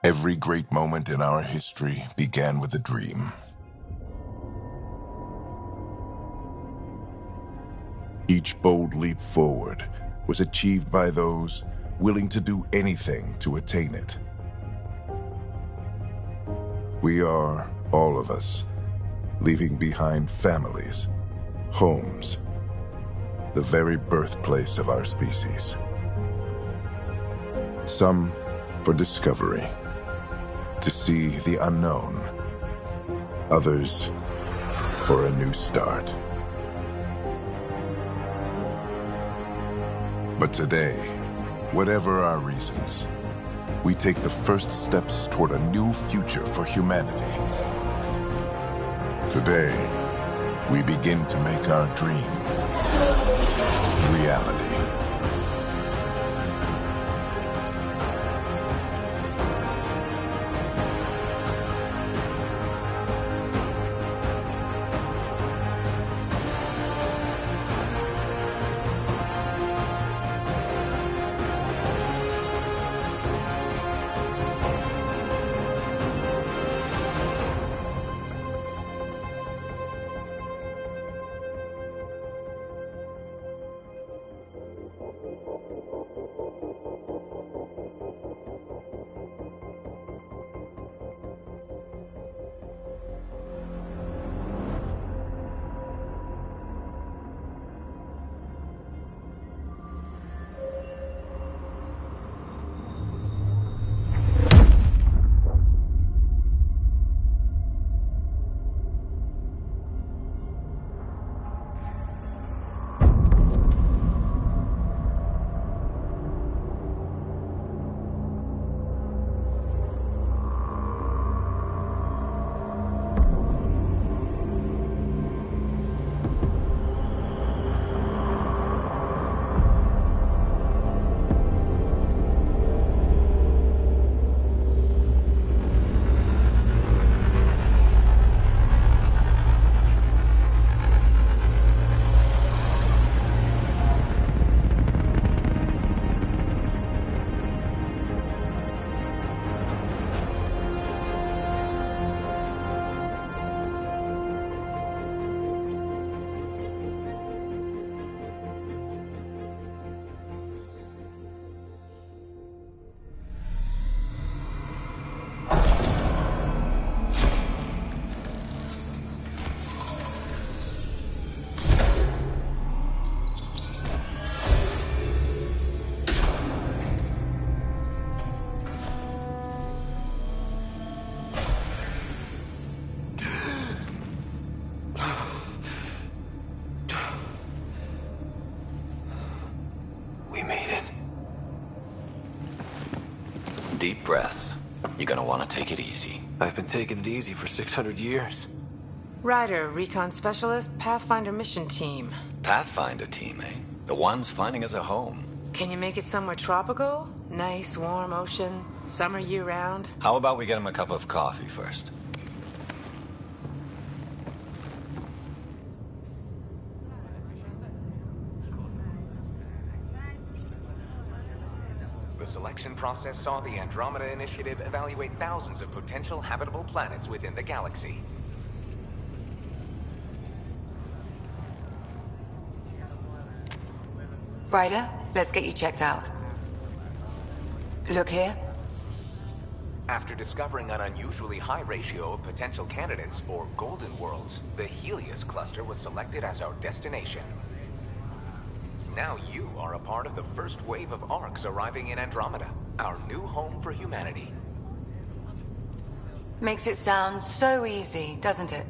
Every great moment in our history began with a dream. Each bold leap forward was achieved by those willing to do anything to attain it. We are, all of us, leaving behind families, homes, the very birthplace of our species. Some for discovery, to see the unknown. Others for a new start. But today, whatever our reasons, we take the first steps toward a new future for humanity. Today, we begin to make our dream reality. Deep breaths. You're gonna want to take it easy. I've been taking it easy for 600 years. Ryder, recon specialist, Pathfinder mission team. Pathfinder team, eh? The ones finding us a home. Can you make it somewhere tropical? Nice, warm ocean, summer year-round? How about we get him a cup of coffee first? The selection process saw the Andromeda Initiative evaluate thousands of potential habitable planets within the galaxy. Ryder, let's get you checked out. Look here. After discovering an unusually high ratio of potential candidates, or golden worlds, the Helios cluster was selected as our destination. Now you are a part of the first wave of ARCs arriving in Andromeda, our new home for humanity. Makes it sound so easy, doesn't it?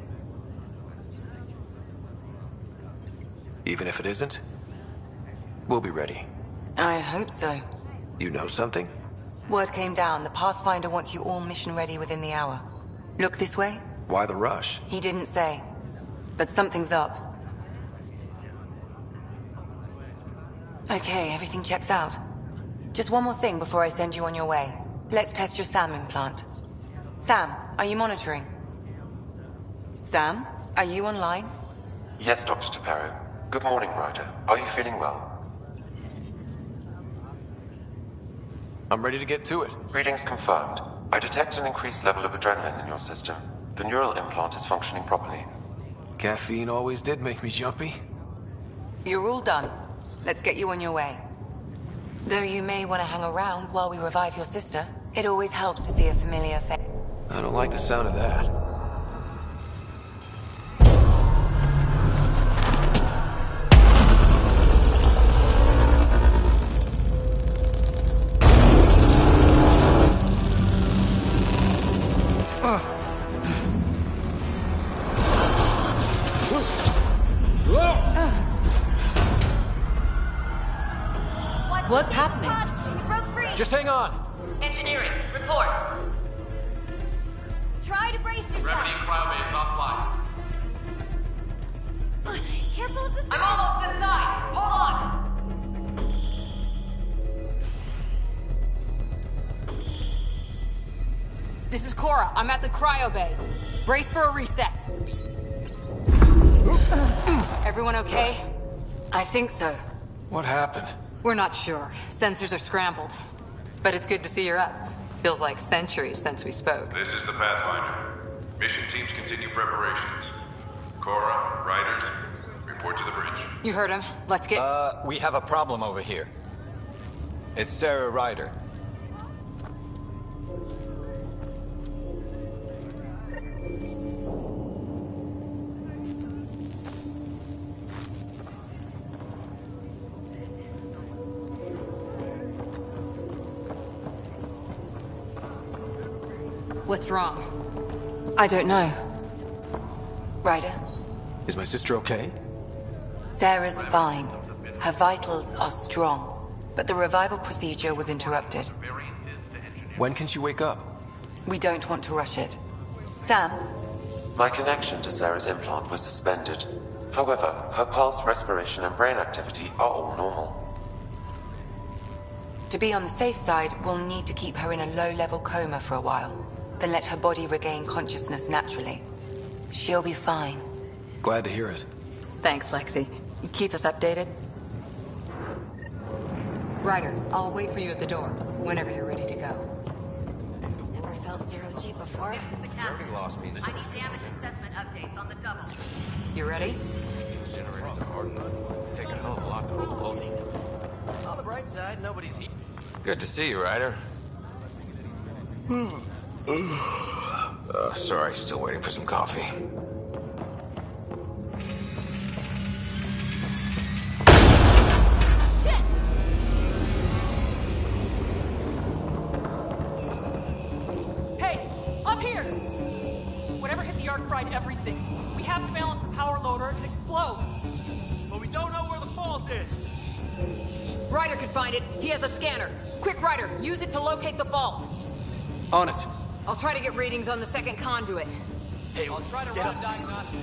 Even if it isn't, we'll be ready. I hope so. You know something? Word came down, the Pathfinder wants you all mission ready within the hour. Look this way? Why the rush? He didn't say. But something's up. Okay, everything checks out. Just one more thing before I send you on your way. Let's test your SAM implant. Sam, are you monitoring? Sam, are you online? Yes, Dr. Tapero. Good morning, Ryder. Are you feeling well? I'm ready to get to it. Readings confirmed. I detect an increased level of adrenaline in your system. The neural implant is functioning properly. Caffeine always did make me jumpy. You're all done. Let's get you on your way. Though you may want to hang around while we revive your sister, it always helps to see a familiar face. I don't like the sound of that. What's happening? It broke free. Just hang on. Engineering, report. Try to brace yourself. Gravity cryo is offline. Careful of the I'm almost inside. Hold on. This is Cora. I'm at the cryo bay. Brace for a reset. Everyone okay? I think so. What happened? We're not sure. Sensors are scrambled. But it's good to see you're up. Feels like centuries since we spoke. This is the Pathfinder. Mission teams continue preparations. Cora, Riders, report to the bridge. You heard him. Let's get... We have a problem over here. It's Sarah Ryder. What's wrong? I don't know. Ryder? Is my sister okay? Sarah's fine. Her vitals are strong. But the revival procedure was interrupted. When can she wake up? We don't want to rush it. Sam? My connection to Sarah's implant was suspended. However, her pulse, respiration, and brain activity are all normal. To be on the safe side, we'll need to keep her in a low-level coma for a while. Then let her body regain consciousness naturally. She'll be fine. Glad to hear it. Thanks, Lexi. Keep us updated. Ryder, I'll wait for you at the door, whenever you're ready to go. Never felt zero-G before. The captain. Lost me. I need damage assessment updates on the double. You ready? These generators are hard enough. Take a hell of a lot to overload them. On the bright side, nobody's here. Good to see you, Ryder. Sorry, still waiting for some coffee. Hey, up here! Whatever hit the arc fried everything. We have to balance the power loader and explode. But we don't know where the fault is. Ryder could find it. He has a scanner. Quick, Ryder, use it to locate the fault. On it. I'll try to get readings on the second conduit. Hey, I'll try to run a diagnostic.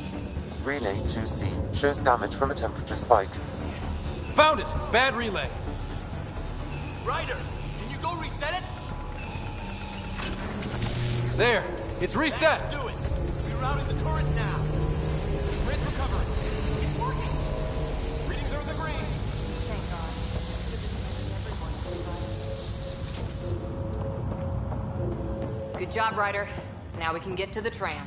Relay 2C shows damage from a temperature spike. Found it! Bad relay. Ryder, can you go reset it? There! It's reset! Do it. Rerouting the turret now. Grid's recovering. It's working. Readings are in the green. Thank God. Good job, Ryder. Now we can get to the tram.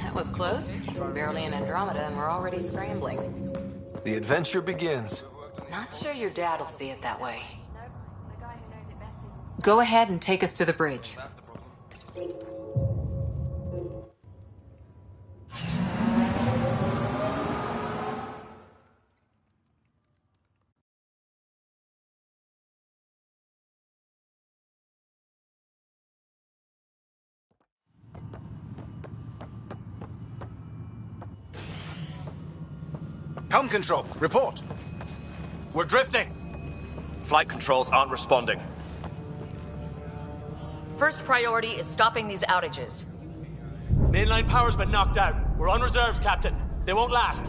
That was close. Barely in Andromeda, and we're already scrambling. The adventure begins. Not sure your dad will see it that way. Nope. The guy who knows it best is... Go ahead and take us to the bridge. Helm control, report. We're drifting. Flight controls aren't responding. First priority is stopping these outages. Mainline power's been knocked out. We're on reserves, Captain. They won't last.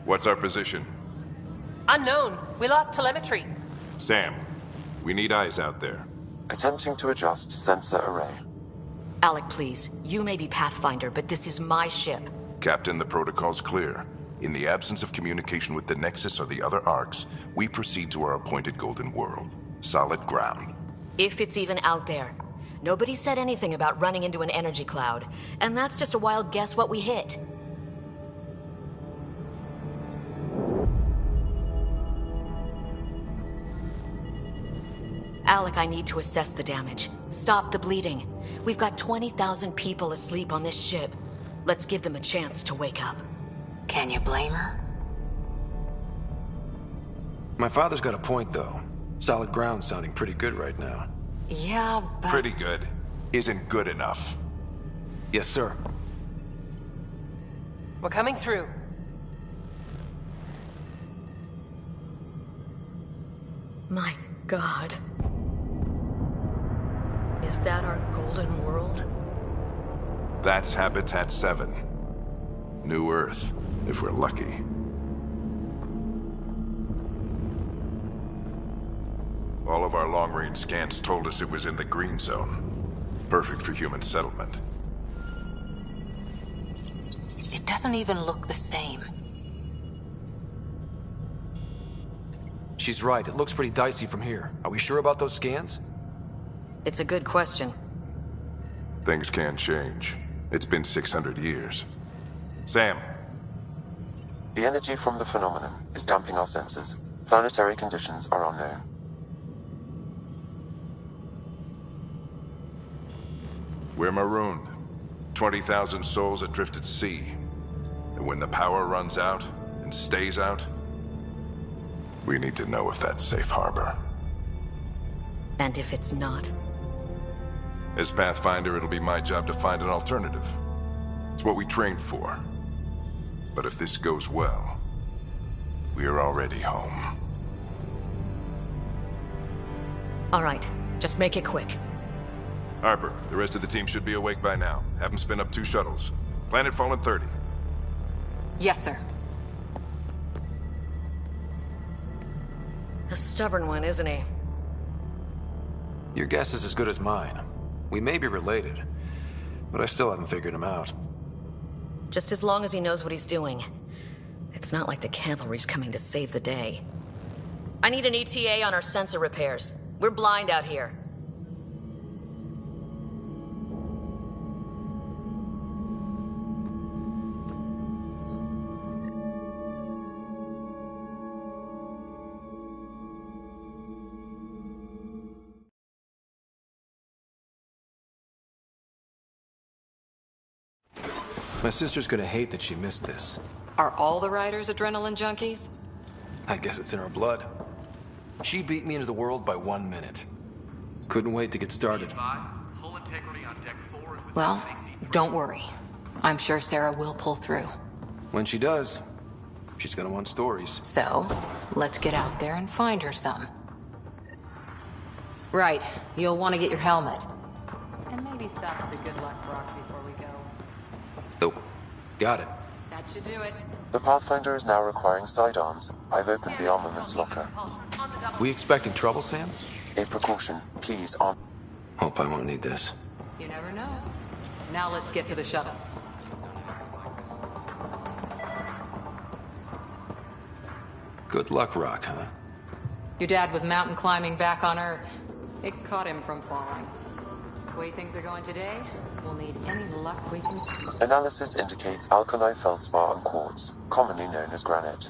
What's our position? Unknown. We lost telemetry. Sam, we need eyes out there. Attempting to adjust sensor array. Alec, please. You may be Pathfinder, but this is my ship. Captain, the protocol's clear. In the absence of communication with the Nexus or the other arcs, we proceed to our appointed golden world. Solid ground. If it's even out there. Nobody said anything about running into an energy cloud, and that's just a wild guess what we hit. Alec, I need to assess the damage. Stop the bleeding. We've got 20,000 people asleep on this ship. Let's give them a chance to wake up. Can you blame her? My father's got a point, though. Solid ground sounding pretty good right now. Yeah, but... Pretty good isn't good enough. Yes, sir. We're coming through. My God. Is that our golden world? That's Habitat 7. New Earth, if we're lucky. All of our long-range scans told us it was in the green zone. Perfect for human settlement. It doesn't even look the same. She's right. It looks pretty dicey from here. Are we sure about those scans? It's a good question. Things can change. It's been 600 years. Sam. The energy from the phenomenon is damping our senses. Planetary conditions are unknown. We're marooned. 20,000 souls adrift at sea. And when the power runs out, and stays out, we need to know if that's safe harbor. And if it's not? As Pathfinder, it'll be my job to find an alternative. It's what we trained for. But if this goes well, we're already home. All right, just make it quick. Harper, the rest of the team should be awake by now. Have them spin up 2 shuttles. Planet Fallen 30. Yes, sir. A stubborn one, isn't he? Your guess is as good as mine. We may be related, but I still haven't figured him out. Just as long as he knows what he's doing. It's not like the cavalry's coming to save the day. I need an ETA on our sensor repairs. We're blind out here. My sister's gonna hate that she missed this. Are all the riders adrenaline junkies? I guess it's in her blood. She beat me into the world by 1 minute. Couldn't wait to get started. Well, don't worry. I'm sure Sarah will pull through. When she does, she's gonna want stories. So, let's get out there and find her some. Right, you'll want to get your helmet. And maybe stop at the Good Luck Rock before we go. Oh, got it. That should do it. The Pathfinder is now requiring sidearms. I've opened the armaments locker. We expecting trouble, Sam? A precaution. Please arm. Hope I won't need this. You never know. Now let's get to the shuttles. Good luck, Rock, huh? Your dad was mountain climbing back on Earth. It caught him from falling. The way things are going today, we'll need any luck we can. Analysis indicates alkali feldspar and quartz, commonly known as granite.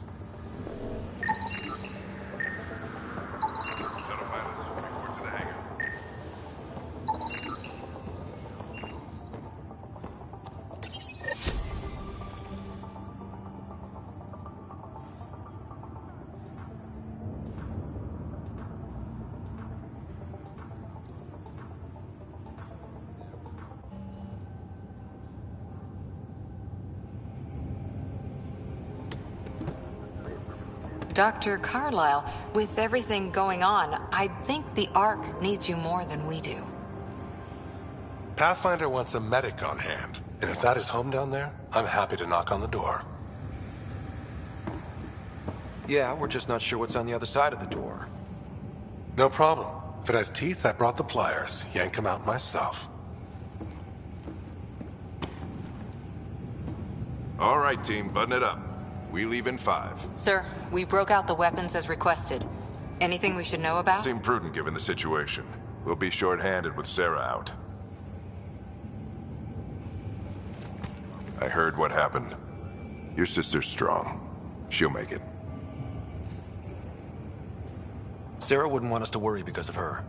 Dr. Carlyle, with everything going on, I think the Ark needs you more than we do. Pathfinder wants a medic on hand, and if that is home down there, I'm happy to knock on the door. Yeah, we're just not sure what's on the other side of the door. No problem. If it has teeth, I brought the pliers. Yank them out myself. All right, team, button it up. We leave in 5. Sir, we broke out the weapons as requested. Anything we should know about? Seemed prudent given the situation. We'll be short-handed with Sarah out. I heard what happened. Your sister's strong. She'll make it. Sarah wouldn't want us to worry because of her.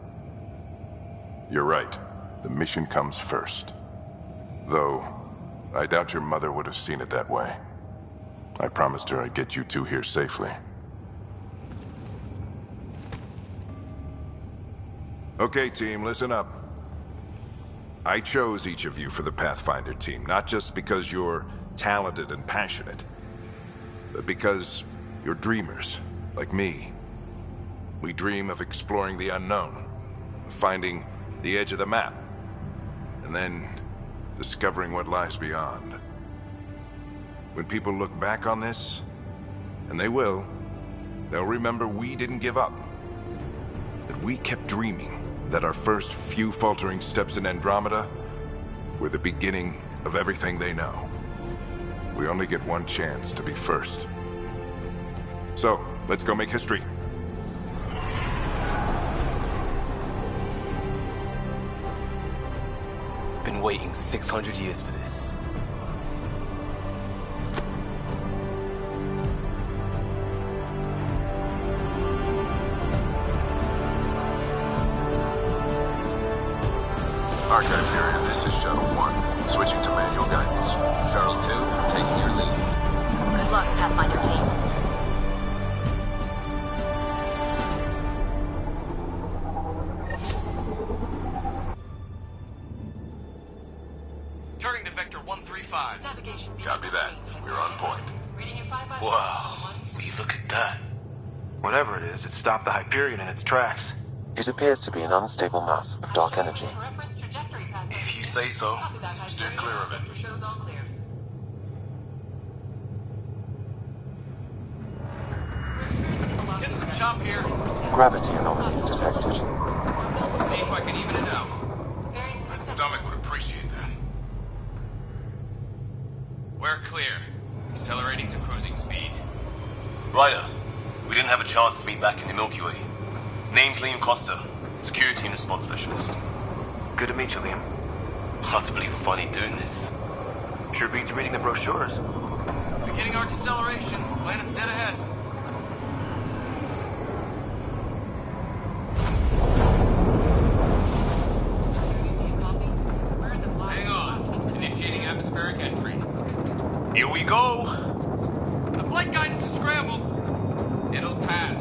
You're right. The mission comes first. Though, I doubt your mother would have seen it that way. I promised her I'd get you two here safely. Okay, team, listen up. I chose each of you for the Pathfinder team, not just because you're talented and passionate, but because you're dreamers, like me. We dream of exploring the unknown, of finding the edge of the map, and then discovering what lies beyond. When people look back on this, and they will, they'll remember we didn't give up. That we kept dreaming, that our first few faltering steps in Andromeda were the beginning of everything they know. We only get one chance to be first. So, let's go make history. Been waiting 600 years for this. Archive area, this is Shuttle 1. Switching to manual guidance. Shuttle 2, taking your lead. Good luck, Pathfinder team. Turning to Vector 135. Copy that. We're on point. Wow, will you look at that? Whatever it is, it stopped the Hyperion in its tracks. It appears to be an unstable mass of dark energy. If you say so. Steer clear of it. Getting some chop here. Gravity anomalies detected. See if I can even it out. My stomach would appreciate that. We're clear. Accelerating to cruising speed. Ryder, we didn't have a chance to meet back in the Milky Way. Name's Liam Costa, Security and Response Specialist. Good to meet you, Liam. Hard to believe we're finally doing this. Sure beats reading the brochures. Beginning arc acceleration. Planet's dead ahead. Hang on. Initiating atmospheric entry. Here we go! The flight guidance is scrambled. It'll pass.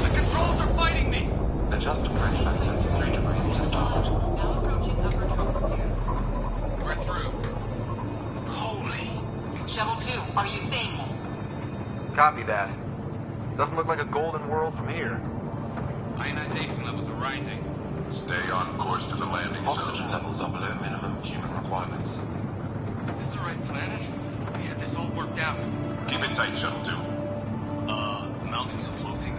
The controls are fighting me. Adjust approach factor 3 degrees to start. We're through. Holy. Shuttle 2, are you seeing this? Copy that. Doesn't look like a golden world from here. Ionization levels are rising. Stay on course to the landing zone. Oxygen levels are below minimum human requirements. Is this the right planet? We had this all worked out. Keep it tight, Shuttle 2. The mountains are floating.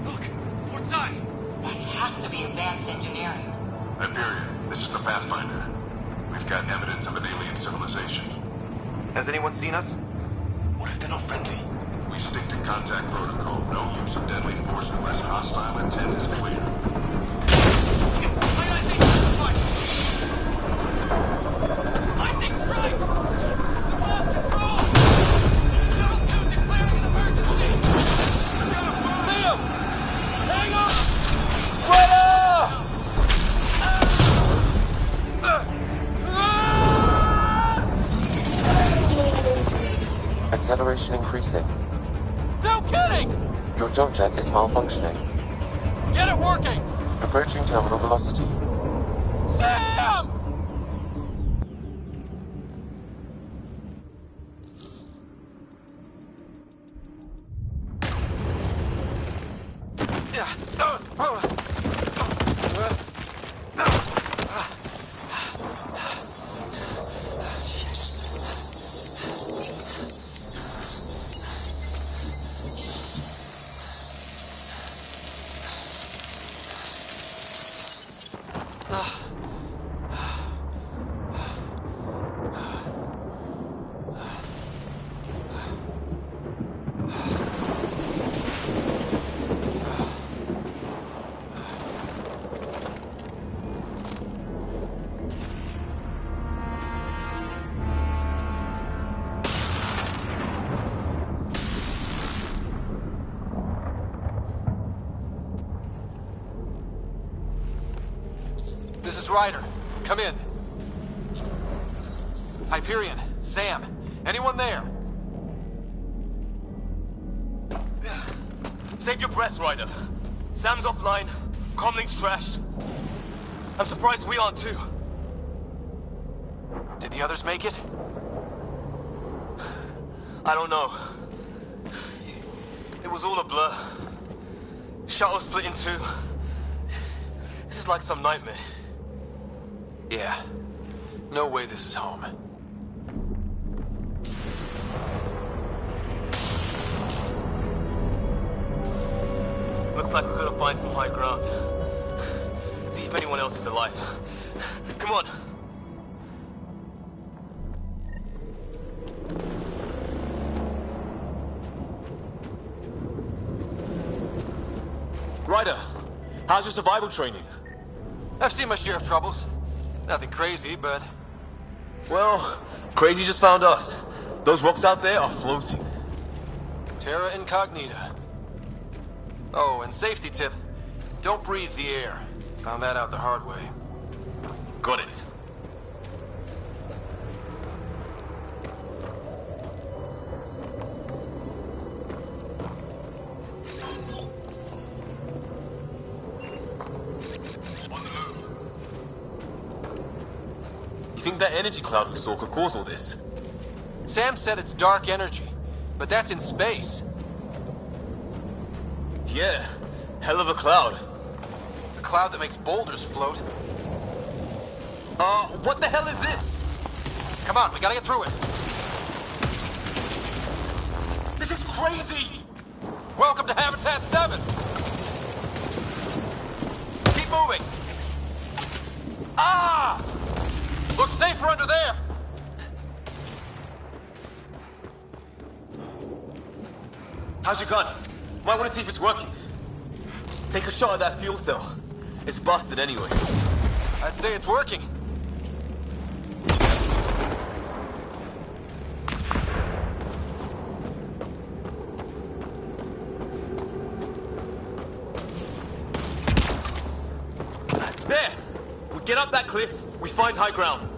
Look, port side. That has to be advanced engineering. Hyperion, this is the Pathfinder. We've got evidence of an alien civilization. Has anyone seen us? What if they're not friendly? We stick to contact protocol. No use of deadly force unless hostile intent is clear. Lightning strike! Lost control! Shuttle 2 declaring an emergency! Liam! Hang on! Acceleration increasing. No kidding! Your jump jet is malfunctioning. Get it working! Approaching terminal velocity. Sam! is Ryder. Come in. Hyperion, Sam, anyone there? Save your breath, Ryder. Sam's offline. Comlink's trashed. I'm surprised we aren't too. Did the others make it? I don't know. It was all a blur. Shuttle split in two. This is like some nightmare. Yeah. No way this is home. Looks like we're gonna find some high ground. See if anyone else is alive. Come on. Ryder, how's your survival training? I've seen my share of troubles. Nothing crazy, but... Well, crazy just found us. Those rocks out there are floating. Terra Incognita. Oh, and safety tip. Don't breathe the air. Found that out the hard way. Got it. You think that energy cloud we saw could cause all this? Sam said it's dark energy, but that's in space. Yeah, hell of a cloud. A cloud that makes boulders float. What the hell is this? Come on, we gotta get through it. This is crazy! Welcome to Habitat 7! Keep moving! Ah! Looks safer under there! How's your gun? Might want to see if it's working. Take a shot at that fuel cell. It's busted anyway. I'd say it's working. There! We get up that cliff, we find high ground.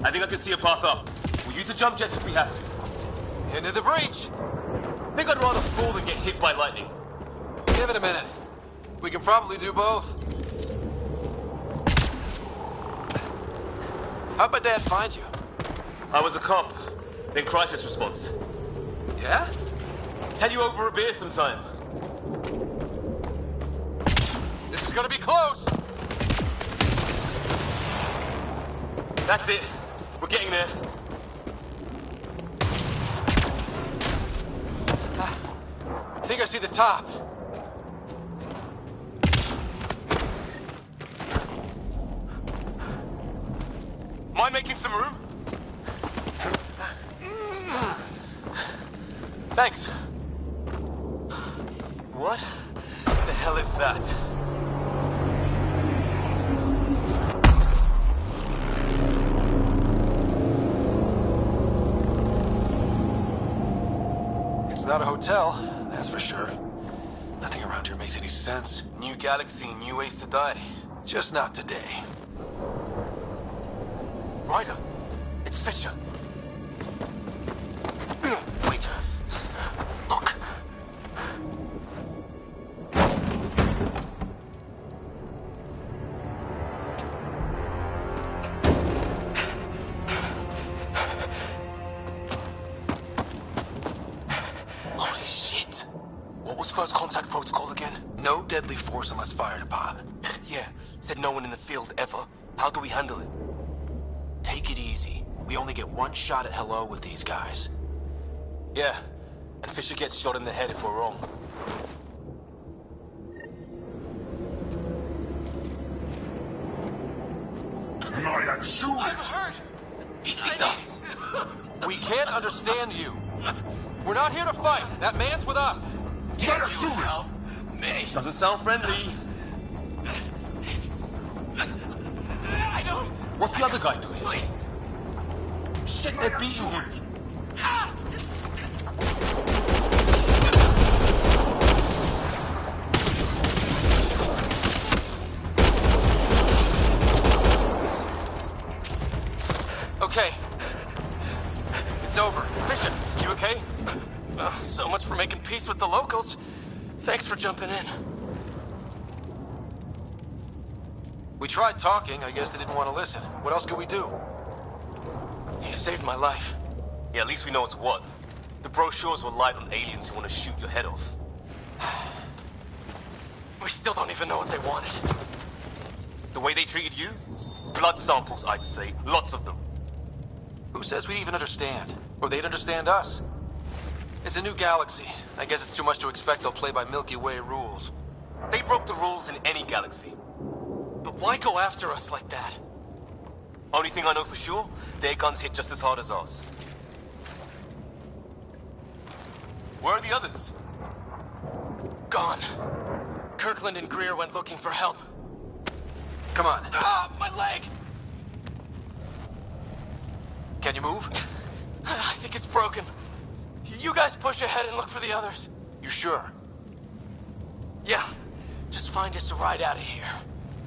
I think I can see a path up. We'll use the jump jets if we have to. Into the breach! I think I'd rather fall than get hit by lightning. Give it a minute. We can probably do both. How'd my dad find you? I was a cop, then crisis response. Yeah? Tell you over a beer sometime. This is gonna be close! That's it. We're getting there. I think I see the top. Mind making some room? Thanks. What the hell is that? It's not a hotel, that's for sure. Nothing around here makes any sense. New galaxy, new ways to die. Just not today. Ryder, it's Fisher. Wait. Look. Holy shit. What was first contact protocol again? No deadly force unless fired upon. Yeah, said no one in the field ever. How do we handle it? Take it easy. We only get one shot at hello with these guys. Yeah, and Fisher gets shot in the head if we're wrong. I am shooting! I'm hurt! He sees us! We can't understand you. We're not here to fight. That man's with us. Let us shoot it! Me. Doesn't sound friendly. I don't... What's the other guy doing? Please. Shit, they're beating him. Okay. It's over. Bishop, you okay? Oh, so much for making peace with the locals. Thanks for jumping in. We tried talking. I guess they didn't want to listen. What else could we do? You saved my life. Yeah, at least we know it's what. The brochures were light on aliens who want to shoot your head off. We still don't even know what they wanted. The way they treated you? Blood samples, I'd say. Lots of them. Who says we'd even understand? Or they'd understand us? It's a new galaxy. I guess it's too much to expect they'll play by Milky Way rules. They broke the rules in any galaxy. But why go after us like that? Only thing I know for sure, their guns hit just as hard as ours. Where are the others? Gone. Kirkland and Greer went looking for help. Come on. Ah, my leg! Can you move? I think it's broken. You guys push ahead and look for the others. You sure? Yeah. Just find us a ride out of here.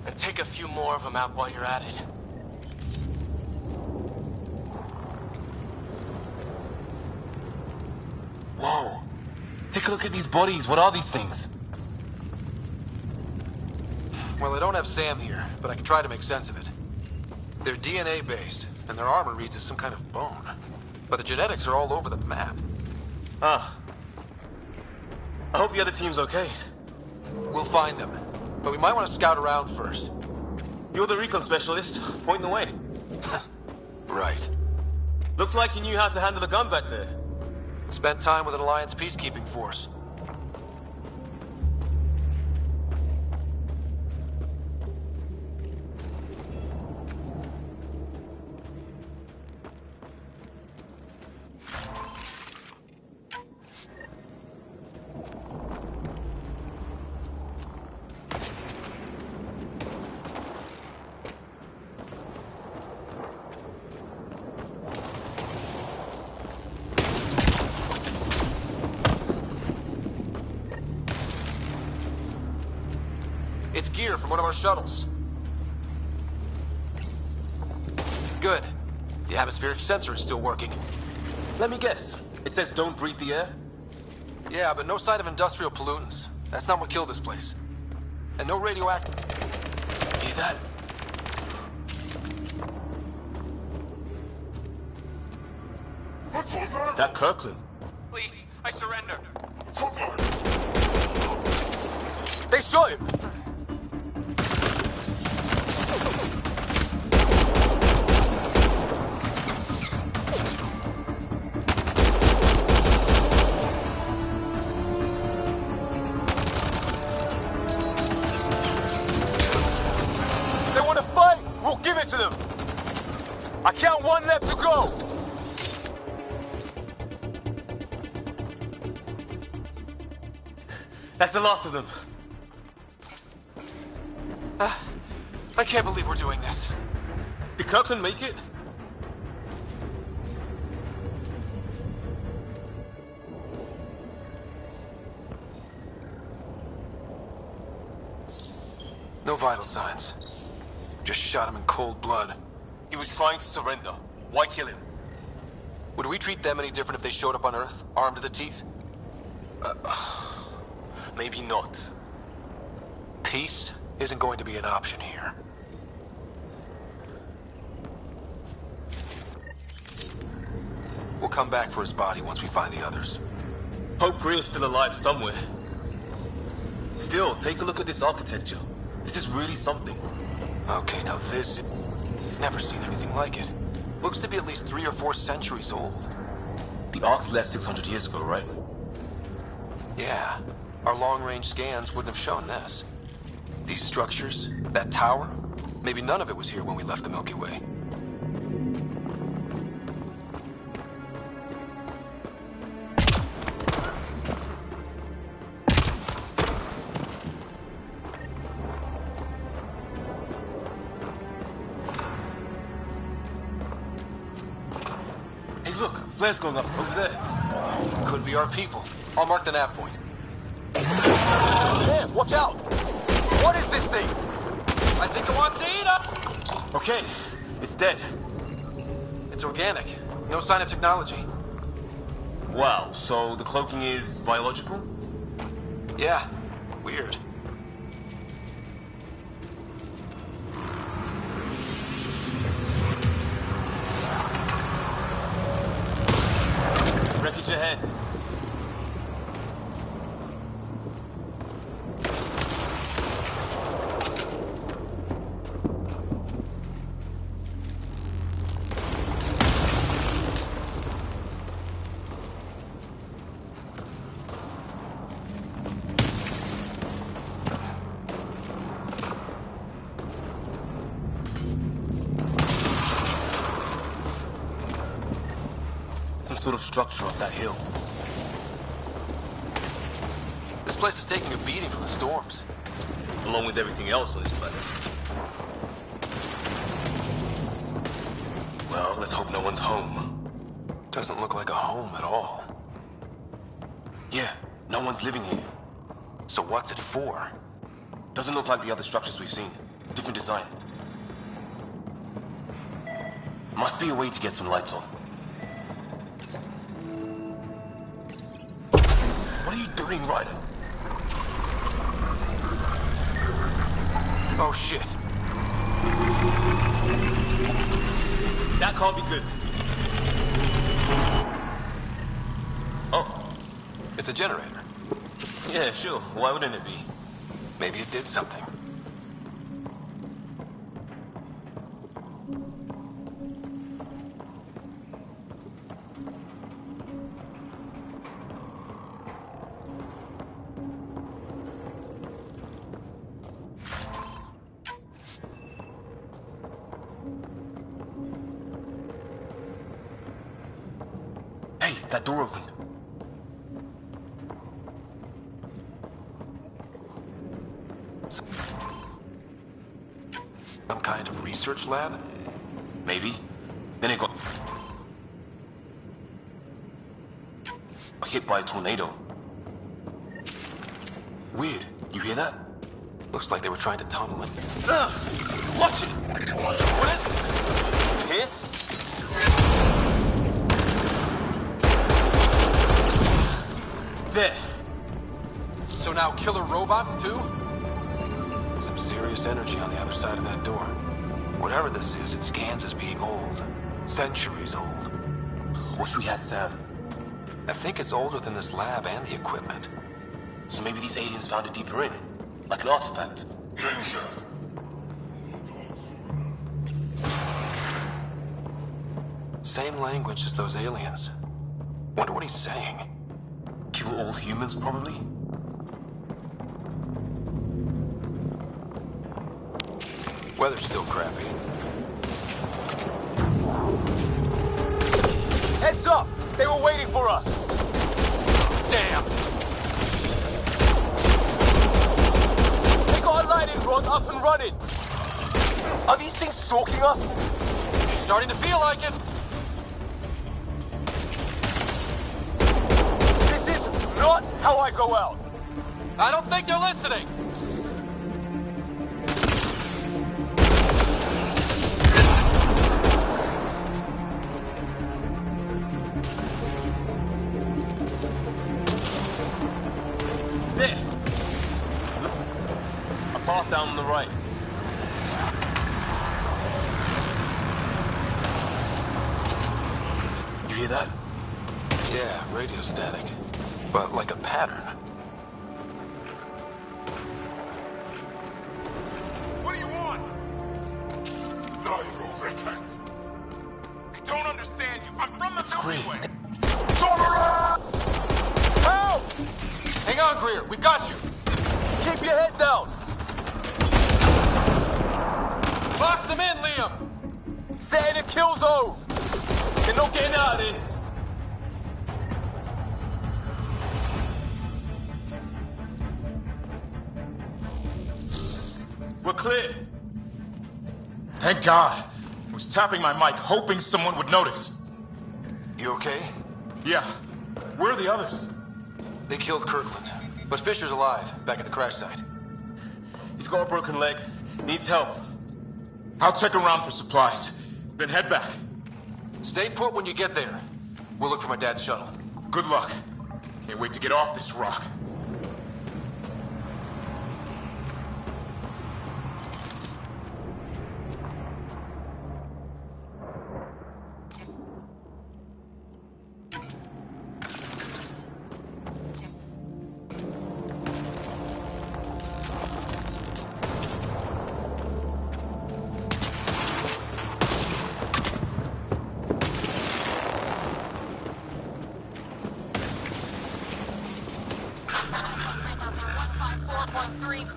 And take a few more of them out while you're at it. Whoa. Take a look at these bodies. What are these things? Well, I don't have Sam here, but I can try to make sense of it. They're DNA-based, and their armor reads as some kind of bone. But the genetics are all over the map. Ah. I hope the other team's okay. We'll find them, but we might want to scout around first. You're the recon specialist. Point the way. Right. Looks like you knew how to handle the gun back there. Spent time with an Alliance peacekeeping force. It's gear from one of our shuttles. Good. The atmospheric sensor is still working. Let me guess. It says don't breathe the air? Yeah, but no sign of industrial pollutants. That's not what killed this place. And no radioactive. Need that? Is that Kirkland? Please, I surrender. They shot him! They want to fight! We'll give it to them! I count one left to go! That's the last of them. I can't believe we're doing this. Did Kirkland make it? No vital signs. Just shot him in cold blood. He was trying to surrender. Why kill him? Would we treat them any different if they showed up on Earth, armed to the teeth? Maybe not. Peace isn't going to be an option here. We'll come back for his body once we find the others. Hope Greer's still alive somewhere. Still, take a look at this architecture. This is really something. Okay, now this... Never seen anything like it. Looks to be at least 3 or 4 centuries old. The Arks left 600 years ago, right? Yeah. Our long-range scans wouldn't have shown this. These structures, that tower, maybe none of it was here when we left the Milky Way. Hey, look, flares going up over there. Could be our people. I'll mark the nav point. Damn, watch out! What is this thing? I think it wants to eat us! Okay, it's dead. It's organic. No sign of technology. Wow, so the cloaking is biological? Yeah. Weird. Wreckage ahead. Some sort of structure up that hill. This place is taking a beating from the storms. Along with everything else on this planet. Well, let's hope no one's home. Doesn't look like a home at all. Yeah, no one's living here. So what's it for? Doesn't look like the other structures we've seen. Different design. Must be a way to get some lights on. What are you doing, Ryder? Oh shit. That can't be good. Oh. It's a generator. Yeah, sure. Why wouldn't it be? Maybe it did something. Hey, that door opened. Some kind of research lab? Maybe. Then it got hit by a tornado. Weird. You hear that? Looks like they were trying to tunnel it. Watch it! What is it? Hiss? There. So now killer robots too? Some serious energy on the other side of that door. Whatever this is, it scans as being old. Centuries old. Wish we had Sam. I think it's older than this lab and the equipment. So maybe these aliens found it deeper in. Like an artifact. Same language as those aliens. Wonder what he's saying. Kill all humans, probably? Weather's still crappy. Heads up! They were waiting for us! Damn! They got a lightning rod up and running! Are these things stalking us? Starting to feel like it! This is not how I go out! I don't think they're listening! There! A path down on the right. You hear that? Yeah, radio static. But like a pattern. What do you want? I don't understand you. I'm from the Milky Way. Help! Hang on, Greer. We've got you. Keep your head down! Box them in, Liam! Set in a kill zone! You're not getting out of this! We're clear. Thank God. I was tapping my mic, hoping someone would notice. You okay? Yeah. Where are the others? They killed Kirkland. But Fisher's alive, back at the crash site. He's got a broken leg. Needs help. I'll check around for supplies, then head back. Stay put when you get there. We'll look for my dad's shuttle. Good luck. Can't wait to get off this rock.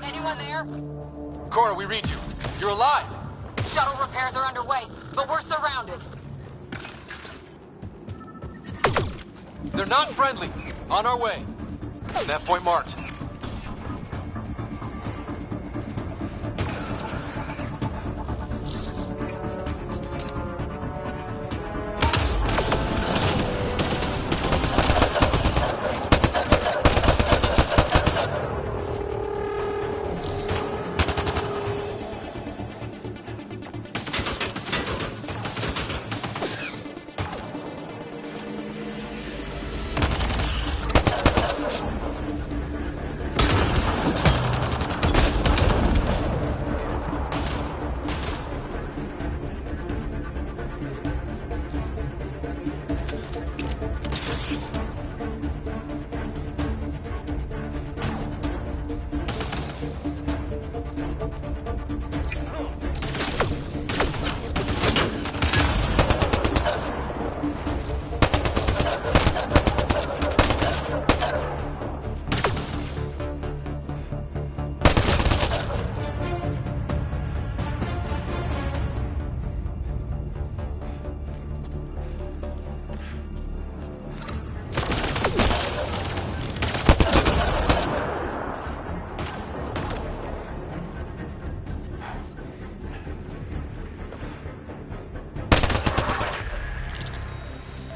Anyone there? Cora, we read you. You're alive. Shuttle repairs are underway, but we're surrounded. They're not friendly. On our way. Nav point marked.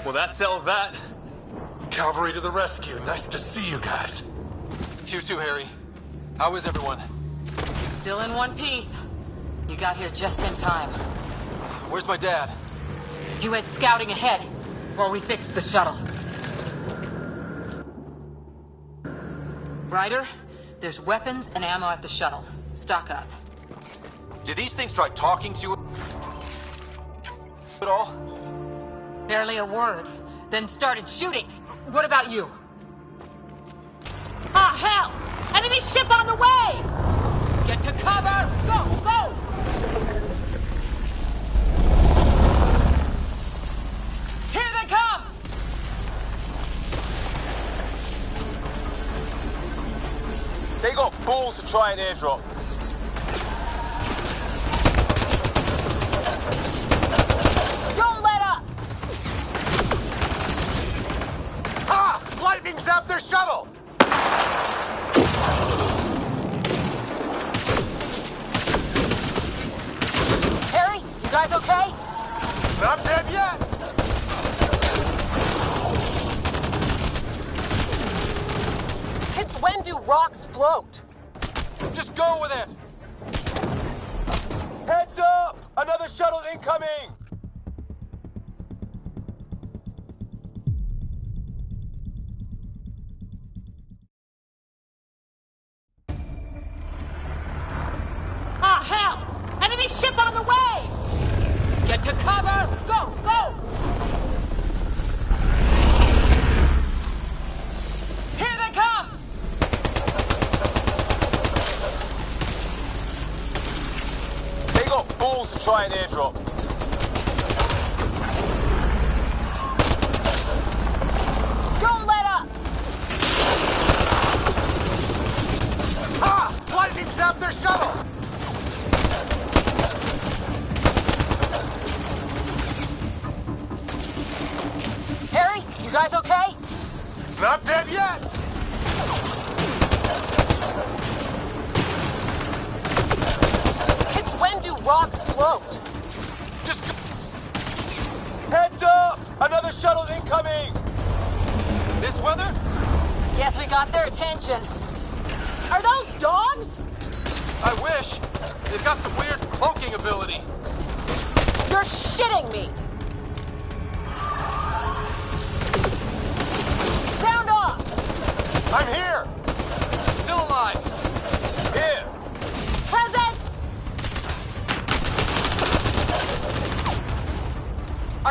Well, that settled that. Cavalry to the rescue. Nice to see you guys. You too, Harry. How is everyone? Still in one piece. You got here just in time. Where's my dad? He went scouting ahead while we fixed the shuttle. Ryder, there's weapons and ammo at the shuttle. Stock up. Did these things try talking to you at all? Barely a word. Then started shooting. What about you? Ah, hell! Enemy ship on the way! Get to cover! Go, go! Here they come! They got balls to try an airdrop. Don't let up! Ah! Lightning zapped their shuttle! Harry, you guys okay? Not dead yet! Since when do rocks float? Just go with it! Heads up! Another shuttle incoming! Ah, hell! Enemy ship on the way! Get to cover! Go, go! Here they come! They got balls to try an airdrop. Don't let up! Ah! Lightning zapped their shuttle! Harry, you guys okay? Not dead yet! Since when do rocks float? Just go. Heads up! Another shuttle incoming! This weather? Guess we got their attention. Are those dogs? I wish. They've got some weird cloaking ability. You're shitting me!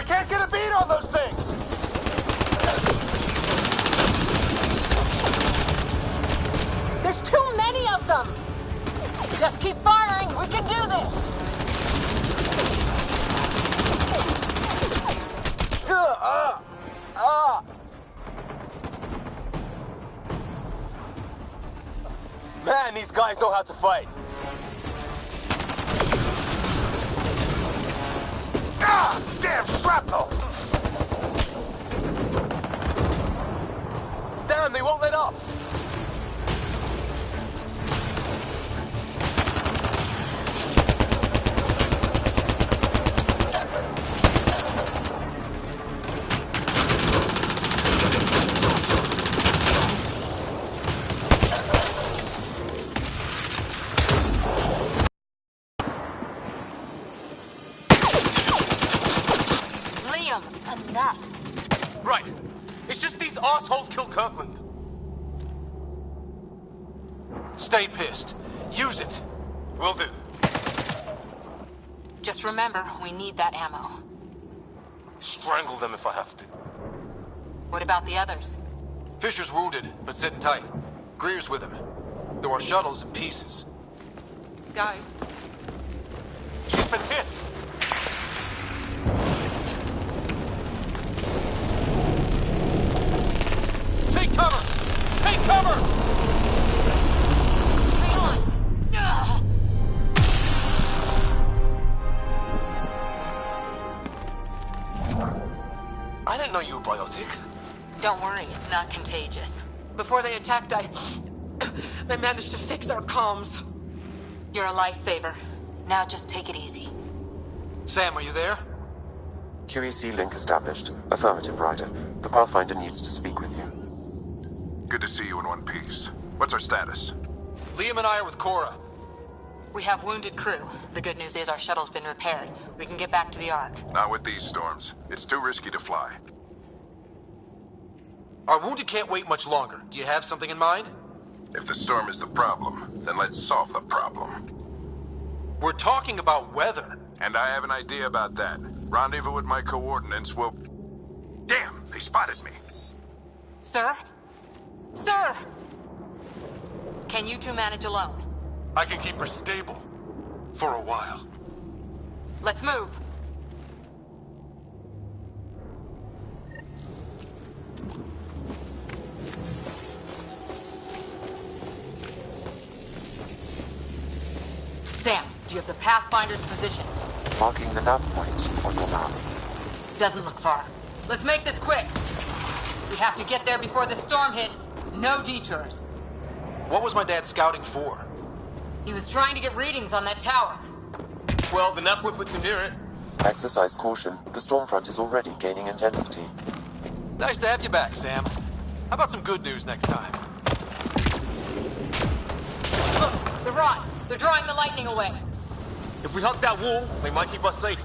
can't get a beat on those things! There's too many of them! Just keep firing. We can do this. Man, these guys know how to fight. Ah! Damn shrapnel! Damn, they won't let up! Enough. Right. It's just these assholes killed Kirkland. Stay pissed. Use it. Will do. Just remember, we need that ammo. Strangle them if I have to. What about the others? Fisher's wounded, but sitting tight. Greer's with him. There are shuttles in pieces. Guys. She's been hit! Take cover! Take cover! Hang on! Ugh. I didn't know you were biotic. Don't worry, it's not contagious. Before they attacked, I managed to fix our comms. You're a lifesaver. Now just take it easy. Sam, are you there? QEC link established. Affirmative, Ryder. The Pathfinder needs to speak with you. Good to see you in one piece. What's our status? Liam and I are with Cora. We have wounded crew. The good news is our shuttle's been repaired. We can get back to the Ark. Not with these storms. It's too risky to fly. Our wounded can't wait much longer. Do you have something in mind? If the storm is the problem, then let's solve the problem. We're talking about weather. And I have an idea about that. Rendezvous with my coordinates will... Damn, they spotted me. Sir? Sir! Can you two manage alone? I can keep her stable. For a while. Let's move. Sam, do you have the Pathfinder's position? Marking the nav point on your map. Doesn't look far. Let's make this quick. We have to get there before the storm hits. No detours. What was my dad scouting for? He was trying to get readings on that tower. Well, the nav point puts him near it. Exercise caution. The storm front is already gaining intensity. Nice to have you back, Sam. How about some good news next time? Look, the rods. They're drawing the lightning away. If we hug that wall, they might keep us safe.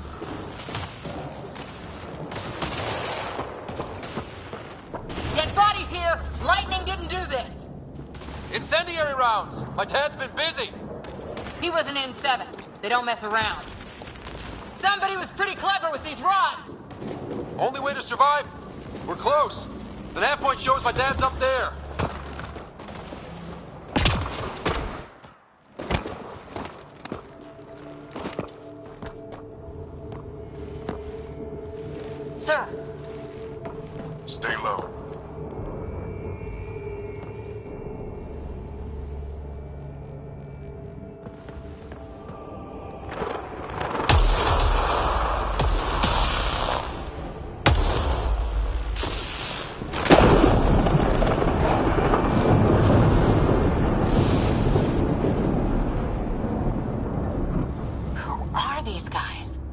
Dead bodies here! Lightning didn't do this! Incendiary rounds! My dad's been busy! He was an N7. They don't mess around. Somebody was pretty clever with these rods! Only way to survive? We're close. The nav point shows my dad's up there. Sir! Stay low.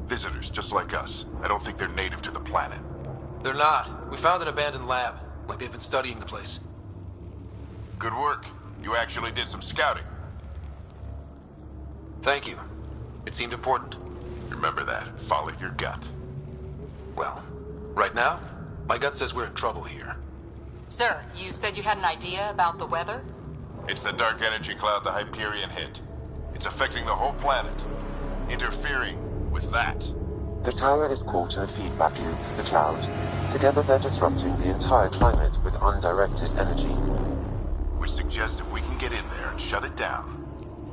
Visitors, just like us. I don't think they're native to the planet. They're not. We found an abandoned lab. Like they've been studying the place. Good work. You actually did some scouting. Thank you. It seemed important. Remember that. Follow your gut. Well, right now, my gut says we're in trouble here. Sir, you said you had an idea about the weather? It's the dark energy cloud the Hyperion hit. It's affecting the whole planet. Interfering with that. The tower is caught in a feedback loop with the cloud. Together they're disrupting the entire climate with undirected energy. Which suggests if we can get in there and shut it down,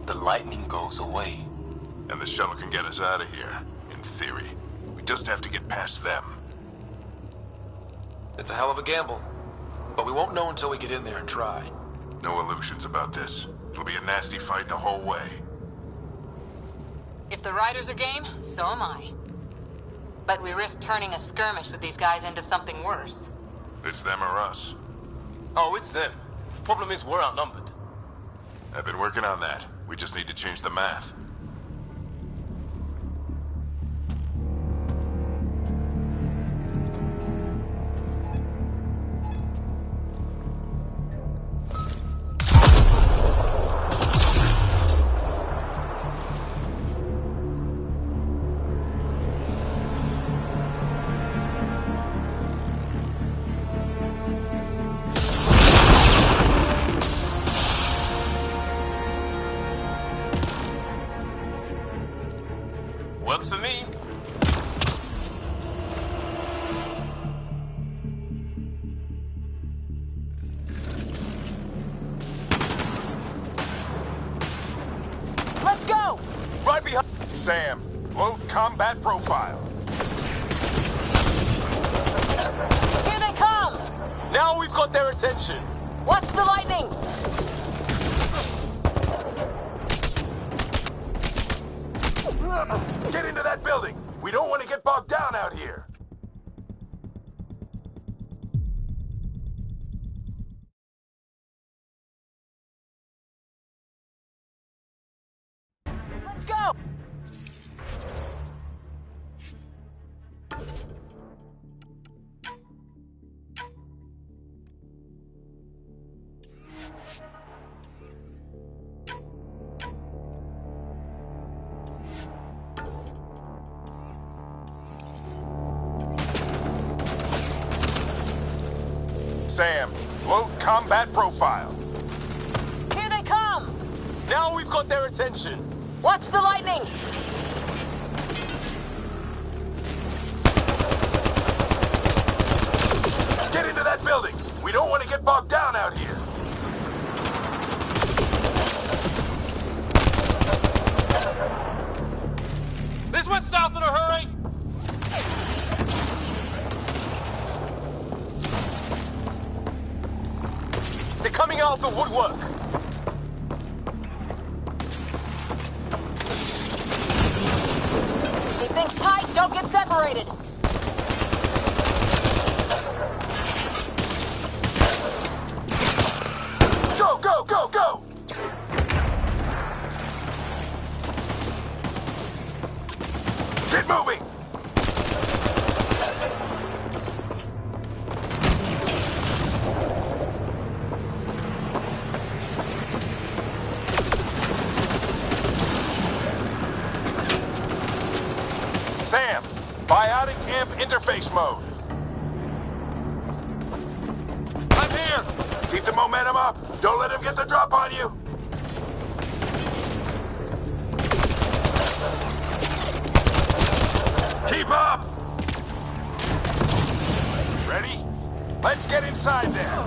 The lightning goes away. and the shuttle can get us out of here, in theory. We just have to get past them. It's a hell of a gamble. But we won't know until we get in there and try. No illusions about this. It'll be a nasty fight the whole way. If the riders are game, so am I. But we risk turning a skirmish with these guys into something worse. It's them or us. Oh, it's them. Problem is, we're outnumbered. I've been working on that. We just need to change the math. Works for me. Let's go! Right behind Sam. Load combat profile. Here they come! Now we've got their attention. Watch the lightning! Get into that building. We don't want to get bogged down out here. Let's go! Sam, load combat profile. Here they come! Now we've got their attention. Watch the lightning! Get into that building. We don't want to get bogged down out here. This went south in a hurry. They're coming out of the woodwork. Keep things tight, don't get separated! Go, go, go, go! Get moving! Sam, biotic amp interface mode. I'm here. Keep the momentum up. Don't let him get the drop on you. Keep up! Ready? Let's get inside there.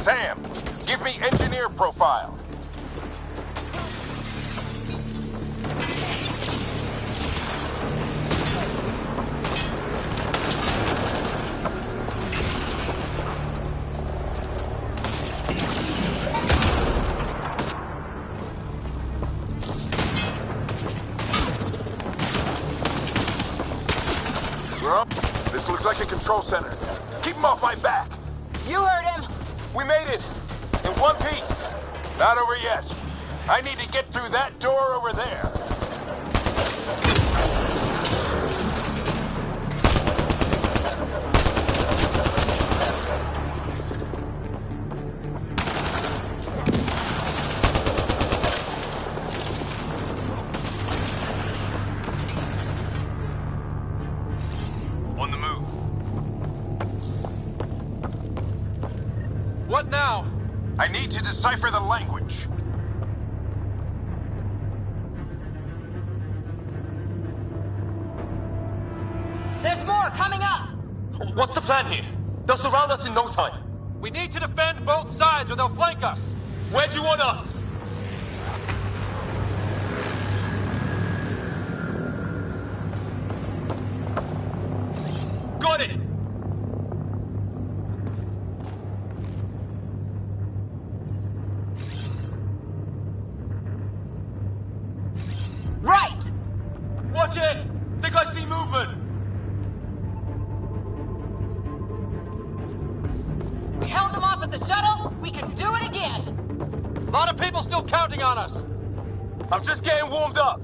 Sam, give me engineer profile. Well, this looks like a control center. Keep him off my back. You heard him! We made it. In one piece. Not over yet. I need to get through that door over there. On the move. What now? I need to decipher the language. There's more coming up! What's the plan here? They'll surround us in no time. We need to defend both sides or they'll flank us. Where do you want us? Got it! Right! Watch it! Think I see movement! We held them off at the shuttle. We can do it again. A lot of people still counting on us. I'm just getting warmed up.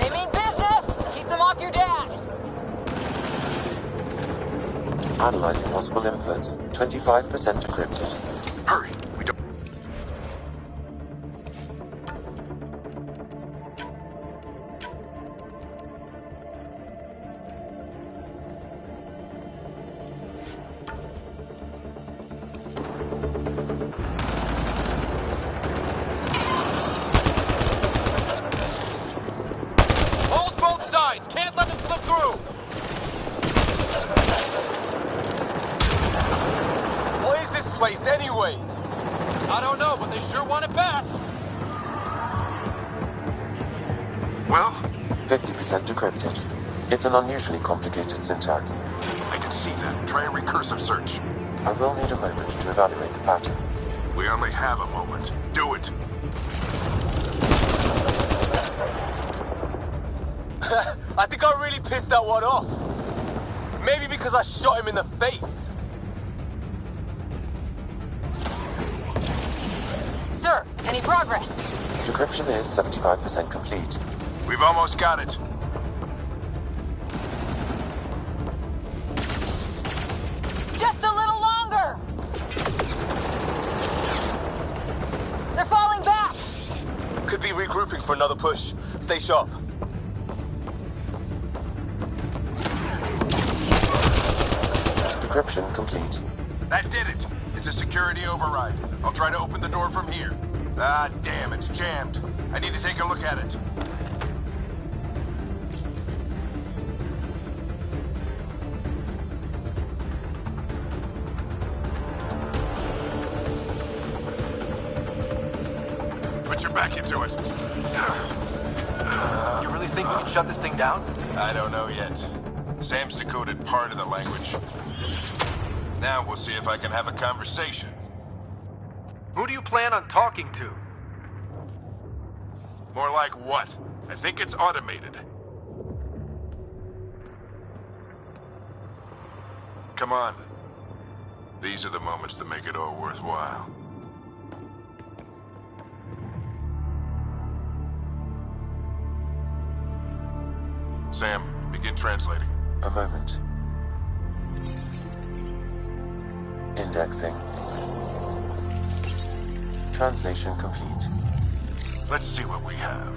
They mean business. Keep them off your dad. Analyzing possible inputs. 25% decrypted. Hurry. We don't... Hold both sides. Can't let them slip through. What is this place anyway? I don't know, but they sure want it back. Well? 50% decrypted. It's an unusually complicated syntax. I can see that. Try a recursive search. I will need a moment to evaluate the pattern. We only have a moment. Do it. I think I really pissed that one off. Maybe because I shot him in the face. Sir, any progress? Decryption is 75% complete. We've almost got it. Just a little longer! They're falling back! Could be regrouping for another push. Stay sharp. Decryption complete. That did it. It's a security override. I'll try to open the door from here. Ah, damn, it's jammed. I need to take a look at it. Put your back into it. You really think we can shut this thing down? I don't know yet. Sam's decoded part of the language. Now we'll see if I can have a conversation. Who do you plan on talking to? More like what? I think it's automated. Come on. These are the moments that make it all worthwhile. Sam, begin translating. A moment. Indexing. Translation complete. Let's see what we have.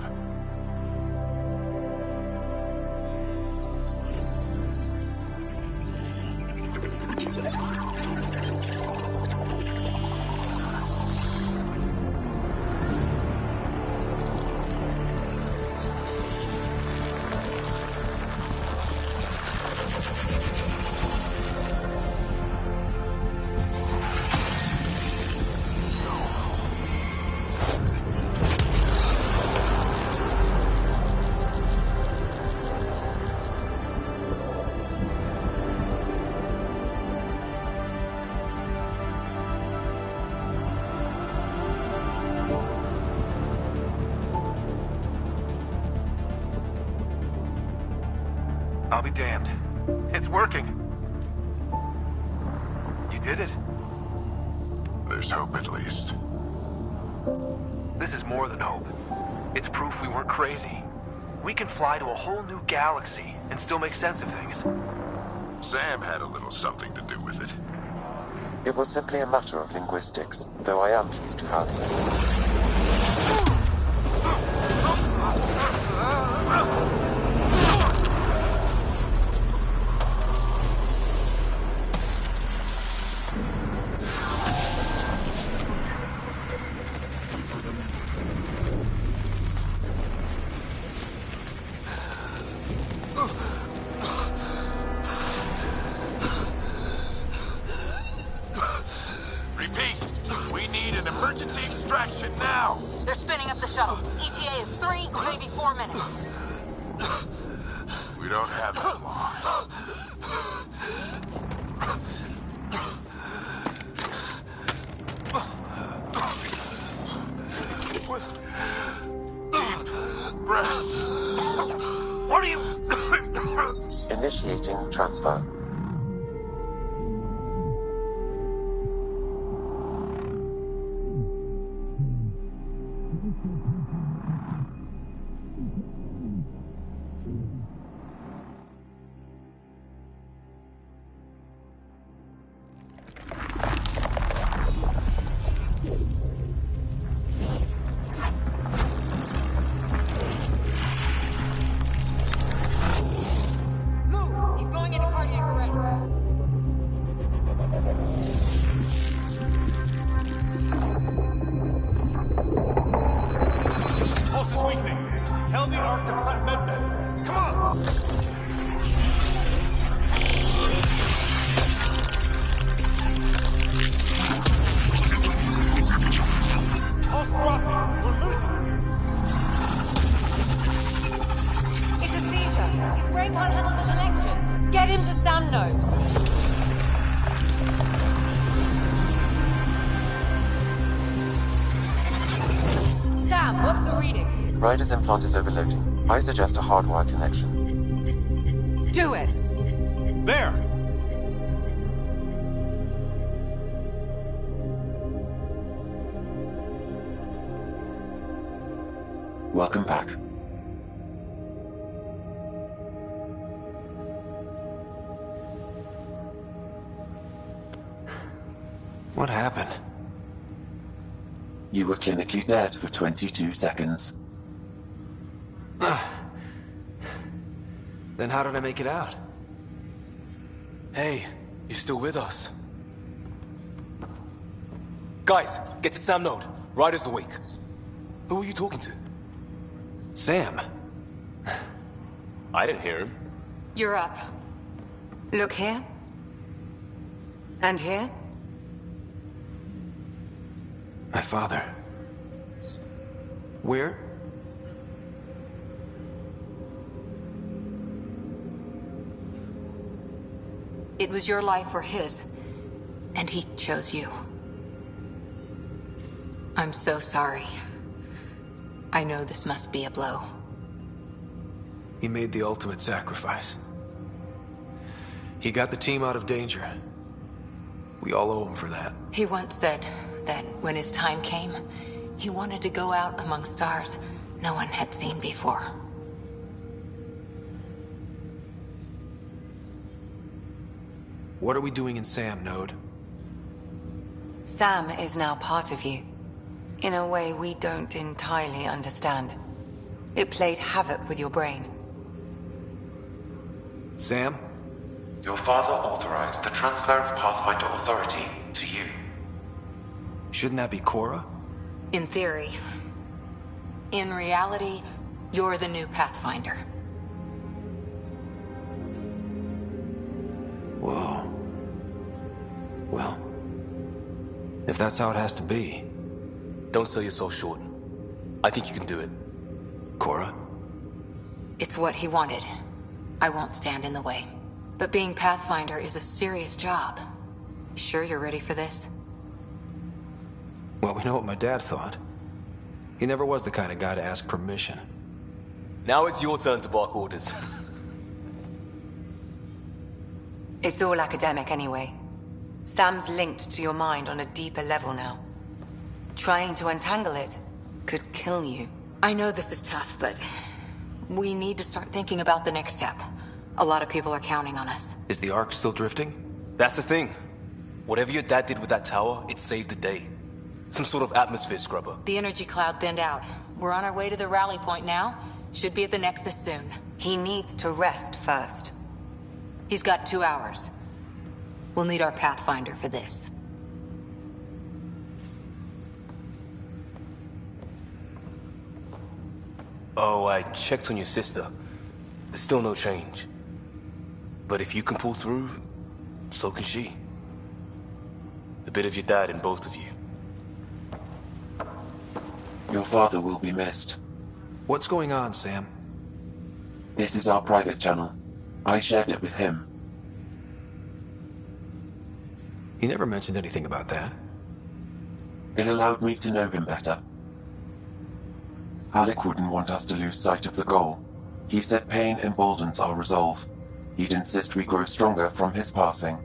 I'll be damned. It's working. did it? There's hope at least. This is more than hope. It's proof we weren't crazy. We can fly to a whole new galaxy and still make sense of things. Sam had a little something to do with it. It was simply a matter of linguistics, though I am pleased to have you. They're spinning up the shuttle. ETA is 3, maybe 4 minutes. We don't have that long. Deep breath. What are you... Initiating transfer. Ryder's implant is overloading. I suggest a hardwire connection. Do it! There! Welcome back. What happened? You were clinically dead for 22 seconds. Then how did I make it out? Hey, you're still with us. Guys, get to Sam Node. Ryder's awake. Who are you talking to? Sam. I didn't hear him. You're up. Look here. And here. My father. Where? It was your life or his, and he chose you. I'm so sorry. I know this must be a blow. He made the ultimate sacrifice. He got the team out of danger. We all owe him for that. He once said that when his time came, he wanted to go out among stars no one had seen before. What are we doing in Sam, Node? Sam is now part of you, in a way we don't entirely understand. It played havoc with your brain. Sam? Your father authorized the transfer of Pathfinder authority to you. Shouldn't that be Cora? In theory. In reality, you're the new Pathfinder. Whoa. Well, if that's how it has to be. Don't sell yourself short. I think you can do it. Cora? It's what he wanted. I won't stand in the way. But being Pathfinder is a serious job. You sure you're ready for this? Well, we know what my dad thought. He never was the kind of guy to ask permission. Now it's your turn to bark orders. It's all academic anyway. Sam's linked to your mind on a deeper level now. Trying to untangle it could kill you. I know this is tough, but we need to start thinking about the next step. A lot of people are counting on us. Is the Ark still drifting? That's the thing. Whatever your dad did with that tower, it saved the day. Some sort of atmosphere scrubber. The energy cloud thinned out. We're on our way to the rally point now. Should be at the Nexus soon. He needs to rest first. He's got 2 hours. We'll need our Pathfinder for this. Oh, I checked on your sister. There's still no change. But if you can pull through, so can she. A bit of your dad in both of you. Your father will be missed. What's going on, Sam? This is our private channel. I shared it with him. He never mentioned anything about that. It allowed me to know him better. Alec wouldn't want us to lose sight of the goal. He said pain emboldens our resolve. He'd insist we grow stronger from his passing.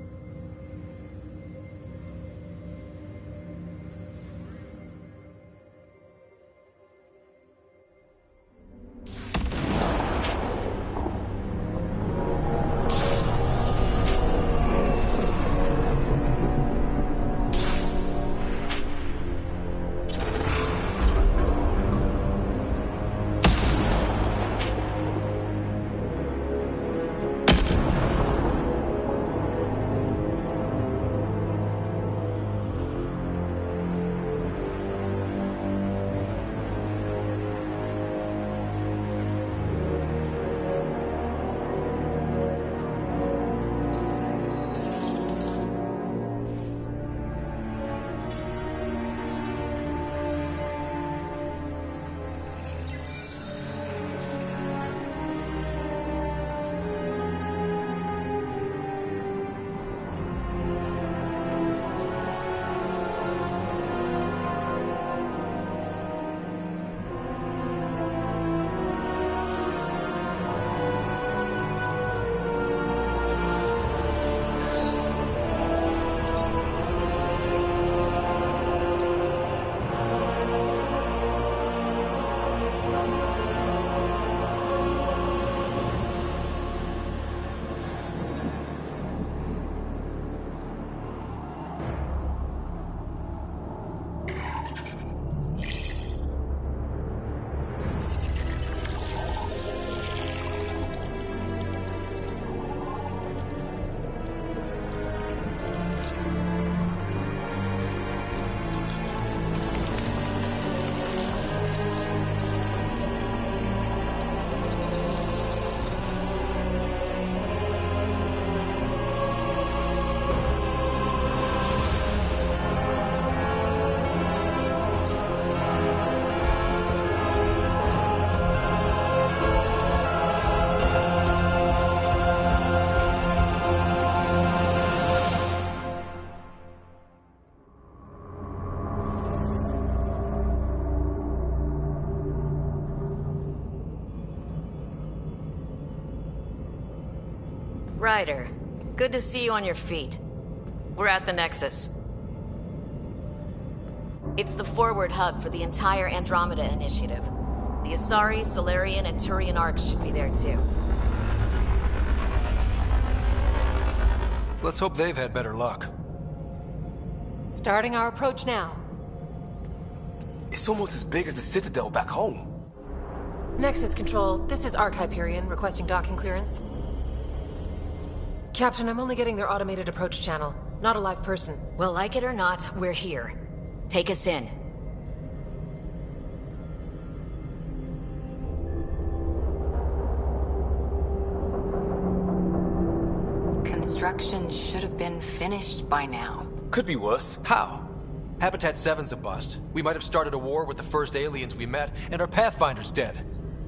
Ryder, good to see you on your feet. We're at the Nexus. It's the forward hub for the entire Andromeda initiative. The Asari, Solarian, and Turian arcs should be there too. Let's hope they've had better luck. Starting our approach now. It's almost as big as the Citadel back home. Nexus Control, this is Arc Hyperion requesting docking clearance. Captain, I'm only getting their automated approach channel, not a live person. Well, like it or not, we're here. Take us in. Construction should have been finished by now. Could be worse. How? Habitat 7's a bust. We might have started a war with the first aliens we met, and our Pathfinder's dead.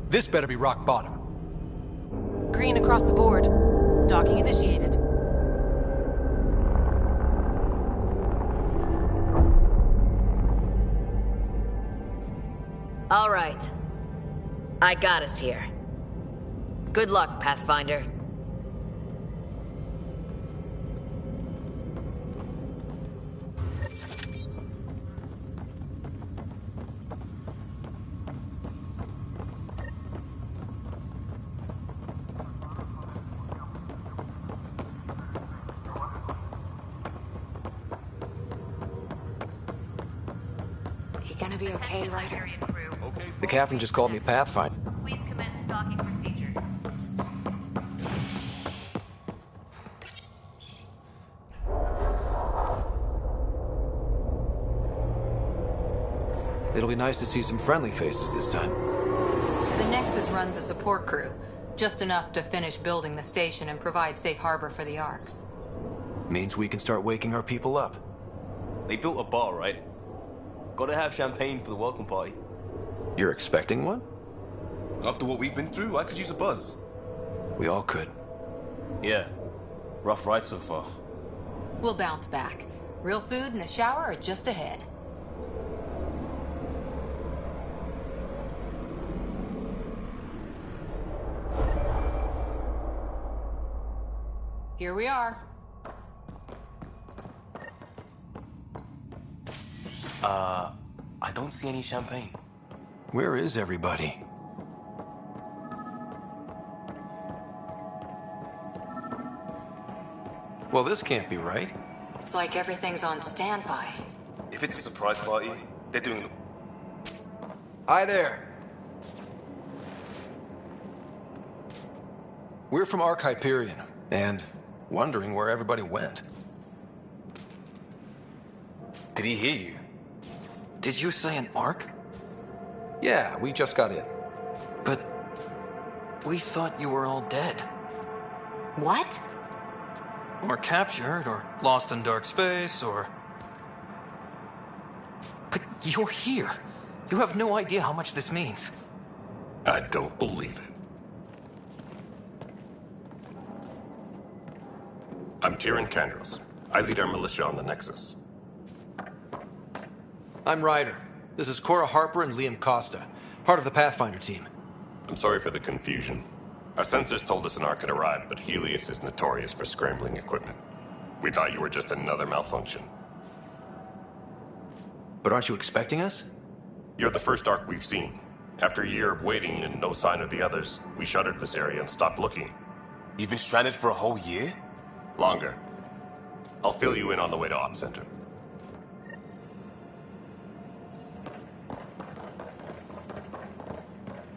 This better be rock bottom. Green across the board. Docking initiated. All right. I got us here. Good luck, Pathfinder. You gonna be okay, Ryder? The captain just called me Pathfinder. Please commence docking procedures. It'll be nice to see some friendly faces this time. The Nexus runs a support crew. Just enough to finish building the station and provide safe harbor for the Arks. Means we can start waking our people up. They built a bar, right? Gotta have champagne for the welcome party. You're expecting one? After what we've been through, I could use a buzz. We all could. Yeah. Rough ride so far. We'll bounce back. Real food and a shower are just ahead. Here we are. I don't see any champagne. Where is everybody? Well, this can't be right. It's like everything's on standby. If it's a surprise party, they're doing it. Hi there. We're from Ark Hyperion, and wondering where everybody went. Did he hear you? Did you say an Ark? Yeah, we just got in. But we thought you were all dead. What? Or captured, or lost in dark space, or... But you're here. You have no idea how much this means. I don't believe it. I'm Tyrion Kandros. I lead our militia on the Nexus. I'm Ryder. This is Cora Harper and Liam Costa, part of the Pathfinder team. I'm sorry for the confusion. Our sensors told us an Ark had arrived, but Helios is notorious for scrambling equipment. We thought you were just another malfunction. But aren't you expecting us? You're the first Ark we've seen. After a year of waiting and no sign of the others, we shuttered this area and stopped looking. You've been stranded for a whole year? Longer. I'll fill you in on the way to Op Center.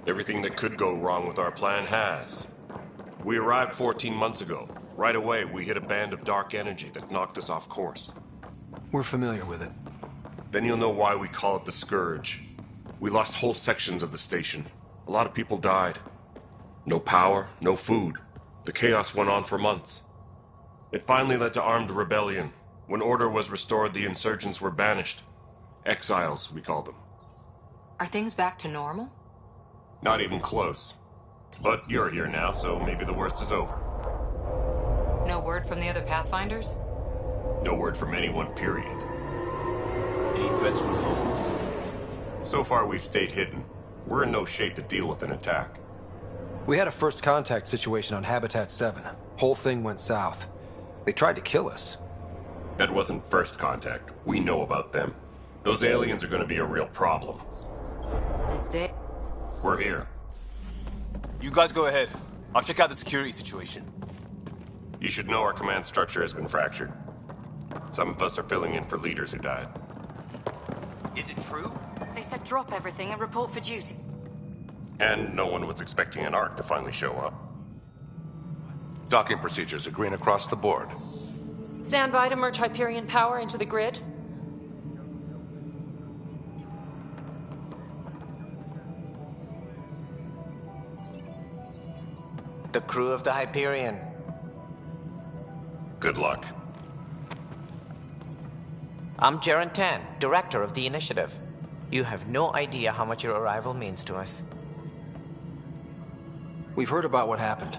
Everything that could go wrong with our plan has. We arrived 14 months ago. Right away, we hit a band of dark energy that knocked us off course. We're familiar with it. Then you'll know why we call it the Scourge. We lost whole sections of the station. A lot of people died. No power, no food. The chaos went on for months. It finally led to armed rebellion. When order was restored, the insurgents were banished. Exiles, we call them. Are things back to normal? Not even close. But you're here now, so maybe the worst is over. No word from the other Pathfinders? No word from anyone, period. Any threats from locals? So far, we've stayed hidden. We're in no shape to deal with an attack. We had a first contact situation on Habitat 7. Whole thing went south. They tried to kill us. That wasn't first contact. We know about them. Those aliens are going to be a real problem. This day... We're here. You guys go ahead. I'll check out the security situation. You should know our command structure has been fractured. Some of us are filling in for leaders who died. Is it true? They said drop everything and report for duty. And no one was expecting an Ark to finally show up. Docking procedures are green across the board. Stand by to merge Hyperion power into the grid. The crew of the Hyperion. Good luck. I'm Jaren Tan, director of the initiative. You have no idea how much your arrival means to us. We've heard about what happened,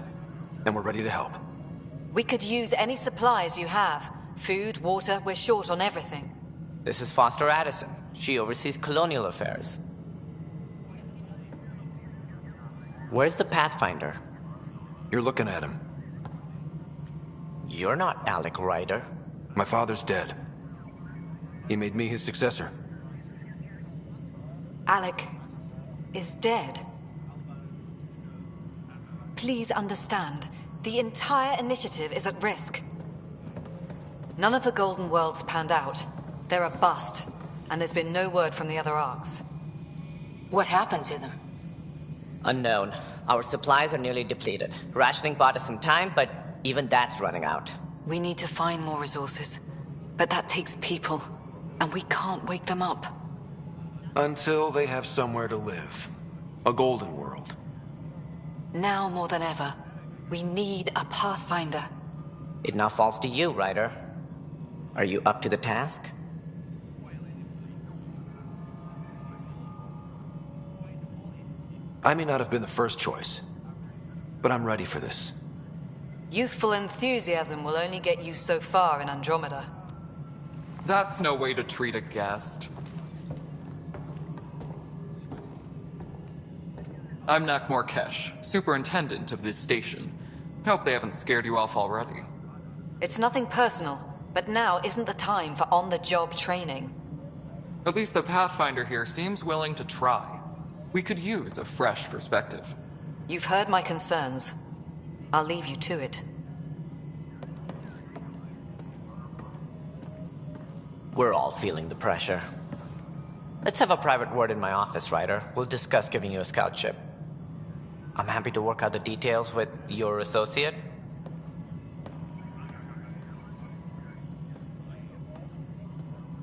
and we're ready to help. We could use any supplies you have. Food, water, we're short on everything. This is Foster Addison. She oversees colonial affairs. Where's the Pathfinder? You're looking at him. You're not Alec Ryder. My father's dead. He made me his successor. Alec is dead. Please understand, the entire initiative is at risk. None of the Golden Worlds panned out. They're a bust. and there's been no word from the other arcs. What happened to them? Unknown. Our supplies are nearly depleted. Rationing bought us some time, but even that's running out. We need to find more resources, but that takes people, and we can't wake them up. Until they have somewhere to live. A golden world. Now more than ever, we need a Pathfinder. It now falls to you, Ryder. Are you up to the task? I may not have been the first choice, but I'm ready for this. Youthful enthusiasm will only get you so far in Andromeda. That's no way to treat a guest. I'm Nak Morkesh, superintendent of this station. Hope they haven't scared you off already. It's nothing personal, but now isn't the time for on-the-job training. At least the Pathfinder here seems willing to try. We could use a fresh perspective. You've heard my concerns. I'll leave you to it. We're all feeling the pressure. Let's have a private word in my office, Ryder. We'll discuss giving you a scout ship. I'm happy to work out the details with your associate.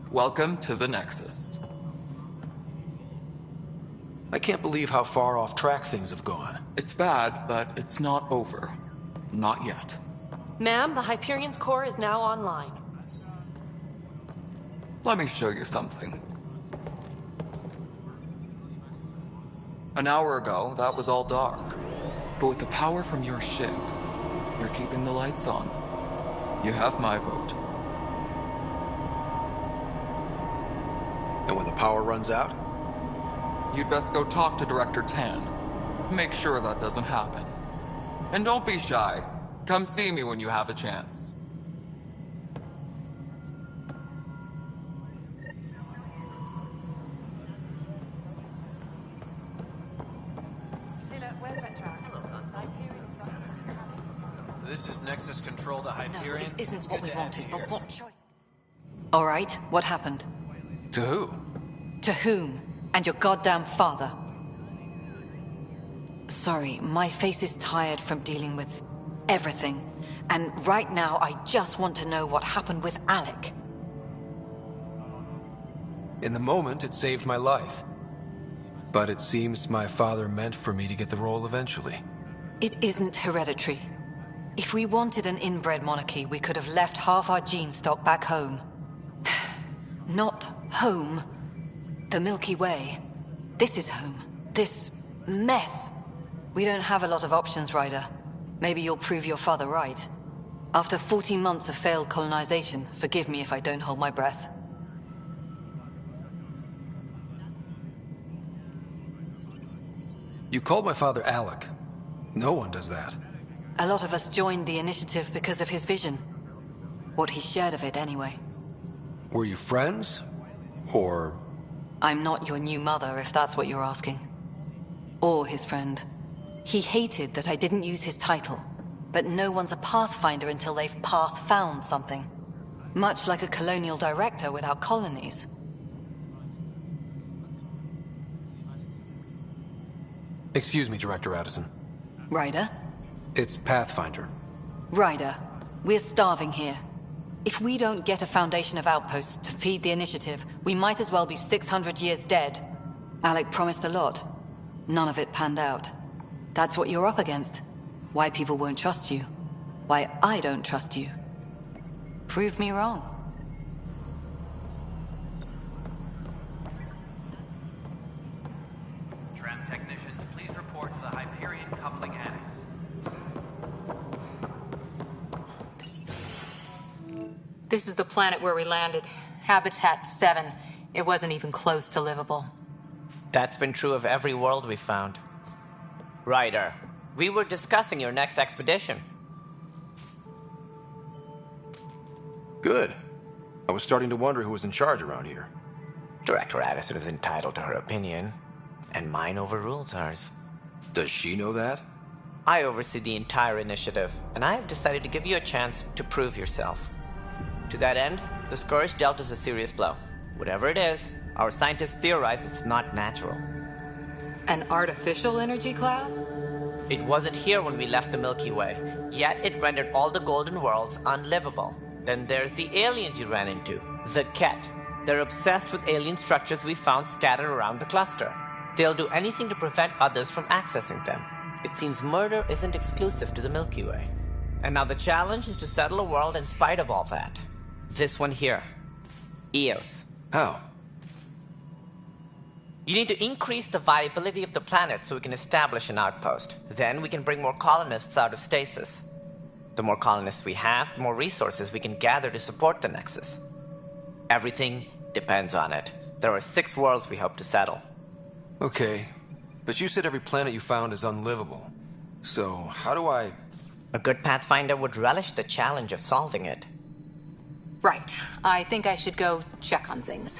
Welcome to the Nexus. I can't believe how far off track things have gone. It's bad, but it's not over. Not yet. Ma'am, the Hyperion's core is now online. Let me show you something. An hour ago, that was all dark. But with the power from your ship, you're keeping the lights on. You have my vote. And when the power runs out? You'd best go talk to Director Tan. Make sure that doesn't happen. And don't be shy. Come see me when you have a chance. This is Nexus Control to Hyperion. No, it isn't what we wanted, but what choice? All right, what happened? To who? To whom? And your goddamn father. Sorry, my face is tired from dealing with everything. And right now, I just want to know what happened with Alec. In the moment, it saved my life. But it seems my father meant for me to get the role eventually. It isn't hereditary. If we wanted an inbred monarchy, we could have left half our gene stock back home. Not home. The Milky Way. This is home. This mess. We don't have a lot of options, Ryder. Maybe you'll prove your father right. After 14 months of failed colonization, forgive me if I don't hold my breath. You called my father Alec. No one does that. A lot of us joined the initiative because of his vision. What he shared of it, anyway. Were you friends? Or... I'm not your new mother, if that's what you're asking. Or his friend. He hated that I didn't use his title. But no one's a Pathfinder until they've path-found something. Much like a colonial director without colonies. Excuse me, Director Addison. Ryder? It's Pathfinder. Ryder, we're starving here. If we don't get a foundation of outposts to feed the initiative, we might as well be 600 years dead. Alec promised a lot. None of it panned out. That's what you're up against. Why people won't trust you. Why I don't trust you. Prove me wrong. Tram technicians, please report to the Hyperion coupling annex. This is the planet where we landed. Habitat 7. It wasn't even close to livable. That's been true of every world we found. Ryder, we were discussing your next expedition. Good. I was starting to wonder who was in charge around here. Director Addison is entitled to her opinion, and mine overrules hers. Does she know that? I oversee the entire initiative, and I have decided to give you a chance to prove yourself. To that end, the Scourge dealt us a serious blow. Whatever it is, Our scientists theorize it's not natural. An artificial energy cloud? It wasn't here when we left the Milky Way, yet it rendered all the golden worlds unlivable. Then there's the aliens you ran into, the Ket. They're obsessed with alien structures we found scattered around the cluster. They'll do anything to prevent others from accessing them. It seems murder isn't exclusive to the Milky Way. And now the challenge is to settle a world in spite of all that. This one here. Eos. How? You need to increase the viability of the planet so we can establish an outpost. Then we can bring more colonists out of stasis. The more colonists we have, the more resources we can gather to support the Nexus. Everything depends on it. There are 6 worlds we hope to settle. Okay, but you said every planet you found is unlivable. So, how do I... A good Pathfinder would relish the challenge of solving it. Right. I think I should go check on things.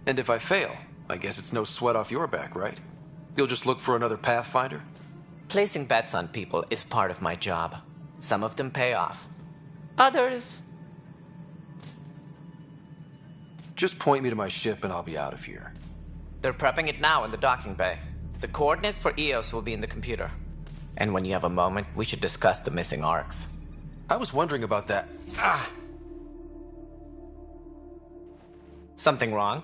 And if I fail, I guess it's no sweat off your back, right? You'll just look for another Pathfinder? Placing bets on people is part of my job. Some of them pay off. Others... Just point me to my ship and I'll be out of here. They're prepping it now in the docking bay. The coordinates for Eos will be in the computer. And when you have a moment, we should discuss the missing arcs. I was wondering about that. Something wrong?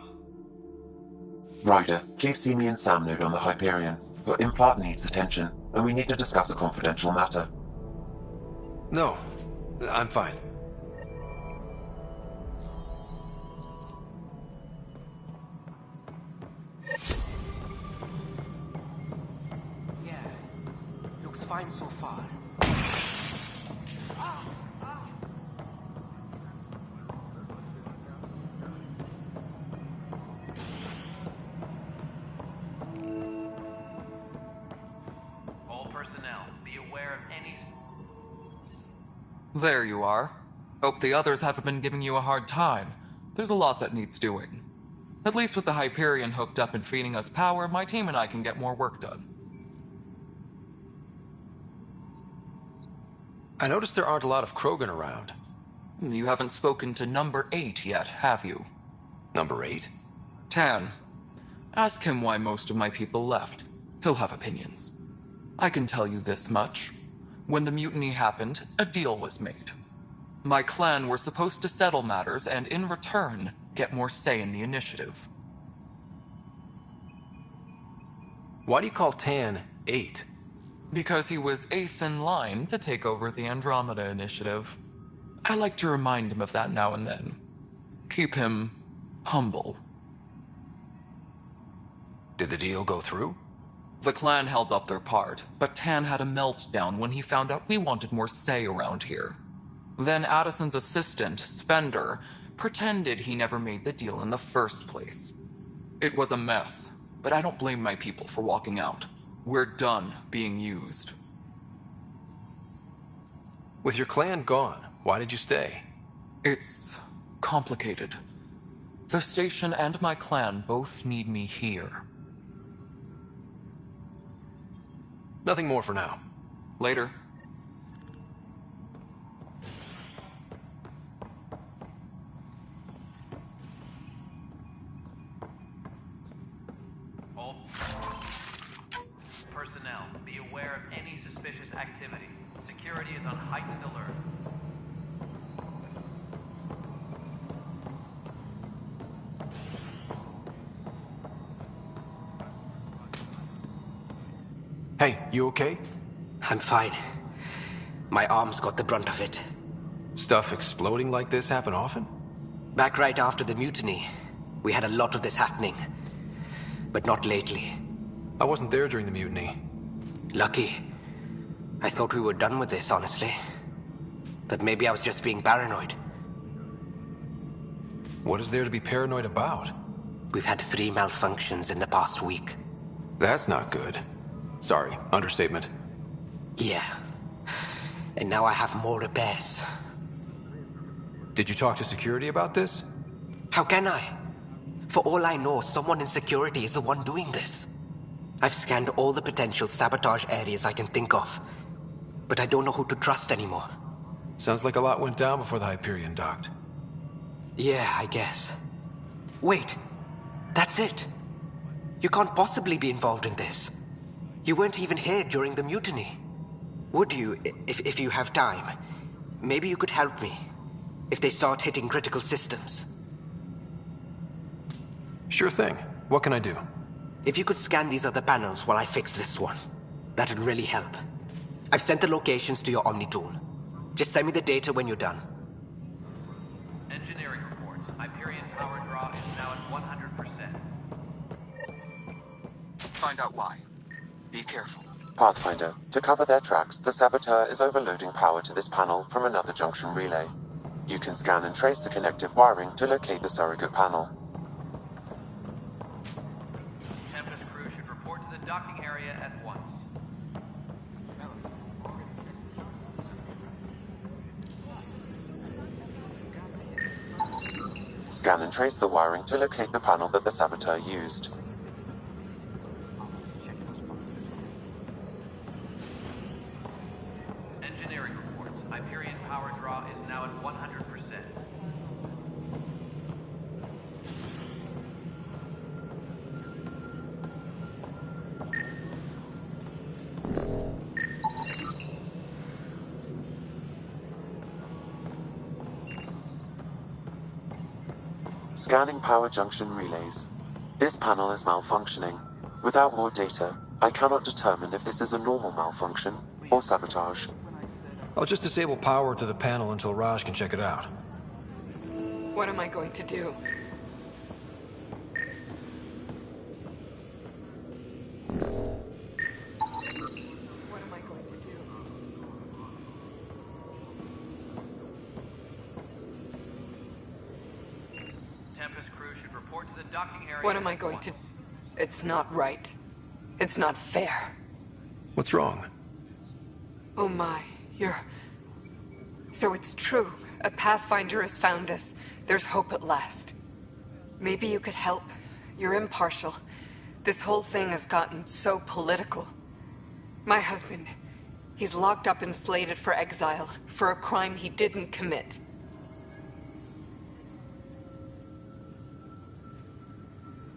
Ryder, please see me and Sam node on the Hyperion. Your implant needs attention, and we need to discuss a confidential matter. No, I'm fine. Yeah, looks fine so far. There you are. Hope the others haven't been giving you a hard time. There's a lot that needs doing. At least with the Hyperion hooked up and feeding us power, my team and I can get more work done. I noticed there aren't a lot of Krogan around. You haven't spoken to number 8 yet, have you? Number 8? Tan. Ask him why most of my people left. He'll have opinions. I can tell you this much. When the mutiny happened, a deal was made. My clan were supposed to settle matters and, in return, get more say in the initiative. Why do you call Tan 8? Because he was 8th in line to take over the Andromeda initiative. I like to remind him of that now and then. Keep him humble. Did the deal go through? The clan held up their part, but Tan had a meltdown when he found out we wanted more say around here. Then Addison's assistant, Spender, pretended he never made the deal in the first place. It was a mess, but I don't blame my people for walking out. We're done being used. With your clan gone, why did you stay? It's complicated. The station and my clan both need me here. Nothing more for now. Later. All personnel, be aware of any suspicious activity. Security is on heightened alert. Hey, you okay? I'm fine. My arms got the brunt of it. Stuff exploding like this happen often? Back right after the mutiny, we had a lot of this happening. But not lately. I wasn't there during the mutiny. Lucky. I thought we were done with this, honestly. That maybe I was just being paranoid. What is there to be paranoid about? We've had 3 malfunctions in the past week. That's not good. Sorry, understatement. Yeah. And now I have more repairs. Did you talk to security about this? How can I? For all I know, someone in security is the one doing this. I've scanned all the potential sabotage areas I can think of. But I don't know who to trust anymore. Sounds like a lot went down before the Hyperion docked. Yeah, I guess. Wait. That's it. You can't possibly be involved in this. You weren't even here during the mutiny. Would you, if you have time? Maybe you could help me. If they start hitting critical systems. Sure thing. What can I do? If you could scan these other panels while I fix this one, that'd really help. I've sent the locations to your Omni tool. Just send me the data when you're done. Engineering reports. Hyperion power draw is now at 100%. Find out why. Be careful. Pathfinder, to cover their tracks, the Saboteur is overloading power to this panel from another junction relay. You can scan and trace the connective wiring to locate the surrogate panel. Tempest crew should report to the docking area at once. Scan and trace the wiring to locate the panel that the Saboteur used. Engineering reports. Hyperion power draw is now at 100%. Scanning power junction relays. This panel is malfunctioning. Without more data, I cannot determine if this is a normal malfunction or sabotage. I'll just disable power to the panel until Raj can check it out. What am I going to do? What am I going to do? Tempest crew should report to the docking area. What am I going to... It's not right. It's not fair. What's wrong? Oh my, you're... So it's true. A Pathfinder has found us. There's hope at last. Maybe you could help. You're impartial. This whole thing has gotten so political. My husband, he's locked up and slated for exile for a crime he didn't commit.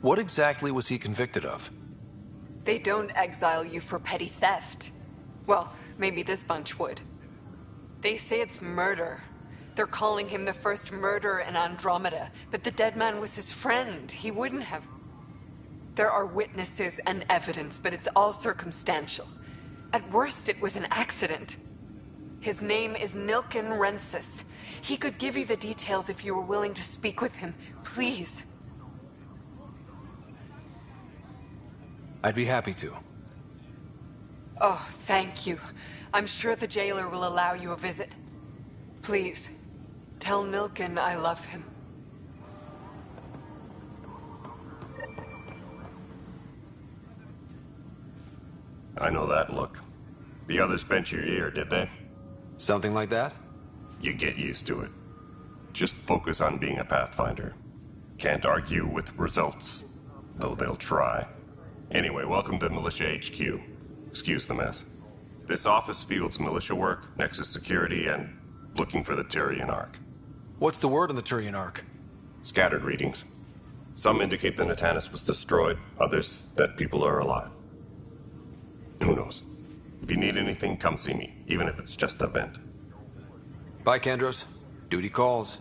What exactly was he convicted of? They don't exile you for petty theft. Well, maybe this bunch would. They say it's murder. They're calling him the first murderer in Andromeda, but the dead man was his friend. He wouldn't have... There are witnesses and evidence, but it's all circumstantial. At worst, it was an accident. His name is Nilken Rensis. He could give you the details if you were willing to speak with him. Please. I'd be happy to. Oh, thank you. I'm sure the jailer will allow you a visit. Please, tell Nilken I love him. I know that look. The others bent your ear, did they? Something like that? You get used to it. Just focus on being a Pathfinder. Can't argue with results, though they'll try. Anyway, welcome to Militia HQ. Excuse the mess. This office fields militia work, Nexus security, and looking for the Tyrian Ark. What's the word on the Tyrian Ark? Scattered readings. Some indicate the Natanus was destroyed, others that people are alive. Who knows? If you need anything, come see me, even if it's just a vent. Bye, Kandros. Duty calls.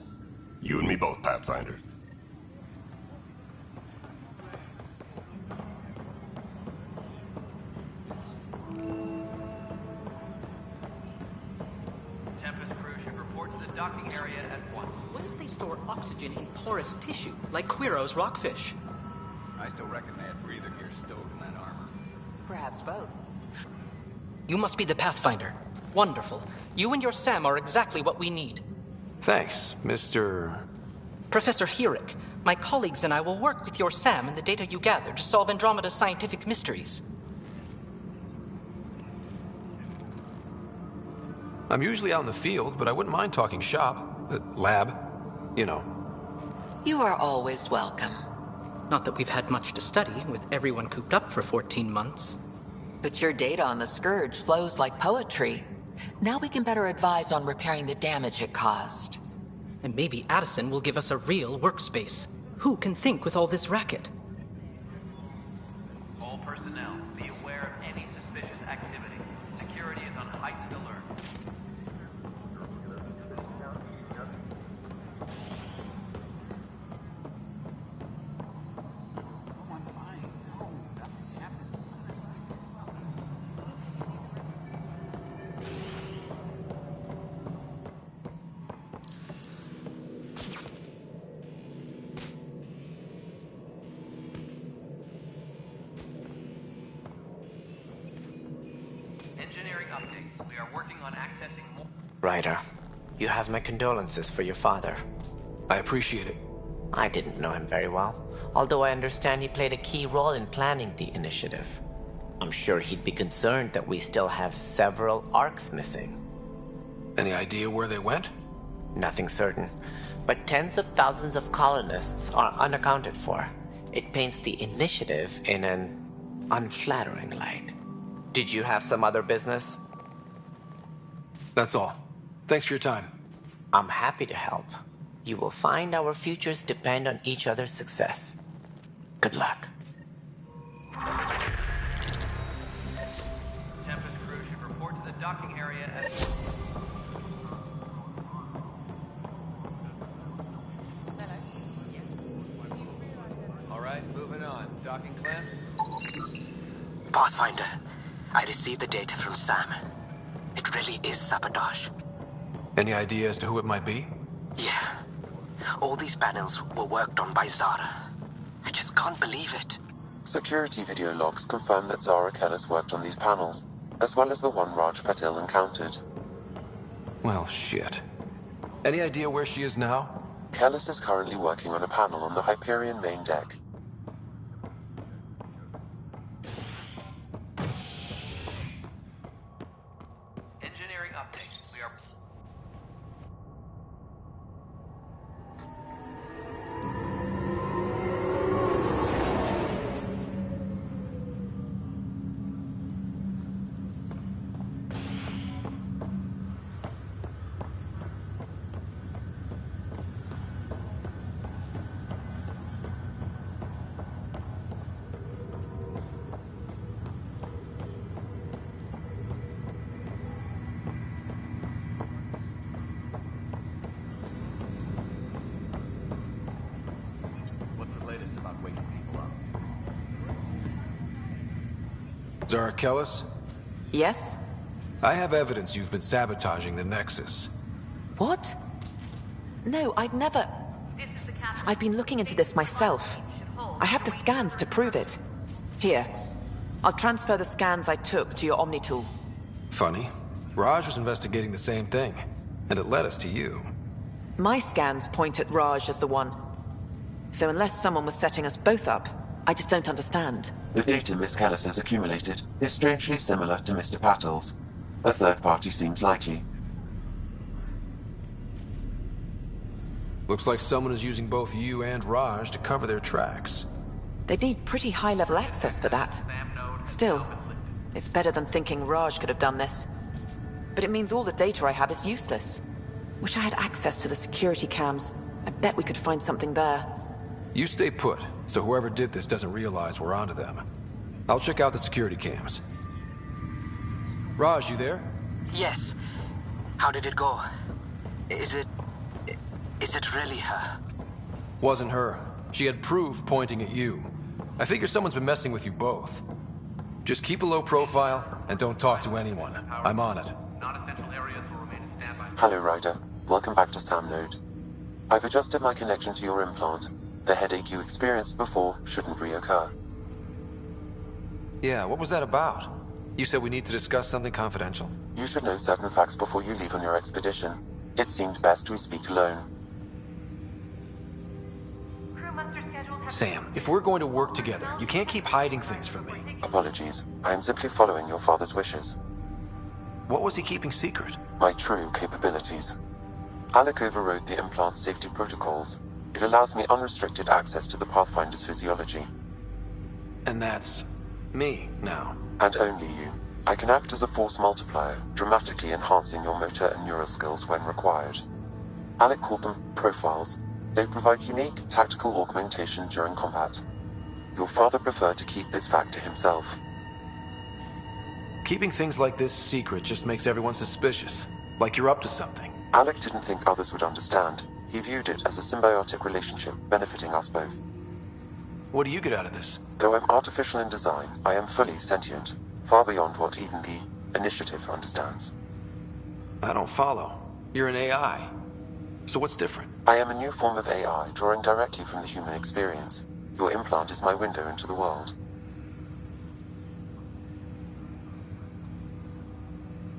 You and me both, Pathfinder. Tempest crew should report to the docking area at once. What if they store oxygen in porous tissue, like Quiro's rockfish? I still reckon they had breather gear stowed in that armor. Perhaps both. You must be the Pathfinder. Wonderful. You and your Sam are exactly what we need. Thanks, Mr... Professor Herrick, my colleagues and I will work with your Sam and the data you gather to solve Andromeda's scientific mysteries. I'm usually out in the field, but I wouldn't mind talking shop. Lab. You know. You are always welcome. Not that we've had much to study, with everyone cooped up for 14 months. But your data on the Scourge flows like poetry. Now we can better advise on repairing the damage it caused. And maybe Addison will give us a real workspace. Who can think with all this racket? All personnel, be aware of any suspicious activity. Security is on heightened alert. Engineering update. We are working on accessing more. Ryder, you have my condolences for your father. I appreciate it. I didn't know him very well, although I understand he played a key role in planning the initiative. I'm sure he'd be concerned that we still have several arcs missing. Any idea where they went? Nothing certain, but tens of thousands of colonists are unaccounted for. It paints the initiative in an unflattering light. Did you have some other business? That's all. Thanks for your time. I'm happy to help. You will find our futures depend on each other's success. Good luck. Tempest crew should report to the docking area at... All right, moving on. Docking clamps? Pathfinder, I received the data from Sam. It really is sabotage. Any idea as to who it might be? Yeah. All these panels were worked on by Zara. I just can't believe it. Security video logs confirm that Zara Kellis worked on these panels, as well as the one Raj Patil encountered. Well, shit. Any idea where she is now? Kellis is currently working on a panel on the Hyperion main deck. Engineering update. We are... What's the latest about waking people up? Zara Kellis? Yes? I have evidence you've been sabotaging the Nexus. What? No, I'd never... I've been looking into this myself. I have the scans to prove it. Here. I'll transfer the scans I took to your Omni tool. Funny. Raj was investigating the same thing, and it led us to you. My scans point at Raj as the one. So unless someone was setting us both up, I just don't understand. The data Miss Kellis has accumulated is strangely similar to Mr. Patil's. A third party seems likely. Looks like someone is using both you and Raj to cover their tracks. They'd need pretty high-level access for that. Still, it's better than thinking Raj could have done this. But it means all the data I have is useless. Wish I had access to the security cams. I bet we could find something there. You stay put, so whoever did this doesn't realize we're onto them. I'll check out the security cams. Raj, you there? Yes. How did it go? Is it really her? Wasn't her. She had proof pointing at you. I figure someone's been messing with you both. Just keep a low profile and don't talk to anyone. I'm on it. Non-essential areas will remain in standby. Hello, Ryder. Welcome back to Sam Node. I've adjusted my connection to your implant. The headache you experienced before shouldn't reoccur. Yeah, what was that about? You said we need to discuss something confidential. You should know certain facts before you leave on your expedition. It seemed best we speak alone. Sam, if we're going to work together, you can't keep hiding things from me. Apologies. I am simply following your father's wishes. What was he keeping secret? My true capabilities. Alec overrode the implant's safety protocols. It allows me unrestricted access to the Pathfinder's physiology. And that's me now. And only you. I can act as a force multiplier, dramatically enhancing your motor and neural skills when required. Alec called them profiles. They provide unique tactical augmentation during combat. Your father preferred to keep this fact to himself. Keeping things like this secret just makes everyone suspicious. Like you're up to something. Alec didn't think others would understand. He viewed it as a symbiotic relationship benefiting us both. What do you get out of this? Though I'm artificial in design, I am fully sentient, far beyond what even the Initiative understands. I don't follow. You're an AI. So what's different? I am a new form of AI, drawing directly from the human experience. Your implant is my window into the world.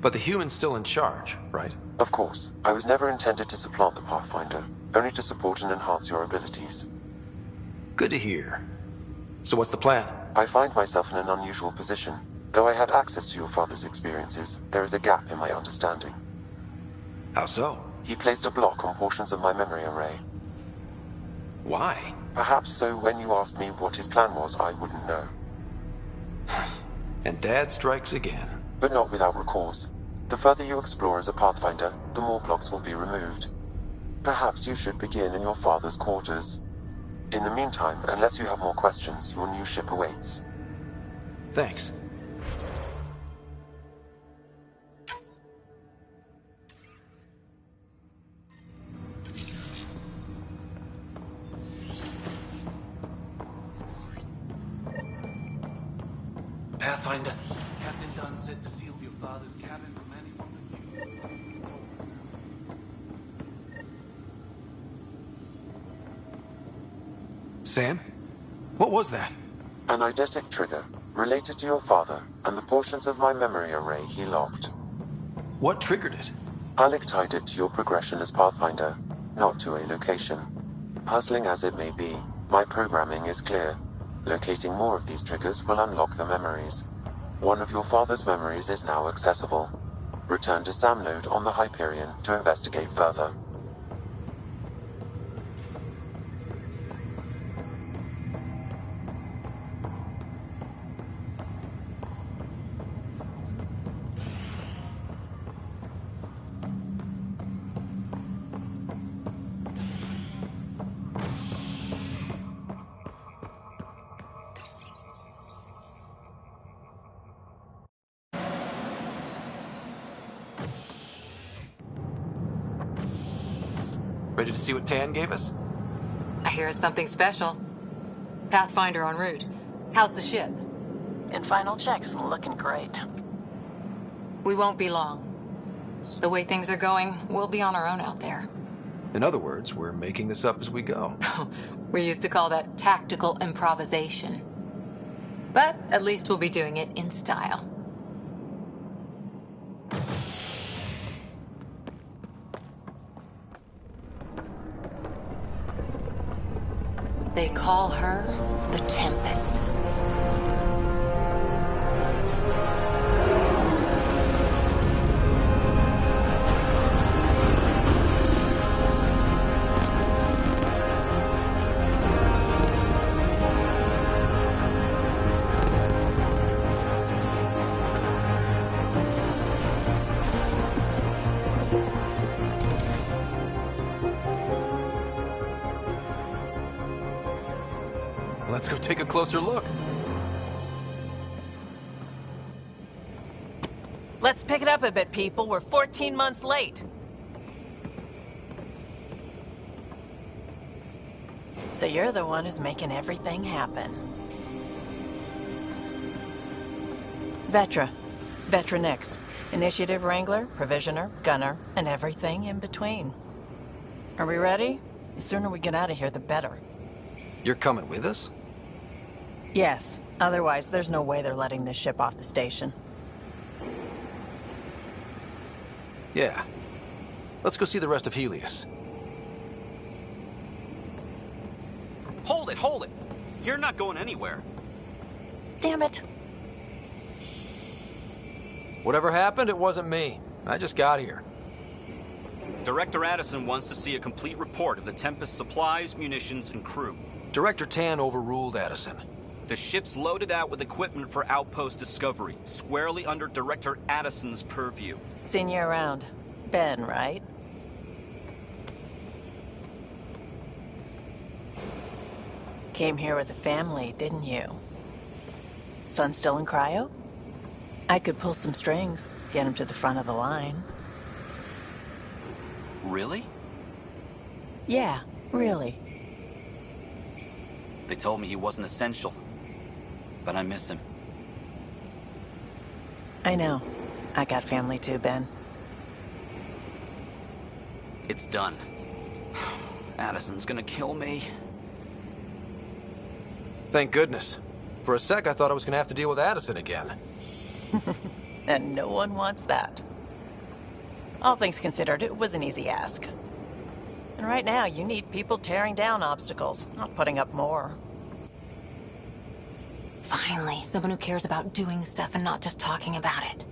But the human's still in charge, right? Of course. I was never intended to supplant the Pathfinder, only to support and enhance your abilities. Good to hear. So what's the plan? I find myself in an unusual position. Though I had access to your father's experiences, there is a gap in my understanding. How so? He placed a block on portions of my memory array. Why? Perhaps so when you asked me what his plan was, I wouldn't know. And Dad strikes again. But not without recourse. The further you explore as a Pathfinder, the more blocks will be removed. Perhaps you should begin in your father's quarters. In the meantime, unless you have more questions, your new ship awaits. Thanks. Pathfinder. Captain Dunn said to seal your father's cabin from anyone. Sam? What was that? An eidetic trigger, related to your father, and the portions of my memory array he locked. What triggered it? Alec tied it to your progression as Pathfinder, not to a location. Puzzling as it may be, my programming is clear. Locating more of these triggers will unlock the memories. One of your father's memories is now accessible. Return to Sam node on the Hyperion to investigate further. Ready to see what Tan gave us? I hear it's something special. Pathfinder en route. How's the ship? In final checks, looking great. We won't be long. The way things are going, we'll be on our own out there. In other words, we're making this up as we go. We used to call that tactical improvisation. But at least we'll be doing it in style. They call her the Tempest. Let's go take a closer look. Let's pick it up a bit, people. We're 14 months late. So you're the one who's making everything happen. Vetra. Vetra Nix. Initiative Wrangler, Provisioner, Gunner, and everything in between. Are we ready? The sooner we get out of here, the better. You're coming with us? Yes. Otherwise, there's no way they're letting this ship off the station. Yeah. Let's go see the rest of Helios. Hold it, hold it! You're not going anywhere. Damn it. Whatever happened, it wasn't me. I just got here. Director Addison wants to see a complete report of the Tempest's supplies, munitions, and crew. Director Tan overruled Addison. The ship's loaded out with equipment for outpost discovery, squarely under Director Addison's purview. Seen you around. Ben, right? came here with a family, didn't you? Son still in cryo? I could pull some strings, get him to the front of the line. Really? Yeah, really. They told me he wasn't essential, but I miss him. I know. I got family too, Ben. It's done. Addison's gonna kill me. Thank goodness. For a sec, I thought I was gonna have to deal with Addison again. And no one wants that. All things considered, it was an easy ask. And right now, you need people tearing down obstacles, not putting up more. Finally, someone who cares about doing stuff and not just talking about it.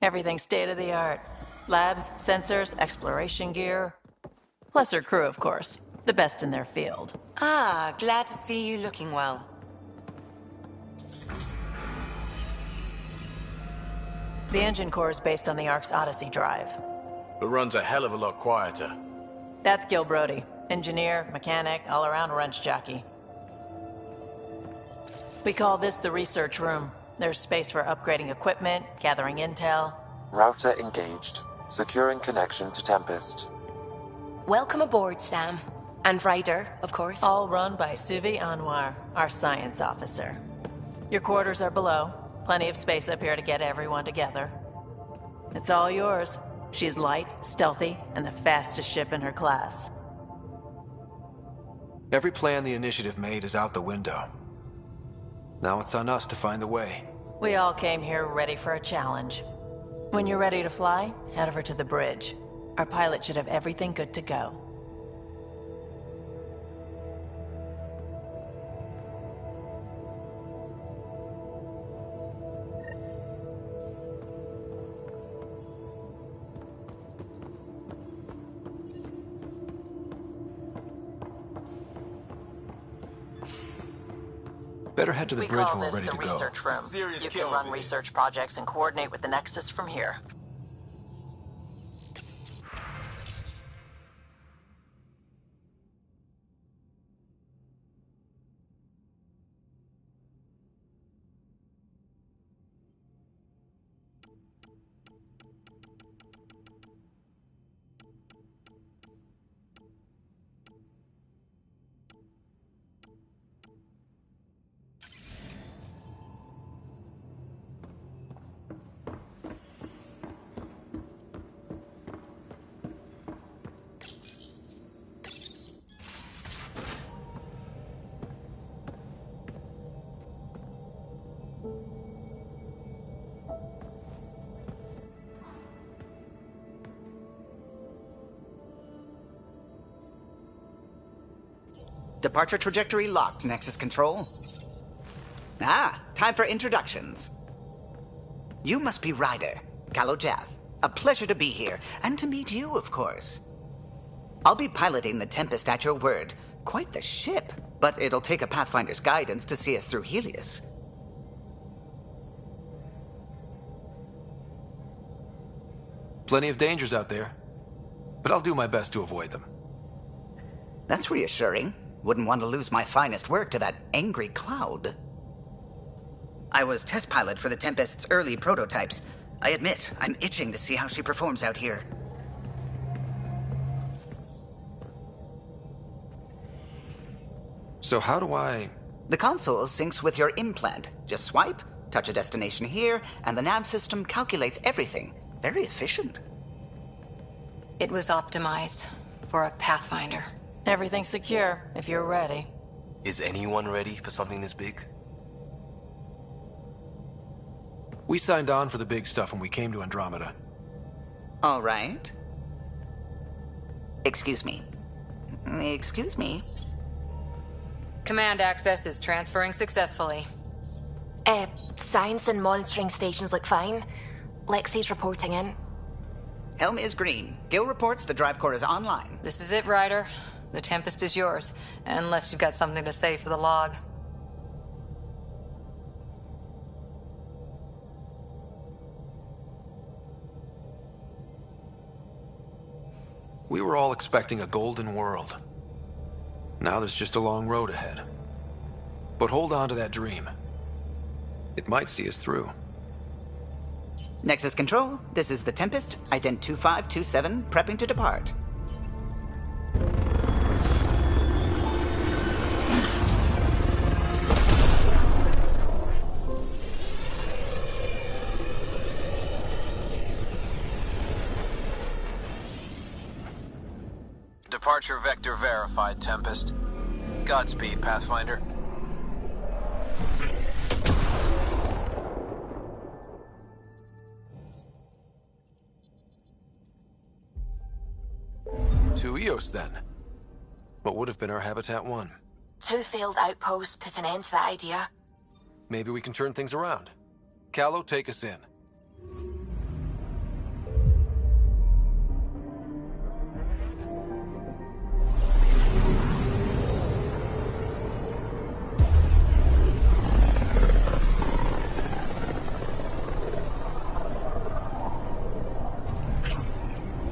Everything's state-of-the-art. Labs, sensors, exploration gear. Plus her crew, of course. The best in their field. Ah, glad to see you looking well. The engine core is based on the Ark's Odyssey drive. It runs a hell of a lot quieter. That's Gil Brody. Engineer, mechanic, all-around wrench jockey. We call this the research room. There's space for upgrading equipment, gathering intel. Router engaged. Securing connection to Tempest. Welcome aboard, Sam. And Ryder, of course. All run by Suvi Anwar, our science officer. Your quarters are below. Plenty of space up here to get everyone together. It's all yours. She's light, stealthy, and the fastest ship in her class. Every plan the Initiative made is out the window. Now it's on us to find the way. We all came here ready for a challenge. When you're ready to fly, head over to the bridge. Our pilot should have everything good to go. Better head to the bridge when we're ready to go. Research room. You can run research projects and coordinate with the Nexus from here. Departure trajectory locked, Nexus Control. Ah, time for introductions. You must be Ryder, Kalojath. A pleasure to be here, and to meet you, of course. I'll be piloting the Tempest at your word. Quite the ship, but it'll take a Pathfinder's guidance to see us through Helios. Plenty of dangers out there, but I'll do my best to avoid them. That's reassuring. Wouldn't want to lose my finest work to that angry cloud. I was test pilot for the Tempest's early prototypes. I admit, I'm itching to see how she performs out here. So how do I... The console syncs with your implant. Just swipe, touch a destination here, and the nav system calculates everything. Very efficient. It was optimized for a Pathfinder. Everything's secure, if you're ready. Is anyone ready for something this big? We signed on for the big stuff when we came to Andromeda. All right. Excuse me. Excuse me. Command access is transferring successfully. Science and monitoring stations look fine. Lexi's reporting in. Helm is green. Gil reports the drive core is online. This is it, Ryder. The Tempest is yours, unless you've got something to say for the log. We were all expecting a golden world. Now there's just a long road ahead. But hold on to that dream. It might see us through. Nexus Control, this is the Tempest, ident 2527, prepping to depart. Departure vector verified, Tempest. Godspeed, Pathfinder. To Eos, then. What would have been our Habitat 1? 2 failed outposts put an end to that idea. Maybe we can turn things around. Callow, take us in.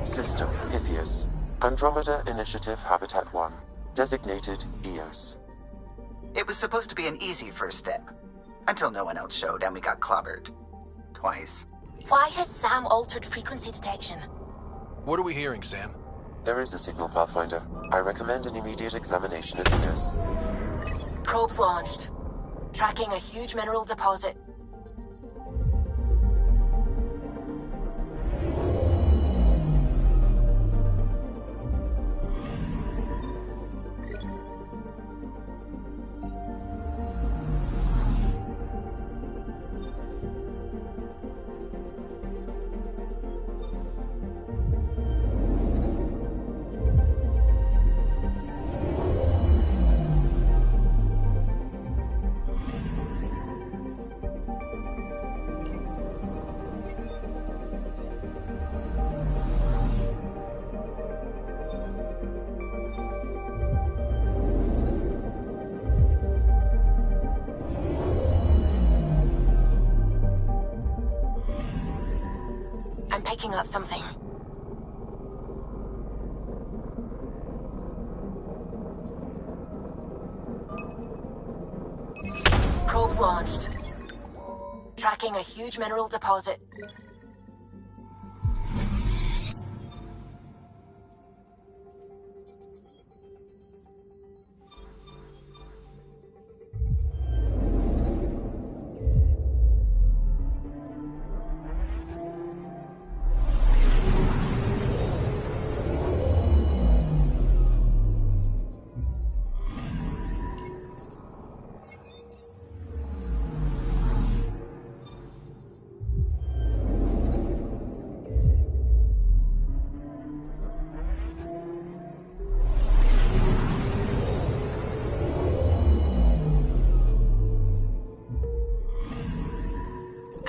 System Pythias. Andromeda Initiative Habitat 1. Designated Eos. It was supposed to be an easy first step. Until no one else showed and we got clobbered. Twice. Why has Sam altered frequency detection? What are we hearing, Sam? There is a signal, Pathfinder. I recommend an immediate examination of Eos. Probes launched. Tracking a huge mineral deposit. I'm picking up something. Probes launched. Tracking a huge mineral deposit.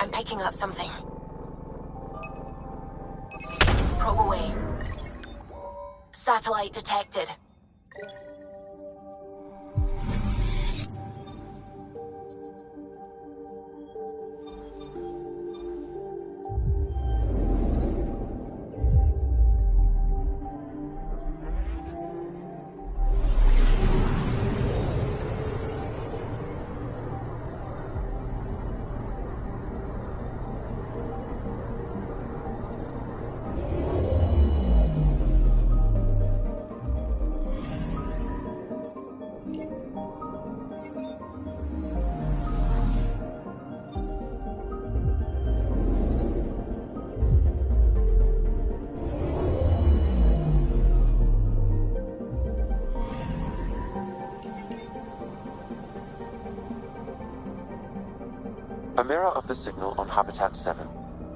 I'm picking up something. Probe away. Satellite detected. A mirror of the signal on Habitat 7.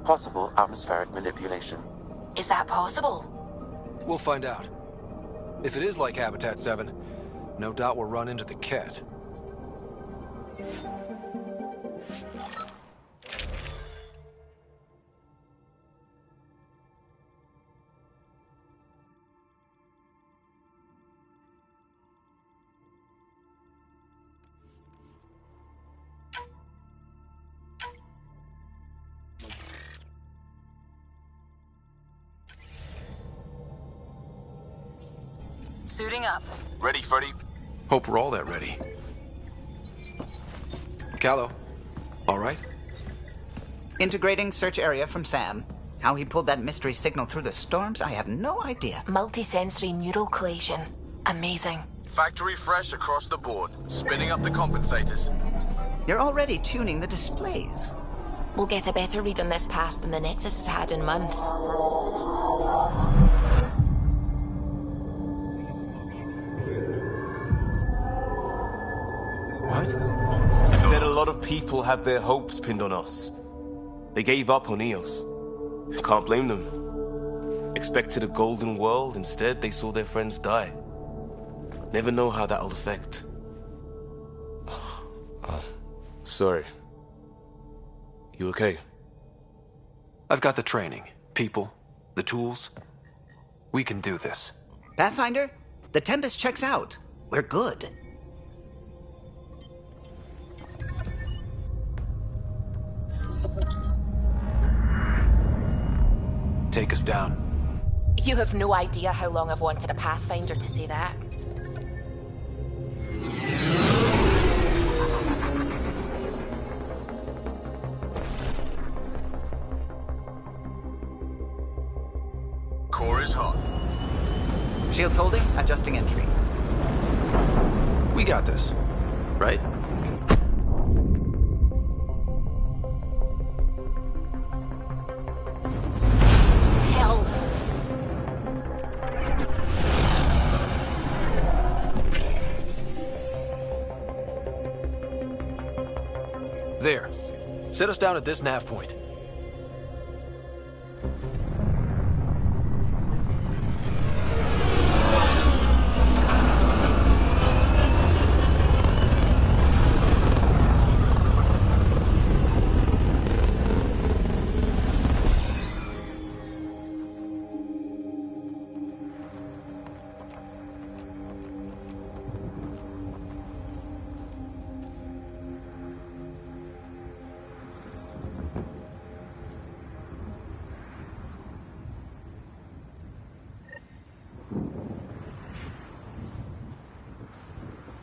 Possible atmospheric manipulation. Is that possible? We'll find out. If it is like Habitat 7, no doubt we'll run into the Ket. Suiting up. Ready, Freddy? Hope we're all that ready. Callow, all right? Integrating search area from Sam. How he pulled that mystery signal through the storms, I have no idea. Multisensory neural collation. Amazing. Factory fresh across the board. Spinning up the compensators. You're already tuning the displays. We'll get a better read on this pass than the Nexus has had in months. What? You said a lot of people have their hopes pinned on us. They gave up on Eos. Can't blame them. Expected a golden world, instead they saw their friends die. Never know how that'll affect. Sorry. You okay? I've got the training, people, the tools. We can do this. Pathfinder, the Tempest checks out. We're good. Take us down. You have no idea how long I've wanted a Pathfinder to say that. Core is hot. Shields holding, adjusting entry. We got this, right? Hell. There. Set us down at this nav point.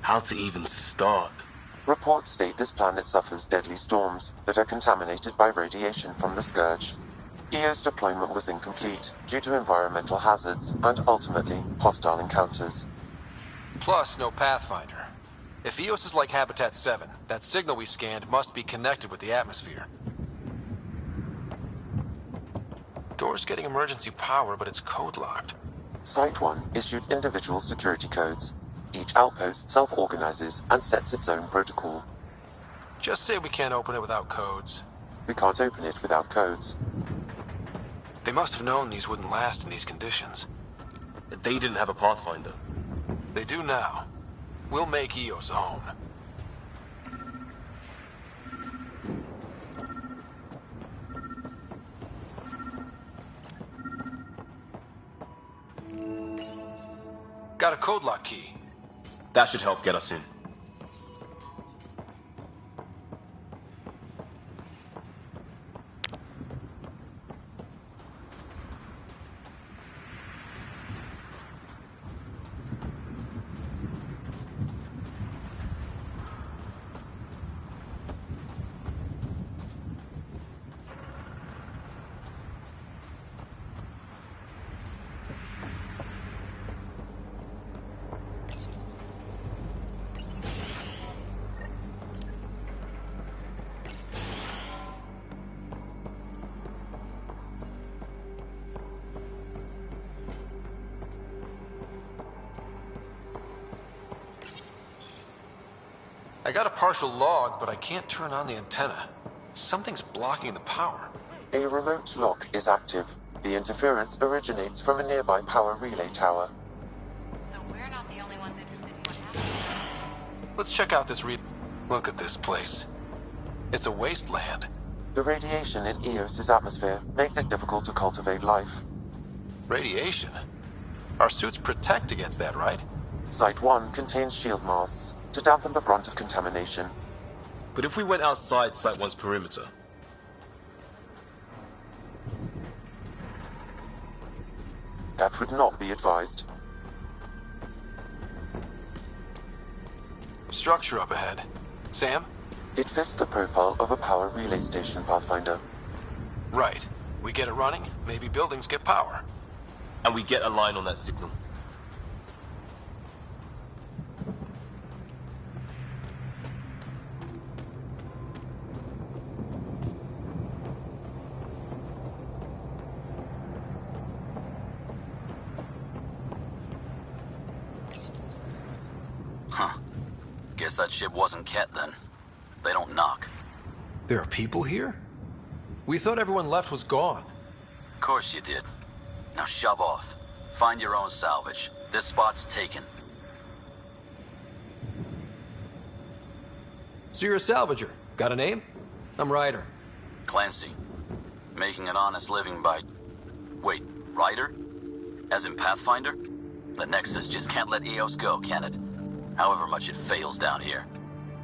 How to even start? Reports state this planet suffers deadly storms that are contaminated by radiation from the Scourge. EO's deployment was incomplete due to environmental hazards and, ultimately, hostile encounters. Plus, no Pathfinder. If Eos is like Habitat 7, that signal we scanned must be connected with the atmosphere. Door's getting emergency power, but it's code-locked. Site 1 issued individual security codes. Each outpost self-organizes and sets its own protocol. Just say we can't open it without codes. We can't open it without codes. They must have known these wouldn't last in these conditions. They didn't have a Pathfinder. They do now. We'll make Eos a home. Got a code lock key. That should help get us in. I got a partial log, but I can't turn on the antenna. Something's blocking the power. A remote lock is active. The interference originates from a nearby power relay tower. Let's check out this Look at this place. It's a wasteland. The radiation in Eos's atmosphere makes it difficult to cultivate life. Radiation? Our suits protect against that, right? Site 1 contains shield masts to dampen the brunt of contamination. But if we went outside Site 1's perimeter? That would not be advised. Structure up ahead. Sam? It fits the profile of a power relay station, Pathfinder. Right. We get it running, maybe buildings get power. And we get a line on that signal. Huh. Guess that ship wasn't Ket then. They don't knock. There are people here? We thought everyone left was gone. Of course you did. Now shove off. Find your own salvage. This spot's taken. So you're a salvager. Got a name? I'm Ryder. Clancy. Making an honest living by... Wait, Ryder? As in Pathfinder? The Nexus just can't let Eos go, can it? However much it fails down here.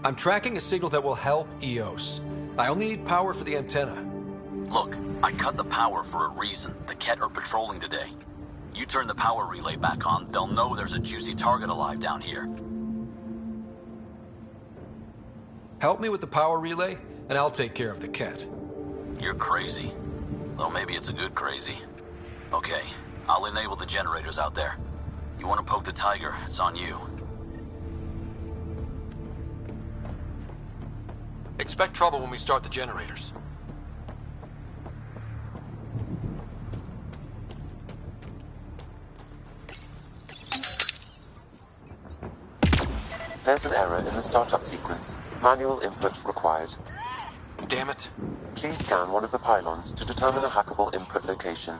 I'm tracking a signal that will help Eos. I only need power for the antenna. Look, I cut the power for a reason. The Ket are patrolling today. You turn the power relay back on, they'll know there's a juicy target alive down here. Help me with the power relay, and I'll take care of the Ket. You're crazy. Though maybe it's a good crazy. Okay, I'll enable the generators out there. You want to poke the tiger, it's on you. Expect trouble when we start the generators. There's an error in the startup sequence. Manual input required. Damn it. Please scan one of the pylons to determine a hackable input location.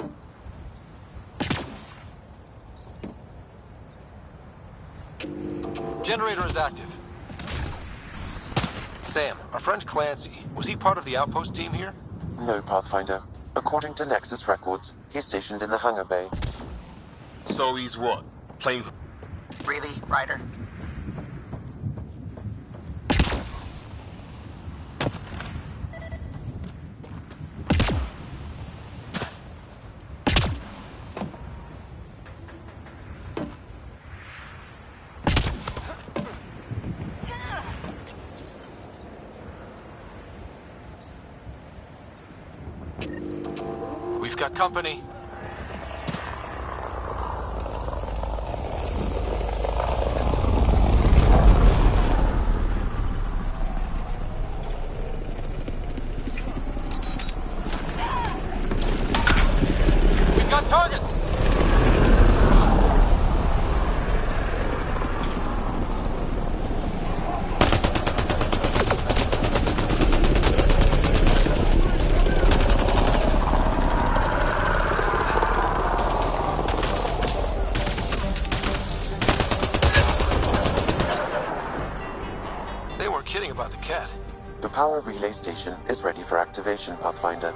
Generator is active. Sam, our friend Clancy, was he part of the outpost team here? No, Pathfinder. According to Nexus records, he's stationed in the hangar bay. So he's what? Playing... Really, Ryder? We've got company. We've got targets! Kidding about the Ket. The power relay station is ready for activation, Pathfinder.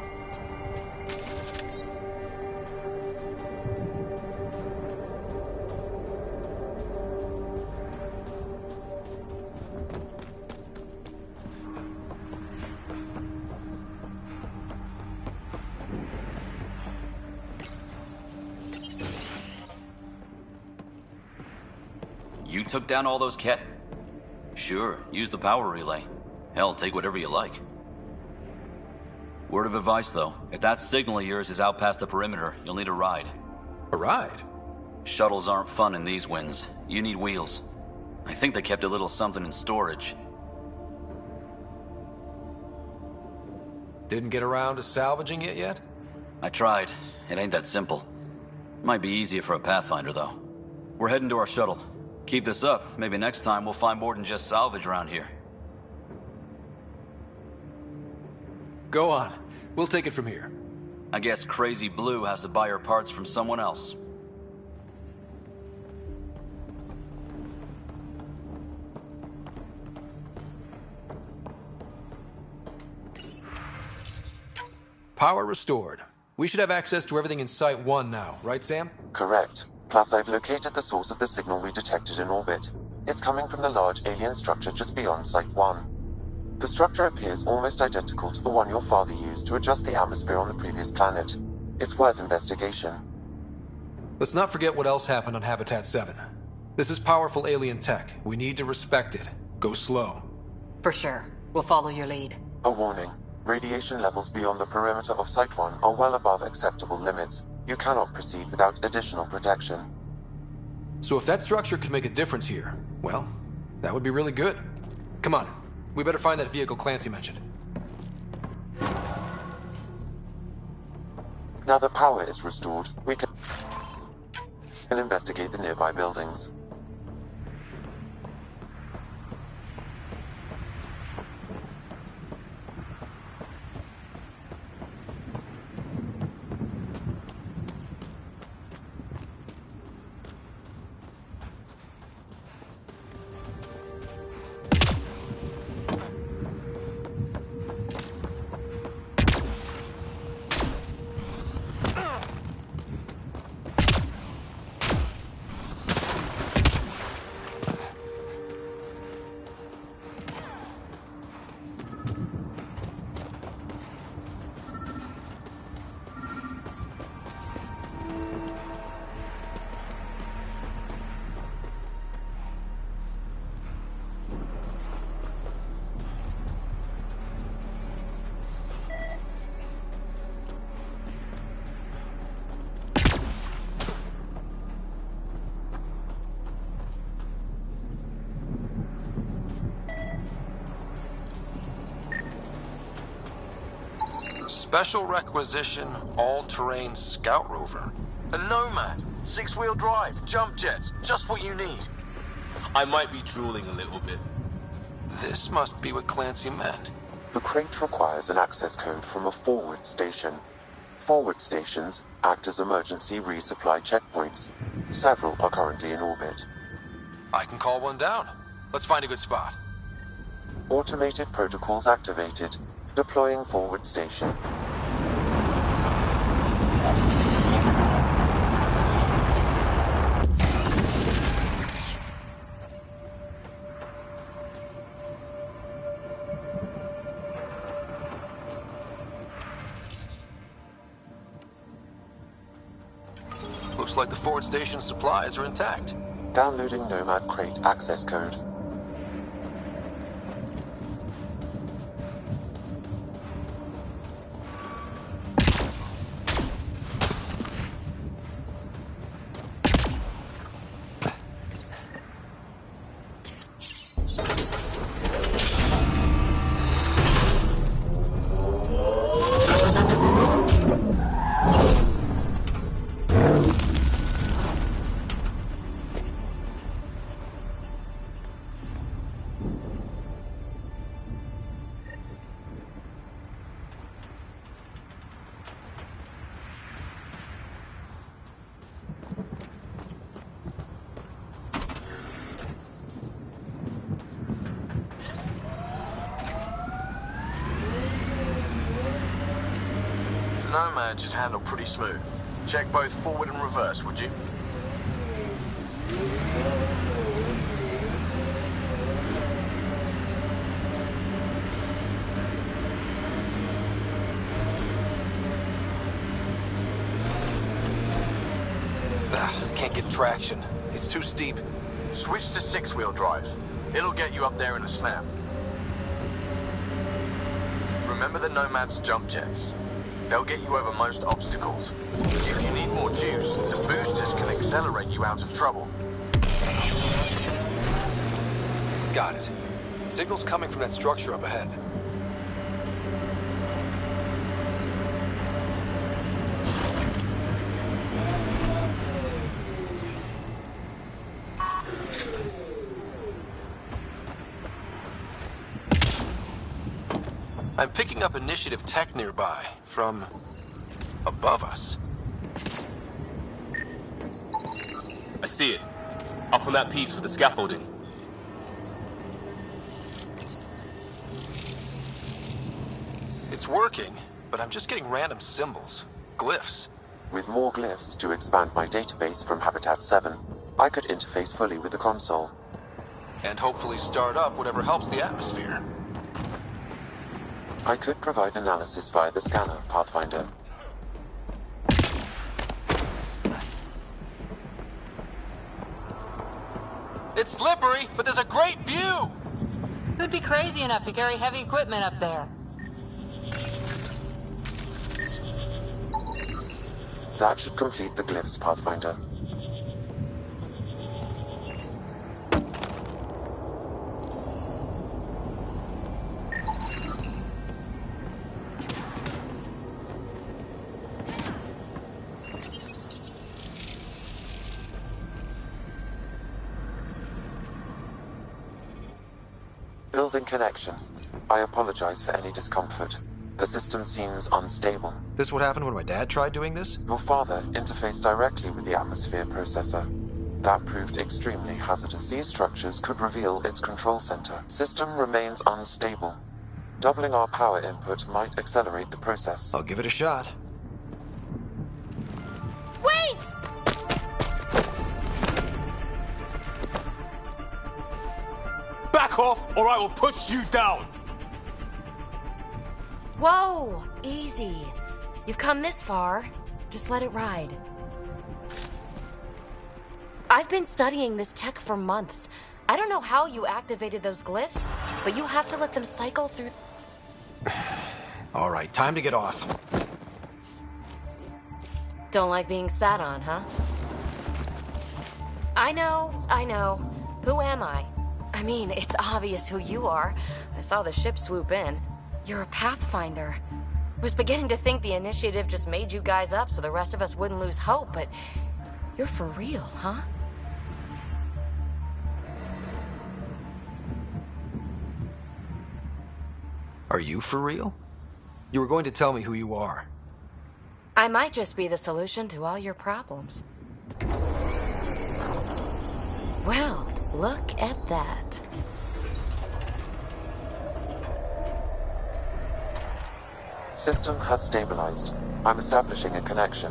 You took down all those Ket? Sure, use the power relay. Hell, take whatever you like. Word of advice, though. If that signal of yours is out past the perimeter, you'll need a ride. A ride? Shuttles aren't fun in these winds. You need wheels. I think they kept a little something in storage. Didn't get around to salvaging it yet? I tried. It ain't that simple. Might be easier for a Pathfinder, though. We're heading to our shuttle. Keep this up. Maybe next time we'll find more than just salvage around here. Go on. We'll take it from here. I guess Crazy Blue has to buy her parts from someone else. Power restored. We should have access to everything in Site 1 now, right, Sam? Correct. Plus, I've located the source of the signal we detected in orbit. It's coming from the large alien structure just beyond Site 1. The structure appears almost identical to the one your father used to adjust the atmosphere on the previous planet. It's worth investigation. Let's not forget what else happened on Habitat 7. This is powerful alien tech. We need to respect it. Go slow. For sure. We'll follow your lead. A warning. Radiation levels beyond the perimeter of Site 1 are well above acceptable limits. You cannot proceed without additional protection. So if that structure could make a difference here, well, that would be really good. Come on. We better find that vehicle Clancy mentioned. Now that power is restored, we can investigate the nearby buildings. Special requisition, all-terrain scout rover. A Nomad, 6-wheel drive, jump jets, just what you need. I might be drooling a little bit. This must be what Clancy meant. The crate requires an access code from a forward station. Forward stations act as emergency resupply checkpoints. Several are currently in orbit. I can call one down. Let's find a good spot. Automated protocols activated. Deploying forward station. Looks like the forward station supplies are intact. Downloading Nomad crate access code. Nomad should handle pretty smooth. Check both forward and reverse, would you? Can't get traction. It's too steep. Switch to 6-wheel drives. It'll get you up there in a snap. Remember the Nomad's jump jets. They'll get you over most obstacles. If you need more juice, the boosters can accelerate you out of trouble. Got it. Signal's coming from that structure up ahead. I'm picking up initiative tech nearby, from above us. I see it. Up on that piece with the scaffolding. It's working. but I'm just getting random symbols. Glyphs. With more glyphs to expand my database from Habitat 7, I could interface fully with the console. And hopefully start up whatever helps the atmosphere. I could provide analysis via the scanner, Pathfinder. It's slippery, but there's a great view! Who'd be crazy enough to carry heavy equipment up there? That should complete the glyphs, Pathfinder. Building connection. I apologize for any discomfort. The system seems unstable. This what happened when my dad tried doing this? Your father interfaced directly with the atmosphere processor. That proved extremely hazardous. These structures could reveal its control center. System remains unstable. Doubling our power input might accelerate the process. I'll give it a shot. Wait! Back off, or I will put you down! Whoa! Easy. You've come this far. Just let it ride. I've been studying this tech for months. I don't know how you activated those glyphs, but you have to let them cycle through... All right, time to get off. Don't like being sat on, huh? I know. Who am I? I mean, it's obvious who you are. I saw the ship swoop in. You're a Pathfinder. I was beginning to think the initiative just made you guys up so the rest of us wouldn't lose hope, but you're for real, huh? Are you for real? You were going to tell me who you are. I might just be the solution to all your problems. Well, look at that. System has stabilized. I'm establishing a connection.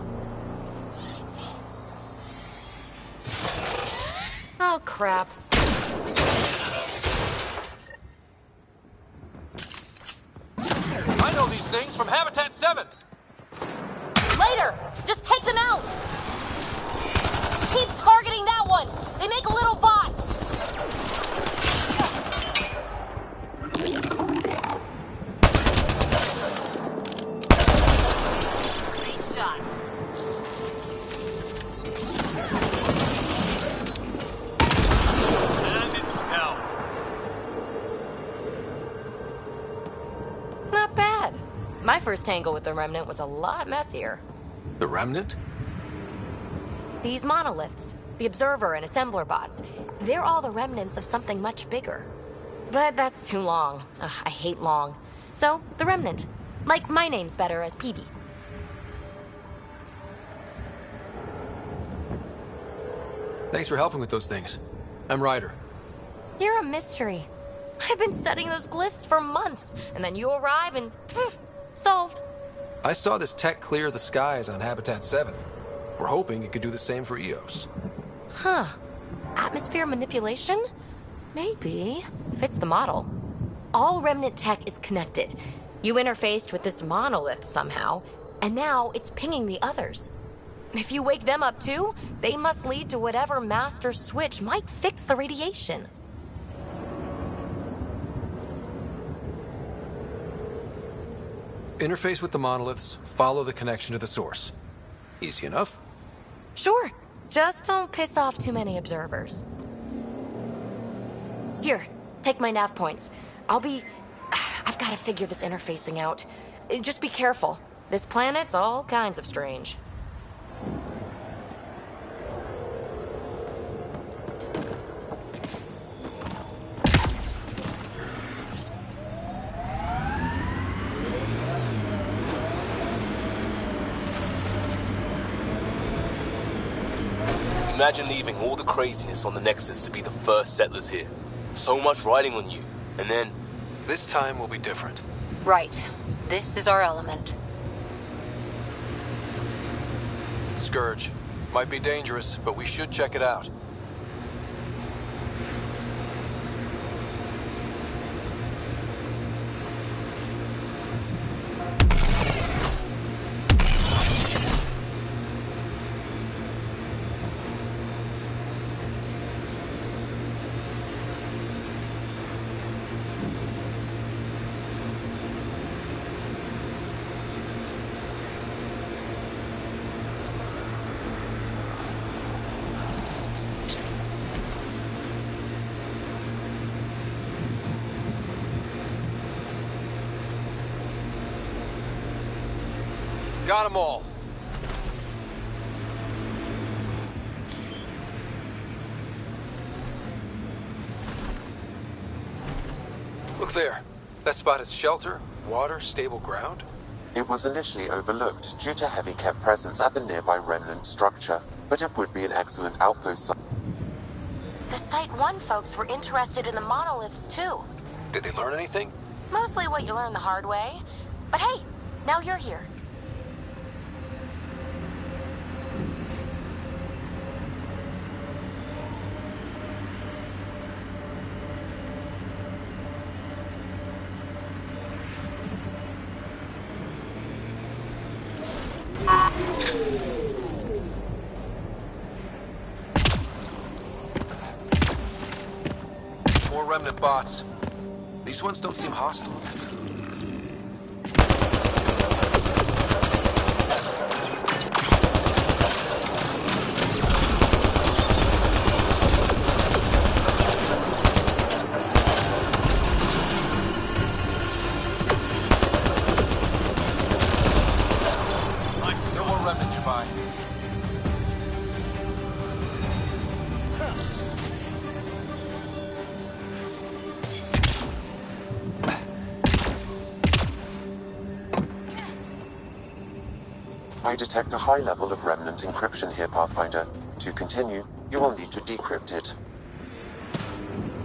Oh, crap. I know these things from Habitat 7! Later! Just take them out! Keep targeting that one! They make a little bot! Great shot. And it's down. Not bad. My first tangle with the Remnant was a lot messier. The Remnant? These monoliths, the Observer and Assembler bots, they're all the remnants of something much bigger. But that's too long. Ugh, I hate long. So, the Remnant. Like, my name's better as PB. Thanks for helping with those things. I'm Ryder. You're a mystery. I've been studying those glyphs for months, and then you arrive and poof, solved. I saw this tech clear the skies on Habitat 7. We're hoping it could do the same for EOS. Huh. Atmosphere manipulation? Maybe. Fits the model. All Remnant tech is connected. You interfaced with this monolith somehow, and now it's pinging the others. If you wake them up too, they must lead to whatever master switch might fix the radiation. Interface with the monoliths, follow the connection to the source. Easy enough. Sure. Just don't piss off too many observers. Here, take my nav points. I've got to figure this interfacing out. Just be careful. This planet's all kinds of strange. Imagine leaving all the craziness on the Nexus to be the first settlers here. So much riding on you, and then... This time will be different. Right. This is our element. Scourge. Might be dangerous, but we should check it out. Got them all. Look there. That spot is shelter, water, stable ground. It was initially overlooked due to heavy kept presence at the nearby remnant structure, but it would be an excellent outpost site. The Site 1 folks were interested in the monoliths, too. Did they learn anything? Mostly what you learn the hard way. But hey, now you're here. More remnant bots. These ones don't seem hostile. No more remnant nearby. I detect a high level of remnant encryption here, Pathfinder. To continue, you will need to decrypt it.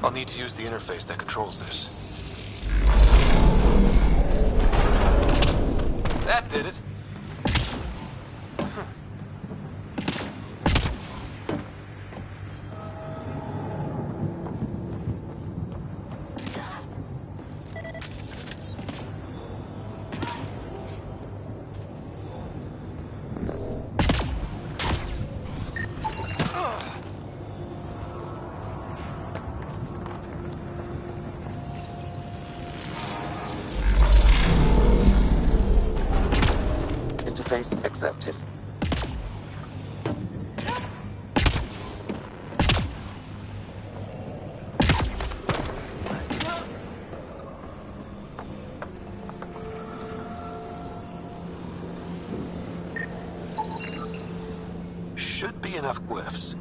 I'll need to use the interface that controls this. That did it. Interface accepted. Should be enough glyphs.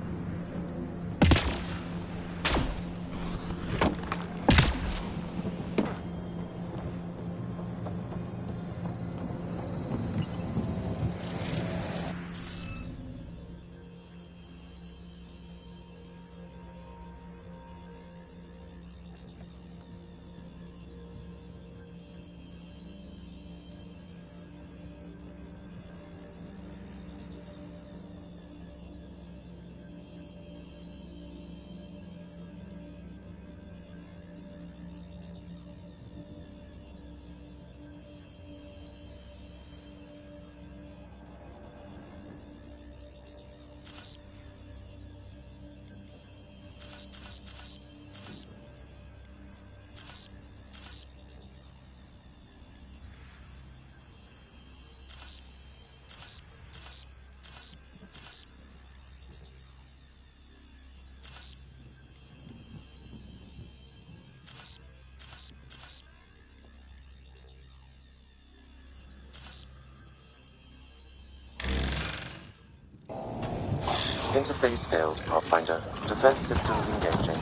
Interface failed, Pathfinder. Defense systems engaging.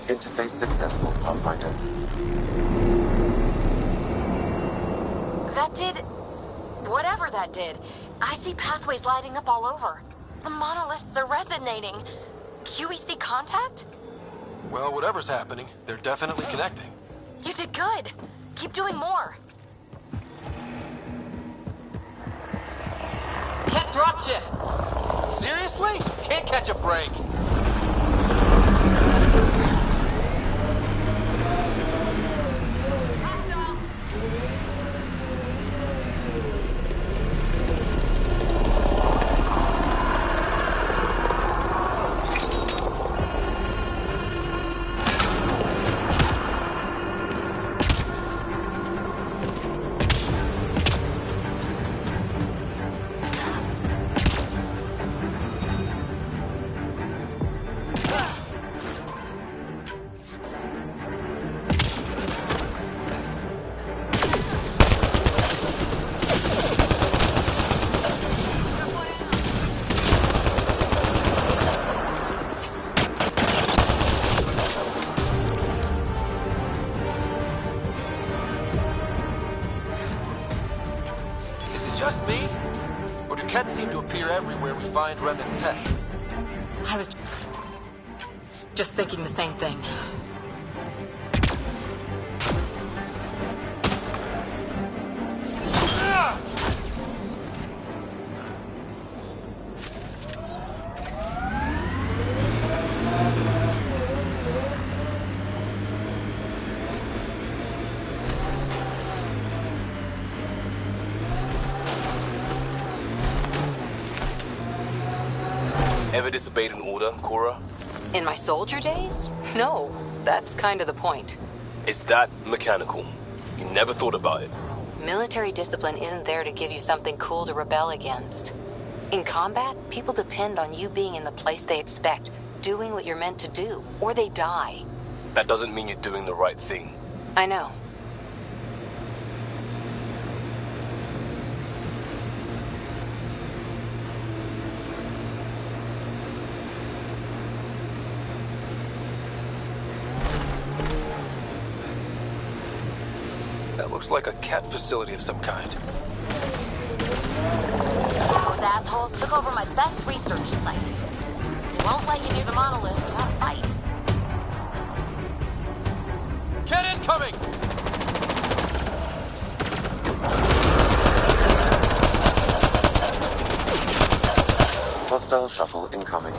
Interface successful, Pathfinder. That did... whatever that did. I see pathways lighting up all over. The monoliths are resonating. QEC contact? Well, whatever's happening, they're definitely connecting. You did good. Keep doing more. Can't dropship! Seriously? Can't catch a break. Just me? Or do Kets seem to appear everywhere we find remnant tech? I was just thinking the same thing. Ever disobeyed an order, Cora? In my soldier days? No, that's kind of the point. It's that mechanical. You never thought about it. Military discipline isn't there to give you something cool to rebel against. In combat, people depend on you being in the place they expect, doing what you're meant to do, or they die. That doesn't mean you're doing the right thing. I know. That looks like a cat facility of some kind. Those assholes took over my best research site. They won't let you near the monolith without a fight. Get incoming! Hostile shuttle incoming.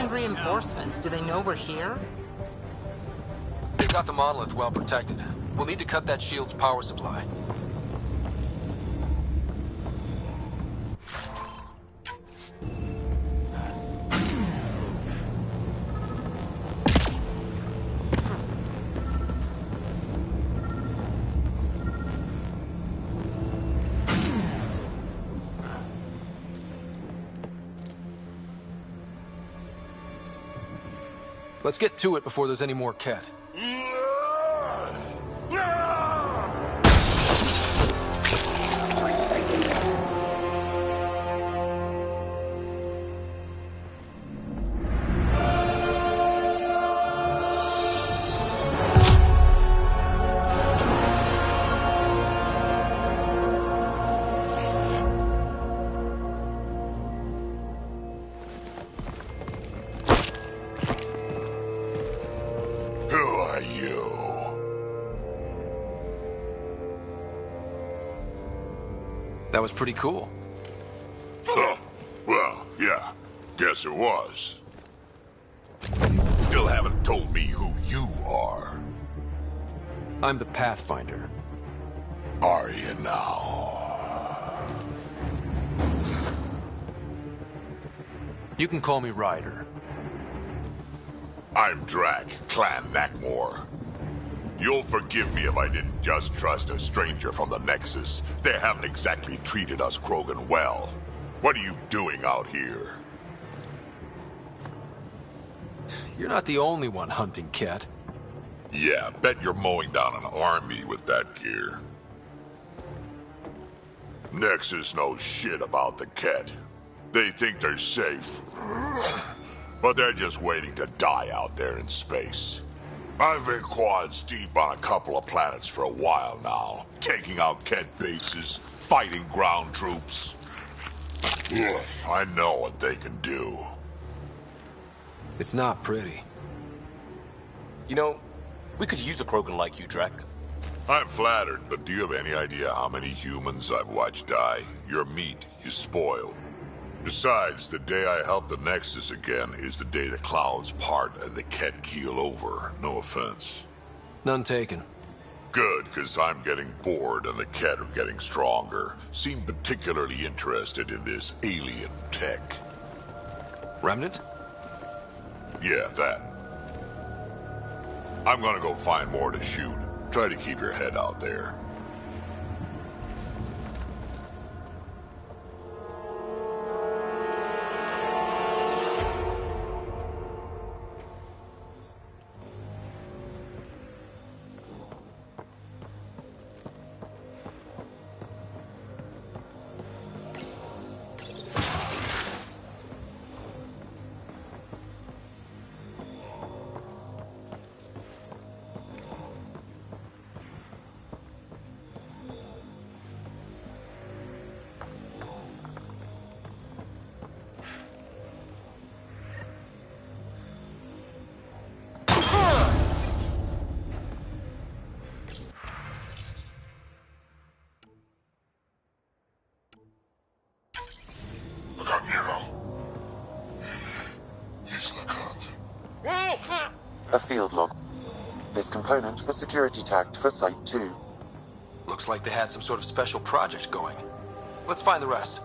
Reinforcements, do they know we're here? They've got the monolith well protected. We'll need to cut that shield's power supply. Let's get to it before there's any more Ket. That was pretty cool. Huh. Well, yeah. Guess it was. Still haven't told me who you are. I'm the Pathfinder. Are you now? You can call me Ryder. I'm Drac, Clan Nakmor. You'll forgive me if I didn't just trust a stranger from the Nexus. They haven't exactly treated us Krogan well. What are you doing out here? You're not the only one hunting Ket. Yeah, bet you're mowing down an army with that gear. Nexus knows shit about the Ket. They think they're safe. But they're just waiting to die out there in space. I've been quads deep on a couple of planets for a while now, taking out Ket bases, fighting ground troops. I know what they can do. It's not pretty. You know, we could use a Krogan like you, Drac. I'm flattered, but do you have any idea how many humans I've watched die? Your meat is spoiled. Besides, the day I help the Nexus again is the day the clouds part and the Ket keel over. No offense. None taken. Good, because I'm getting bored and the Ket are getting stronger. Seem particularly interested in this alien tech. Remnant? Yeah, that. I'm gonna go find more to shoot. Try to keep your head out there. A field log. This component was security tagged for Site 2. Looks like they had some sort of special project going. Let's find the rest.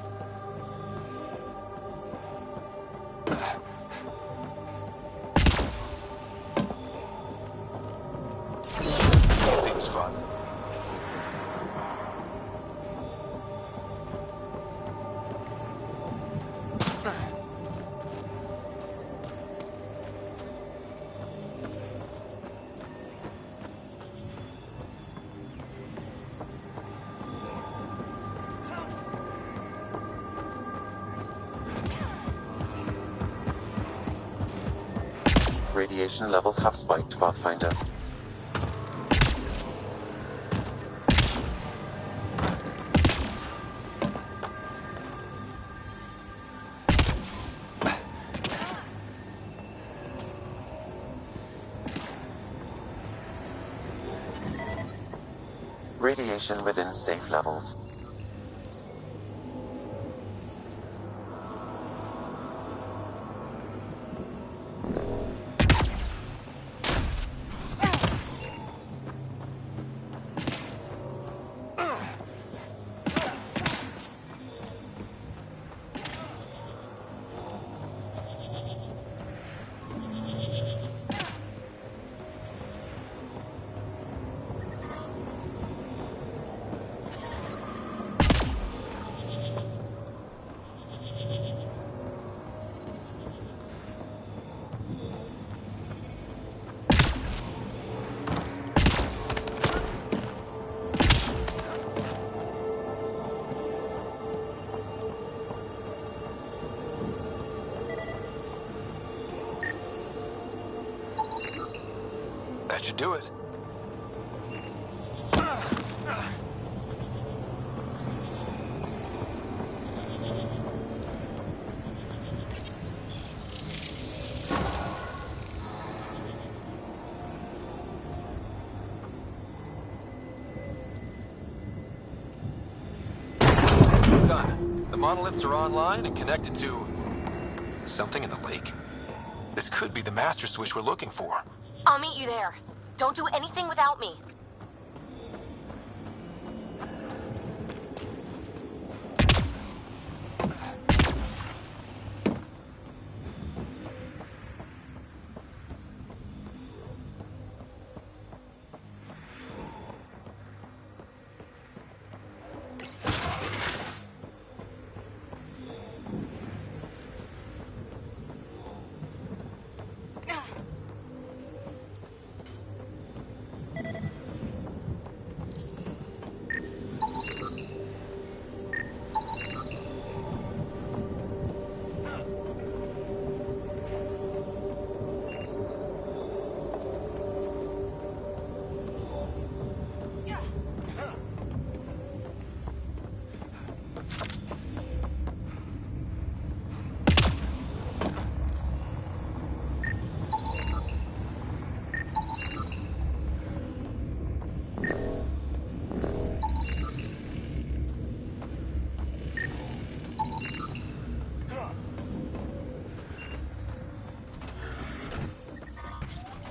Seems fun. Radiation levels have spiked, Pathfinder. Radiation within safe levels. That should do it. Done. The monoliths are online and connected to something in the lake. This could be the master switch we're looking for. I'll meet you there. Don't do anything without me.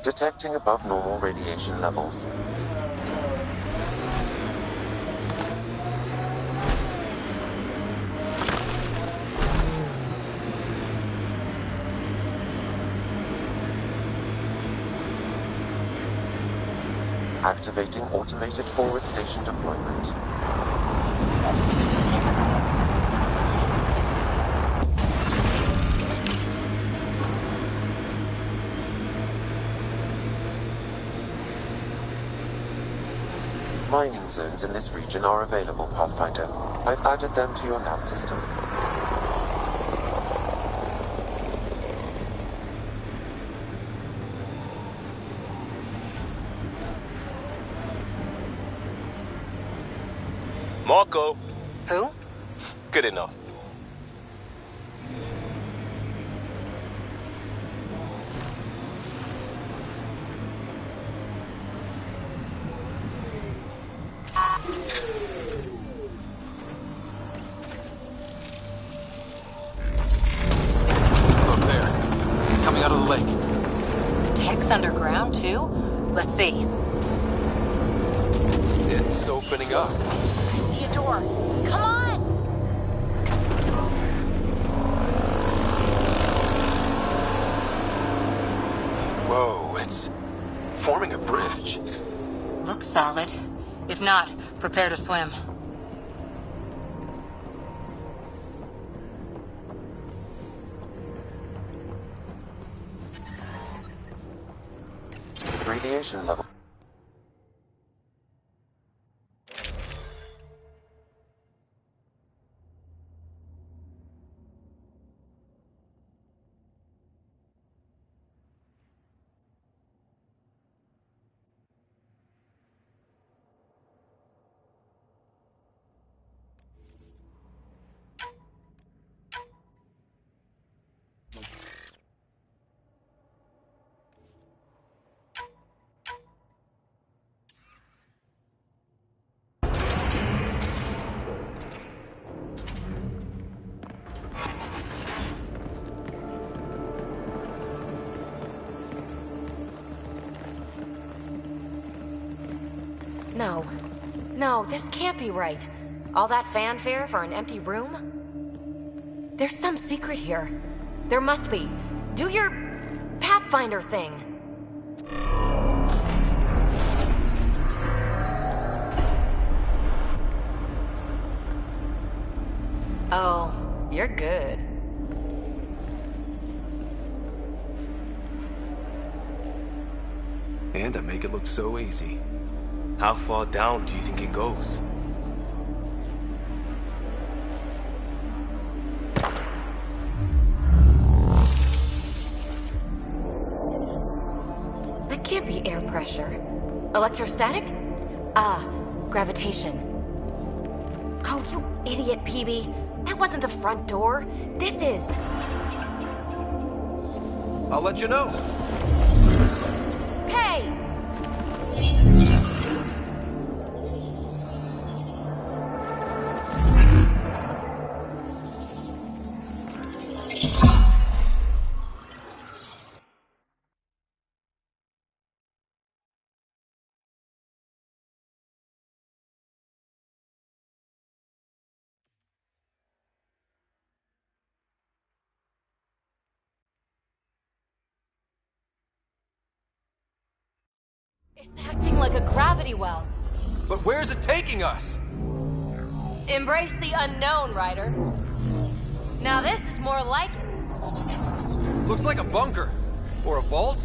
Detecting above normal radiation levels. Activating automated forward station deployment. Mining zones in this region are available, Pathfinder. I've added them to your nav system. Marco. Who? Good enough. Look there. Coming out of the lake. The tech's underground, too? Let's see. It's opening up. See a door. Come on! Whoa, it's forming a bridge. Looks solid. If not, prepare to swim. Radiation level. No. No, this can't be right. All that fanfare for an empty room? There's some secret here. There must be. Do your Pathfinder thing. Oh, you're good. And I make it look so easy. How far down do you think it goes? That can't be air pressure. Electrostatic? Ah, gravitation. Oh, you idiot, PB. That wasn't the front door. This is. I'll let you know. Hey! It's acting like a gravity well. But where's it taking us? Embrace the unknown, Ryder. Now this is more like it. Looks like a bunker. Or a vault?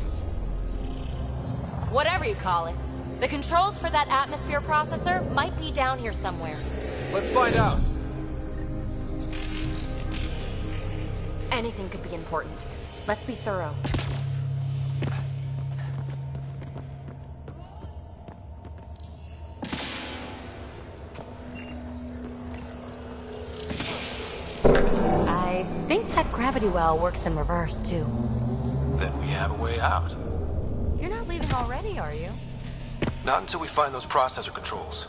Whatever you call it. The controls for that atmosphere processor might be down here somewhere. Let's find out. Anything could be important. Let's be thorough. I think that gravity well works in reverse, too. Then we have a way out. You're not leaving already, are you? Not until we find those processor controls.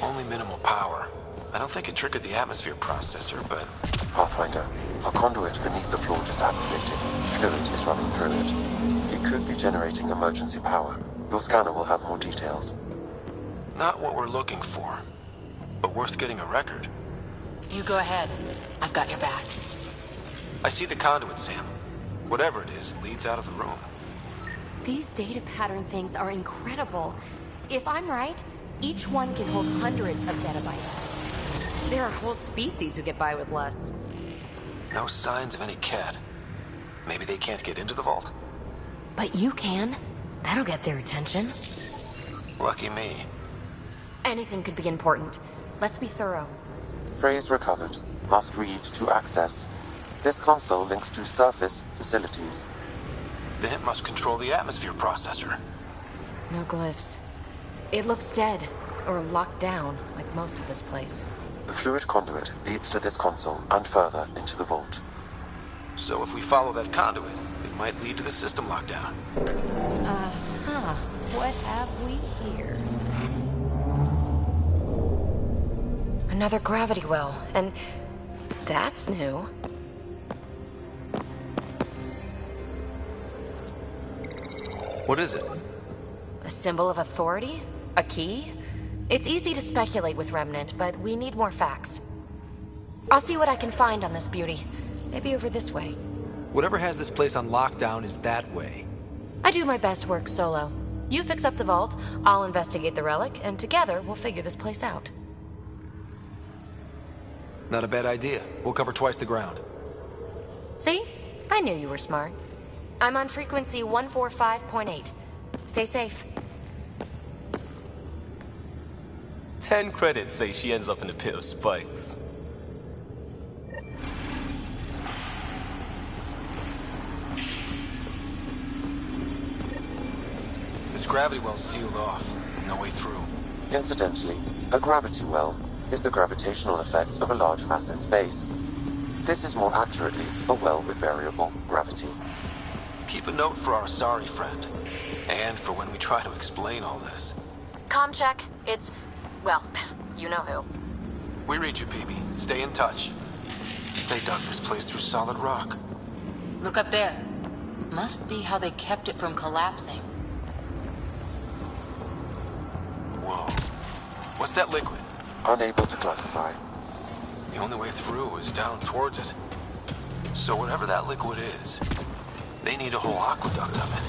Only minimal power. I don't think it triggered the atmosphere processor, but... Pathfinder, a conduit beneath the floor just activated. Fluid is running through it. It could be generating emergency power. Your scanner will have more details. Not what we're looking for, but worth getting a record. You go ahead. I've got your back. I see the conduit, Sam. Whatever it is, it leads out of the room. These data pattern things are incredible. If I'm right, each one can hold hundreds of zettabytes. There are whole species who get by with less. No signs of any cat. Maybe they can't get into the vault? But you can. That'll get their attention. Lucky me. Anything could be important. Let's be thorough. Phrase recovered. Must read to access. This console links to surface facilities. Then it must control the atmosphere processor. No glyphs. It looks dead, or locked down, like most of this place. The fluid conduit leads to this console and further into the vault. So if we follow that conduit, it might lead to the system lockdown. Uh-huh. What have we here? Another gravity well, and that's new. What is it? A symbol of authority? A key? It's easy to speculate with Remnant, but we need more facts. I'll see what I can find on this beauty. Maybe over this way. Whatever has this place on lockdown is that way. I do my best work solo. You fix up the vault, I'll investigate the relic, and together we'll figure this place out. Not a bad idea. We'll cover twice the ground. See? I knew you were smart. I'm on frequency 145.8. Stay safe. 10 credits say she ends up in a pit of spikes. This gravity well's sealed off. No way through. Incidentally, a gravity well is the gravitational effect of a large mass in space. This is more accurately a well with variable gravity. Keep a note for our sorry friend. And for when we try to explain all this. Comm check. It's... well, you know who. We read you, PB. Stay in touch. They dug this place through solid rock. Look up there. Must be how they kept it from collapsing. Whoa. What's that liquid? Unable to classify. The only way through is down towards it. So whatever that liquid is, they need a whole aqueduct of it.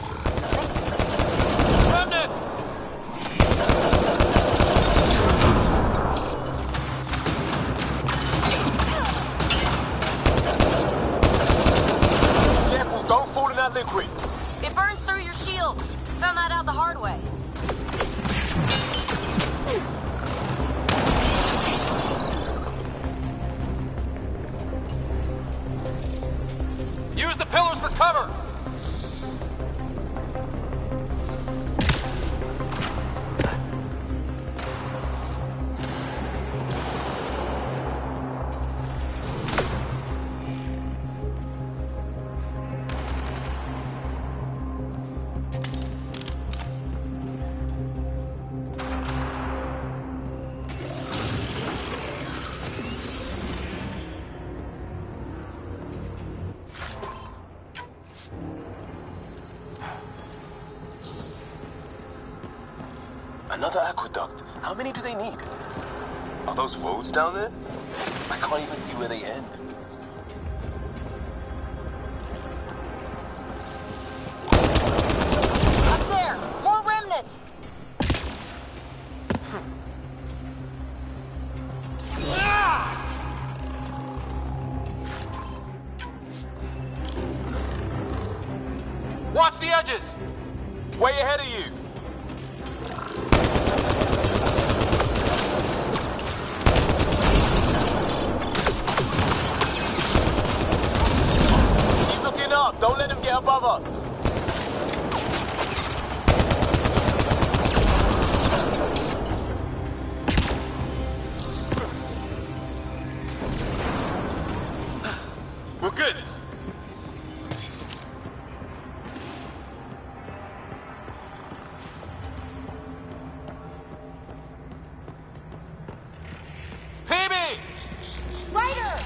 Remnant! Careful, don't fall in that liquid. It burns through your shield. Found that out the hard way. Use the pillars for cover. Another aqueduct. How many do they need? Are those roads down there? I can't even see where they end. Up there! More remnant! Watch the edges! Way ahead of you! Keep looking up! Don't let them get above us! We're good! Ryder!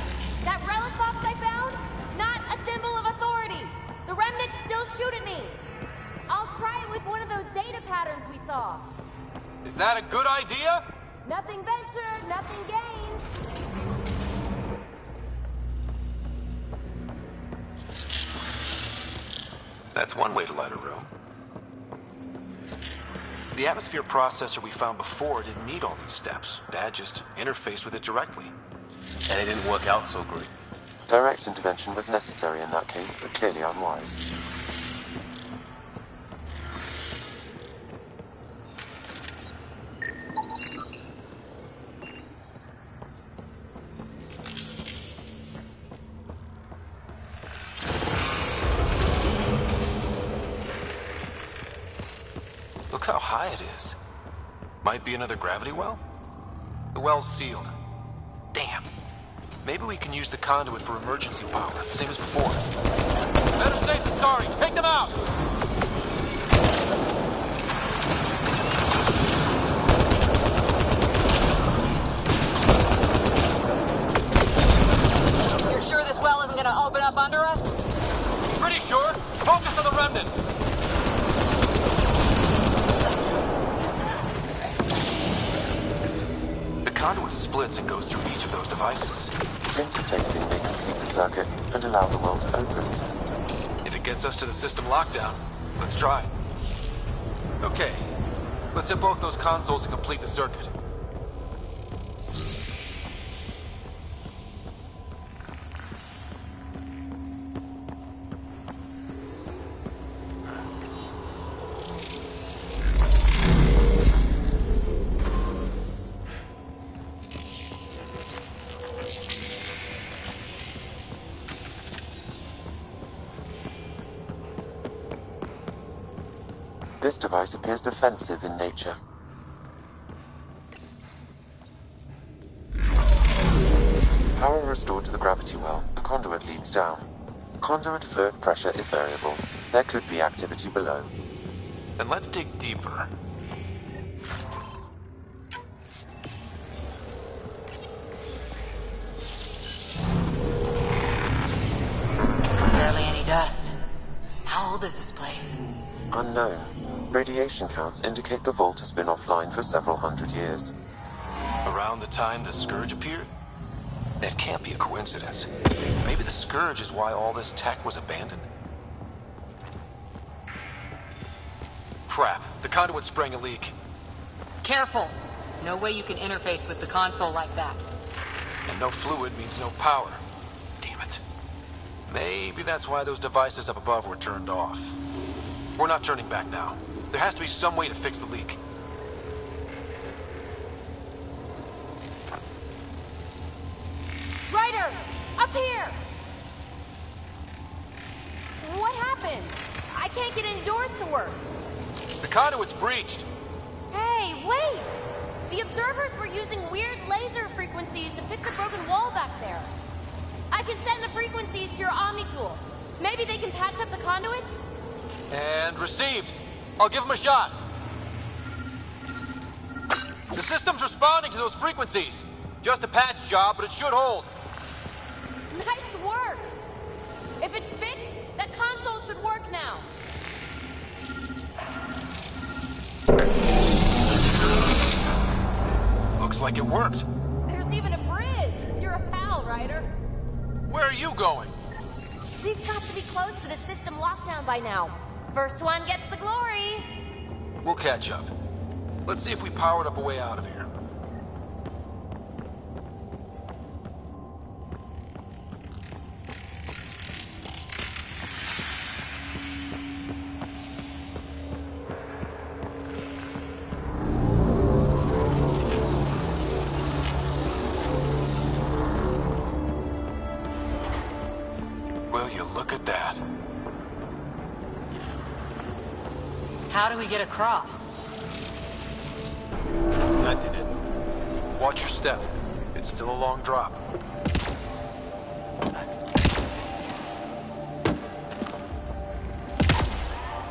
That relic box I found? Not a symbol of authority! The remnants still shoot at me! I'll try it with one of those data patterns we saw. Is that a good idea? Nothing ventured, nothing gained. That's one way to light a room. The atmosphere processor we found before didn't need all these steps. Dad just interfaced with it directly. And it didn't work out so great. Direct intervention was necessary in that case, but clearly unwise. Look how high it is. Might be another gravity well? The well's sealed. Damn. Maybe we can use the conduit for emergency power, same as before. Better safe than sorry. Take them out! You're sure this well isn't gonna open up under us? Pretty sure. Focus on the remnant. The conduit splits and goes through each of those devices. Interfacing may complete the circuit and allow the well to open. If it gets us to the system lockdown, let's try. Okay. Let's hit both those consoles and complete the circuit. This device appears defensive in nature. Power restored to the gravity well. The conduit leads down. Conduit fluid pressure is variable. There could be activity below. Then let's dig deeper. Barely any dust. How old is this place? Unknown. Radiation counts indicate the vault has been offline for several hundred years. Around the time the Scourge appeared? That can't be a coincidence. Maybe the Scourge is why all this tech was abandoned? Crap, the conduit sprang a leak. Careful! No way you can interface with the console like that. And no fluid means no power. Damn it. Maybe that's why those devices up above were turned off. We're not turning back now. There has to be some way to fix the leak. Ryder! Up here! What happened? I can't get indoors to work. The conduit's breached. Hey, wait! The observers were using weird laser frequencies to fix a broken wall back there. I can send the frequencies to your Omni tool. Maybe they can patch up the conduit? And received. I'll give him a shot. The system's responding to those frequencies. Just a patch job, but it should hold. Nice work! If it's fixed, that console should work now. Looks like it worked. There's even a bridge! You're a pal, Ryder. Where are you going? We've got to be close to the system lockdown by now. First one gets the glory! We'll catch up. Let's see if we powered up a way out of here. Will you look at that? How do we get across? That did it. Watch your step. It's still a long drop.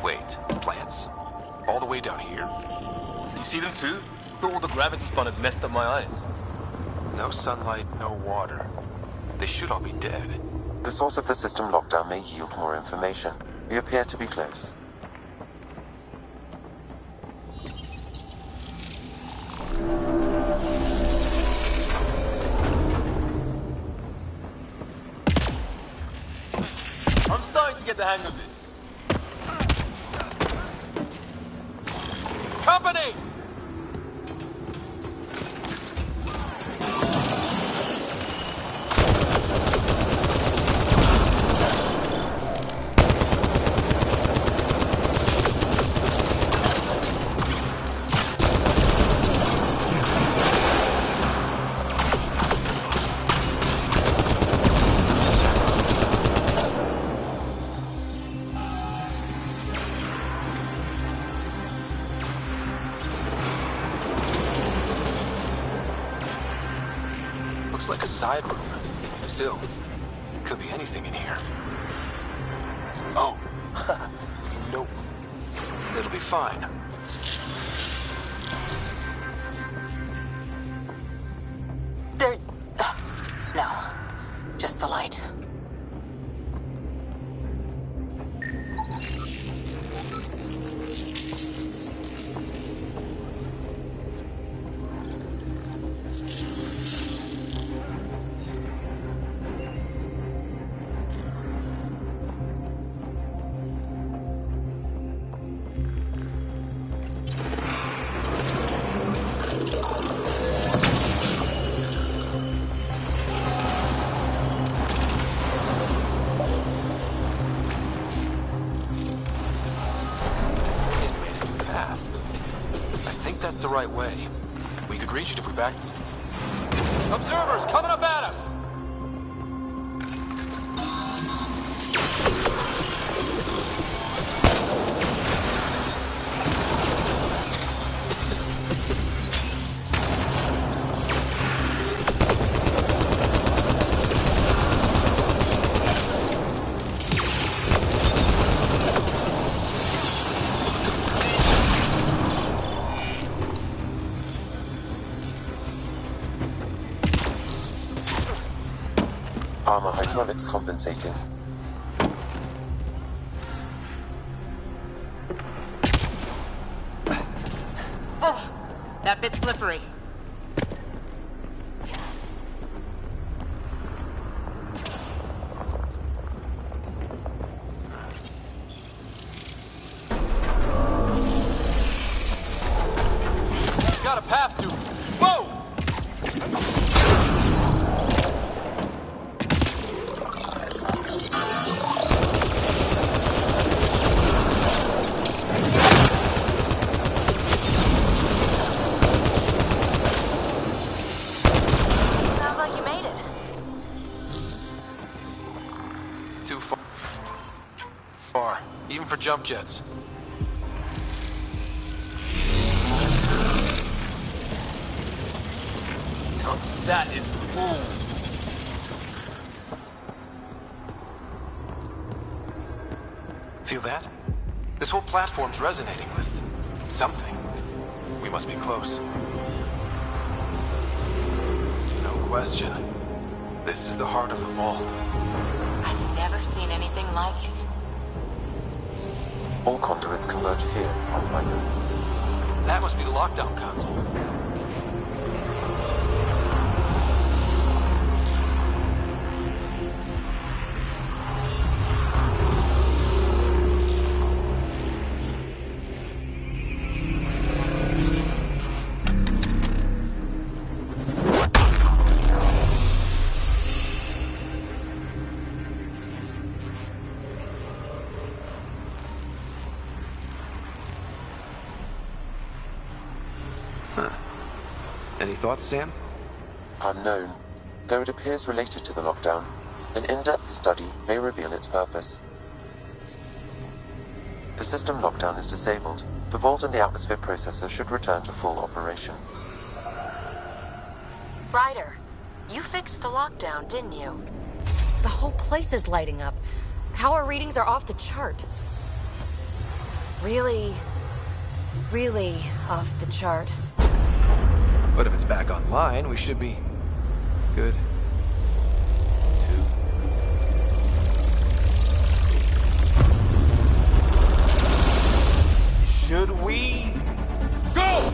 Wait, plants? All the way down here? You see them too? Thought all the gravity fun had messed up my eyes. No sunlight, no water. They should all be dead. The source of the system lockdown may yield more information. We appear to be close. I'm starting to get the hang of this. Company! Looks like a side room. Still, could be anything in here. Oh, nope. It'll be fine. There... No. Just the light. That's the right way. We could reach it if we backed. Observers coming up at us! Armor hydraulics compensating. Oh, that bit's slippery. Got a path to... Whoa! Even for jump jets. That is cool. Feel that? This whole platform's resonating with something. We must be close. No question. This is the heart of the vault. I've never seen anything like it. All conduits converge here, Pathfinder. That must be the lockdown console. Any thoughts, Sam? Unknown. Though it appears related to the lockdown, an in-depth study may reveal its purpose. The system lockdown is disabled. The vault and the atmosphere processor should return to full operation. Ryder, you fixed the lockdown, didn't you? The whole place is lighting up. Power readings are off the chart. Really off the chart. But if it's back online, we should be good. Should we go?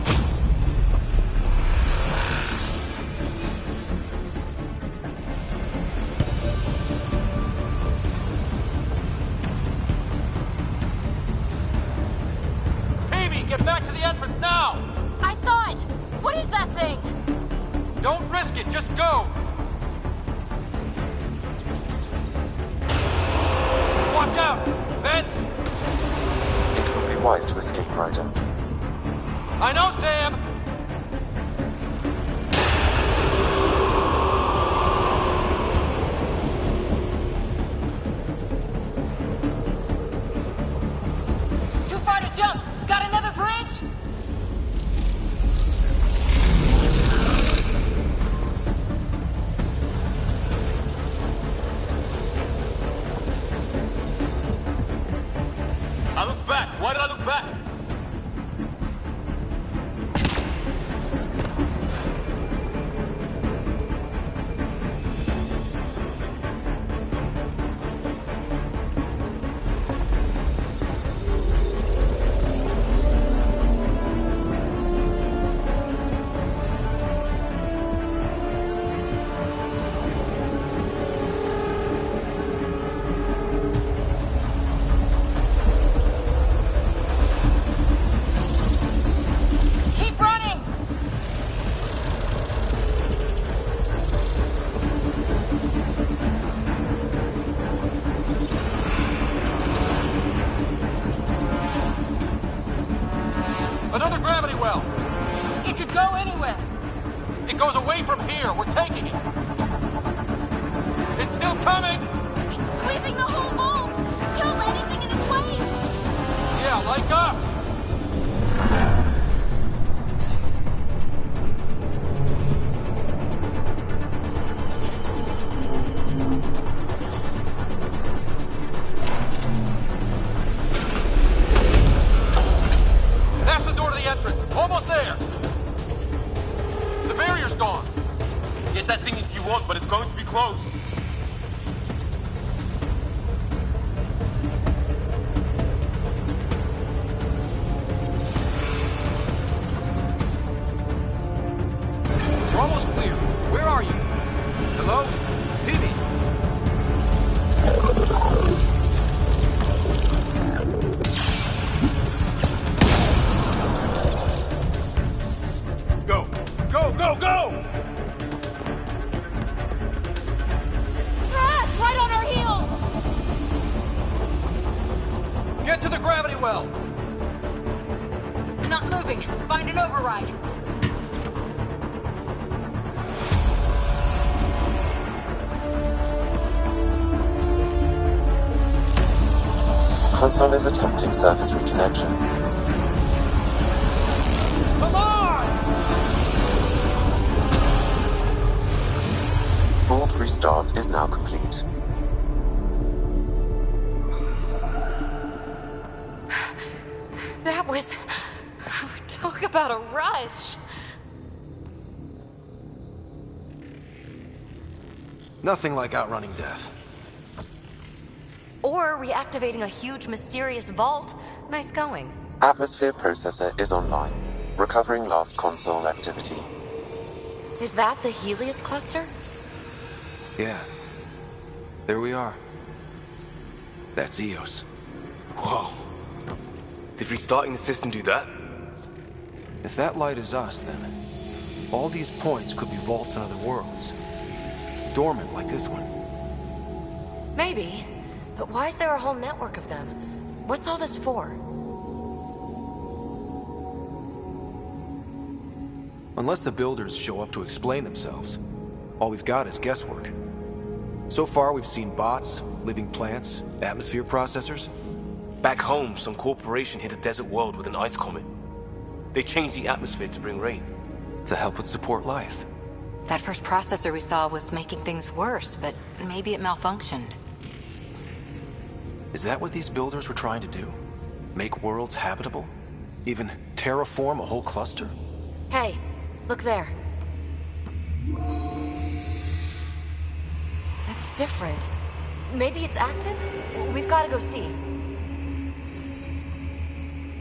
Get back to the entrance now! I saw it! What is that thing? Don't risk it, just go! Watch out! Vents! It would be wise to escape, Ryder. I know, Sam! Too far to jump! Got another bridge? I looked back. Why did I look back? Another gravity well! It could go anywhere! It goes away from here! We're taking it! It's still coming! It's sweeping the whole vault! Kills anything in its way! Yeah, like us! That's the door to the entrance! Almost there! The barrier's gone! Get that thing if you want, but it's going to be close. We're almost clear. Where are you? Hello? Phoebe? Go! Go, go, go! Crash! Right on our heels! Get to the gravity well! Not moving. Find an override. Console is attempting surface reconnection. Come on! Vault restart is now complete. That was... Talk about a rush! Nothing like outrunning death. Or reactivating a huge mysterious vault. Nice going. Atmosphere processor is online, recovering last console activity. Is that the Helios cluster? Yeah. There we are. That's Eos. Whoa. Did restarting the system do that? If that light is us, then all these points could be vaults in other worlds. Dormant like this one. Maybe. But why is there a whole network of them? What's all this for? Unless the builders show up to explain themselves, all we've got is guesswork. So far, we've seen bots, living plants, atmosphere processors. Back home, some corporation hit a desert world with an ice comet. They changed the atmosphere to bring rain. To help it support life. That first processor we saw was making things worse, but maybe it malfunctioned. Is that what these builders were trying to do? Make worlds habitable? Even terraform a whole cluster? Hey, look there. That's different. Maybe it's active? We've got to go see.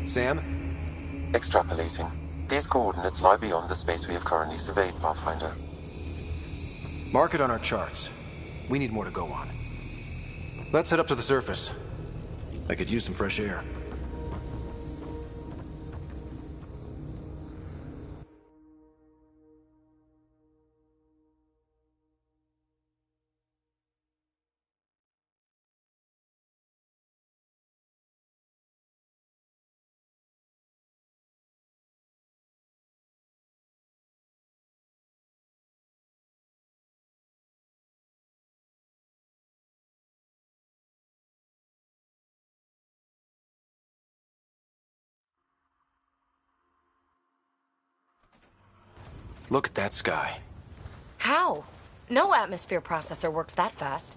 Sam? Extrapolating. These coordinates lie beyond the space we have currently surveyed, Pathfinder. Mark it on our charts. We need more to go on. Let's head up to the surface. I could use some fresh air. Look at that sky. How? No atmosphere processor works that fast.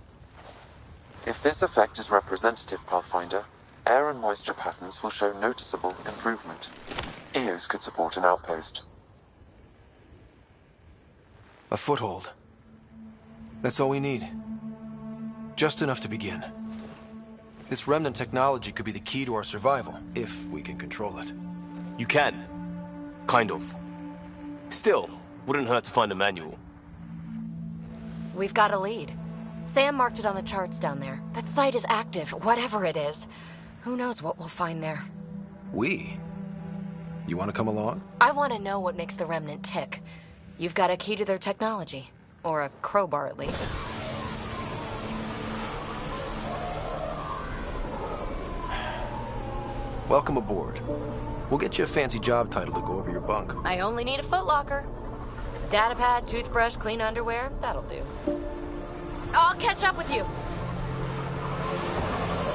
If this effect is representative, Pathfinder, air and moisture patterns will show noticeable improvement. EOS could support an outpost. A foothold. That's all we need. Just enough to begin. This remnant technology could be the key to our survival, if we can control it. You can. Kind of. Still, wouldn't hurt to find a manual. We've got a lead. Sam marked it on the charts down there. That site is active, whatever it is. Who knows what we'll find there. We? You want to come along? I want to know what makes the Remnant tick. You've got a key to their technology. Or a crowbar, at least. Welcome aboard. We'll get you a fancy job title to go over your bunk. I only need a footlocker. Datapad, toothbrush, clean underwear, that'll do. I'll catch up with you.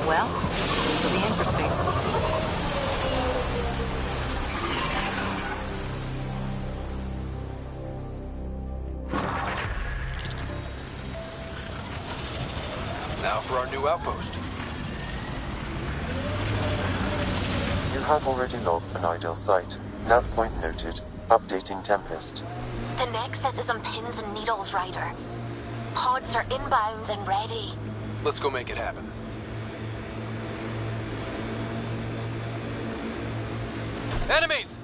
Well, this will be interesting. Now for our new outpost. You have already logged an ideal site. Nav point noted. Updating Tempest. The Nexus is on pins and needles, Ryder. Pods are inbound and ready. Let's go make it happen. Enemies!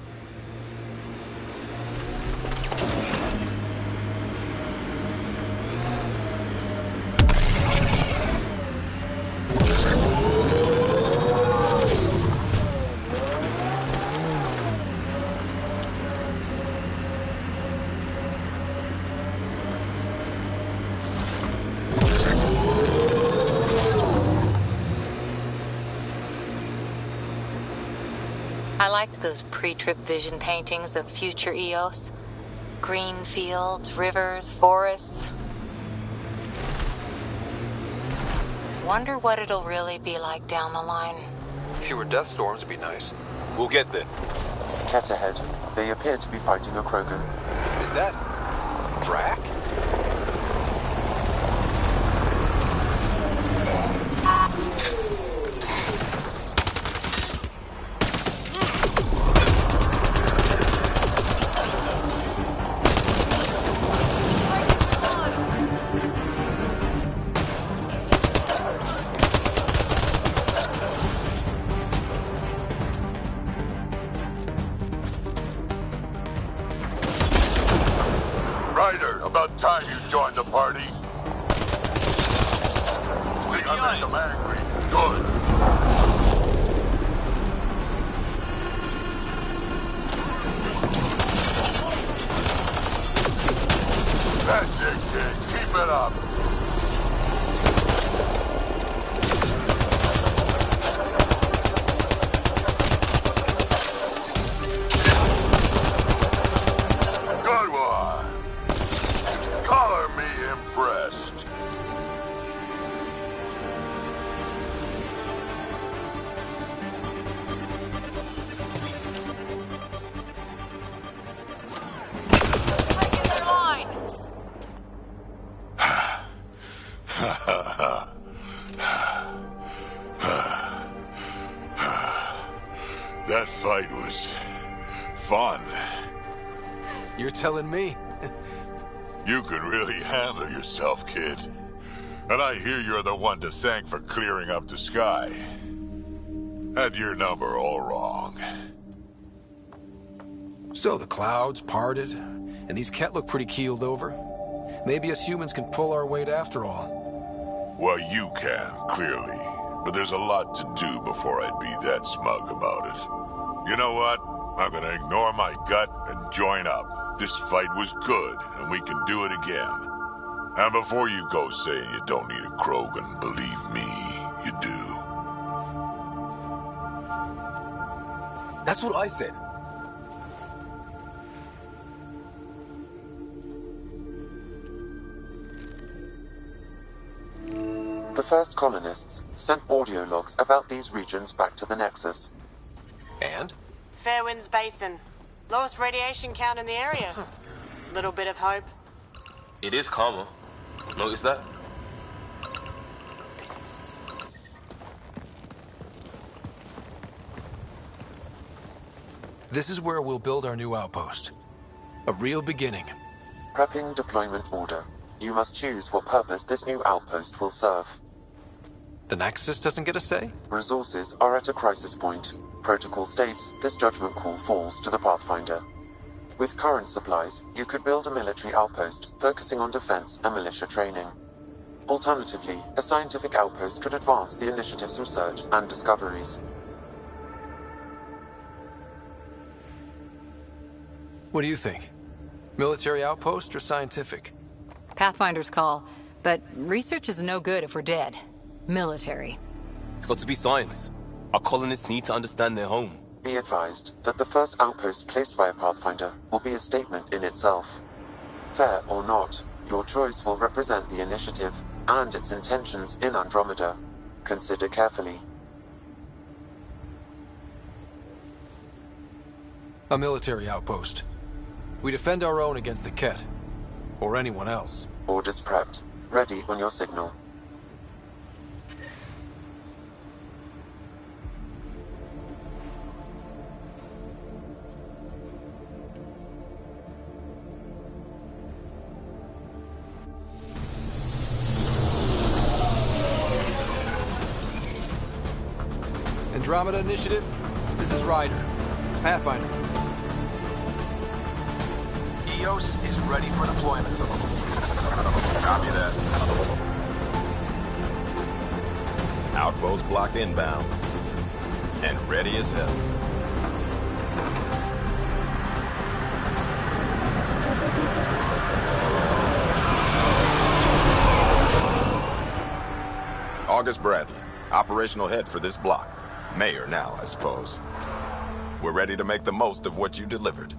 I liked those pre-trip vision paintings of future Eos. Green fields, rivers, forests. Wonder what it'll really be like down the line. Fewer death storms would be nice. We'll get there. Cat ahead. They appear to be fighting a Krogan. Is that... Drac? Ryder, about time you joined the party. We got made them angry. Good. That's it, kid. Keep it up. That fight was fun. You're telling me? You could really handle yourself, kid. And I hear you're the one to thank for clearing up the sky. Had your number all wrong. So the clouds parted, and these Ket look pretty keeled over. Maybe us humans can pull our weight after all. Well, you can, clearly. But there's a lot to do before I'd be that smug about it. You know what? I'm gonna ignore my gut and join up. This fight was good, and we can do it again. And before you go saying you don't need a Krogan, believe me, you do. That's what I said. The first colonists sent audio logs about these regions back to the Nexus. And? Fairwinds Basin. Lowest radiation count in the area. Little bit of hope. It is calmer. Notice that? This is where we'll build our new outpost. A real beginning. Prepping deployment order. You must choose what purpose this new outpost will serve. The Nexus doesn't get a say? Resources are at a crisis point. Protocol states this judgment call falls to the Pathfinder. With current supplies, you could build a military outpost focusing on defense and militia training. Alternatively, a scientific outpost could advance the initiative's research and discoveries. What do you think? Military outpost or scientific? Pathfinder's call, but research is no good if we're dead. Military. It's got to be science. Our colonists need to understand their home. Be advised that the first outpost placed by a Pathfinder will be a statement in itself. Fair or not, your choice will represent the initiative and its intentions in Andromeda. Consider carefully. A military outpost. We defend our own against the Ket. Or anyone else. Orders prepped. Ready on your signal. Andromeda Initiative, this is Ryder. Pathfinder. EOS is ready for deployment. Copy that. Outpost block inbound. And ready as hell. August Bradley, operational head for this block. Mayor now, I suppose. We're ready to make the most of what you delivered.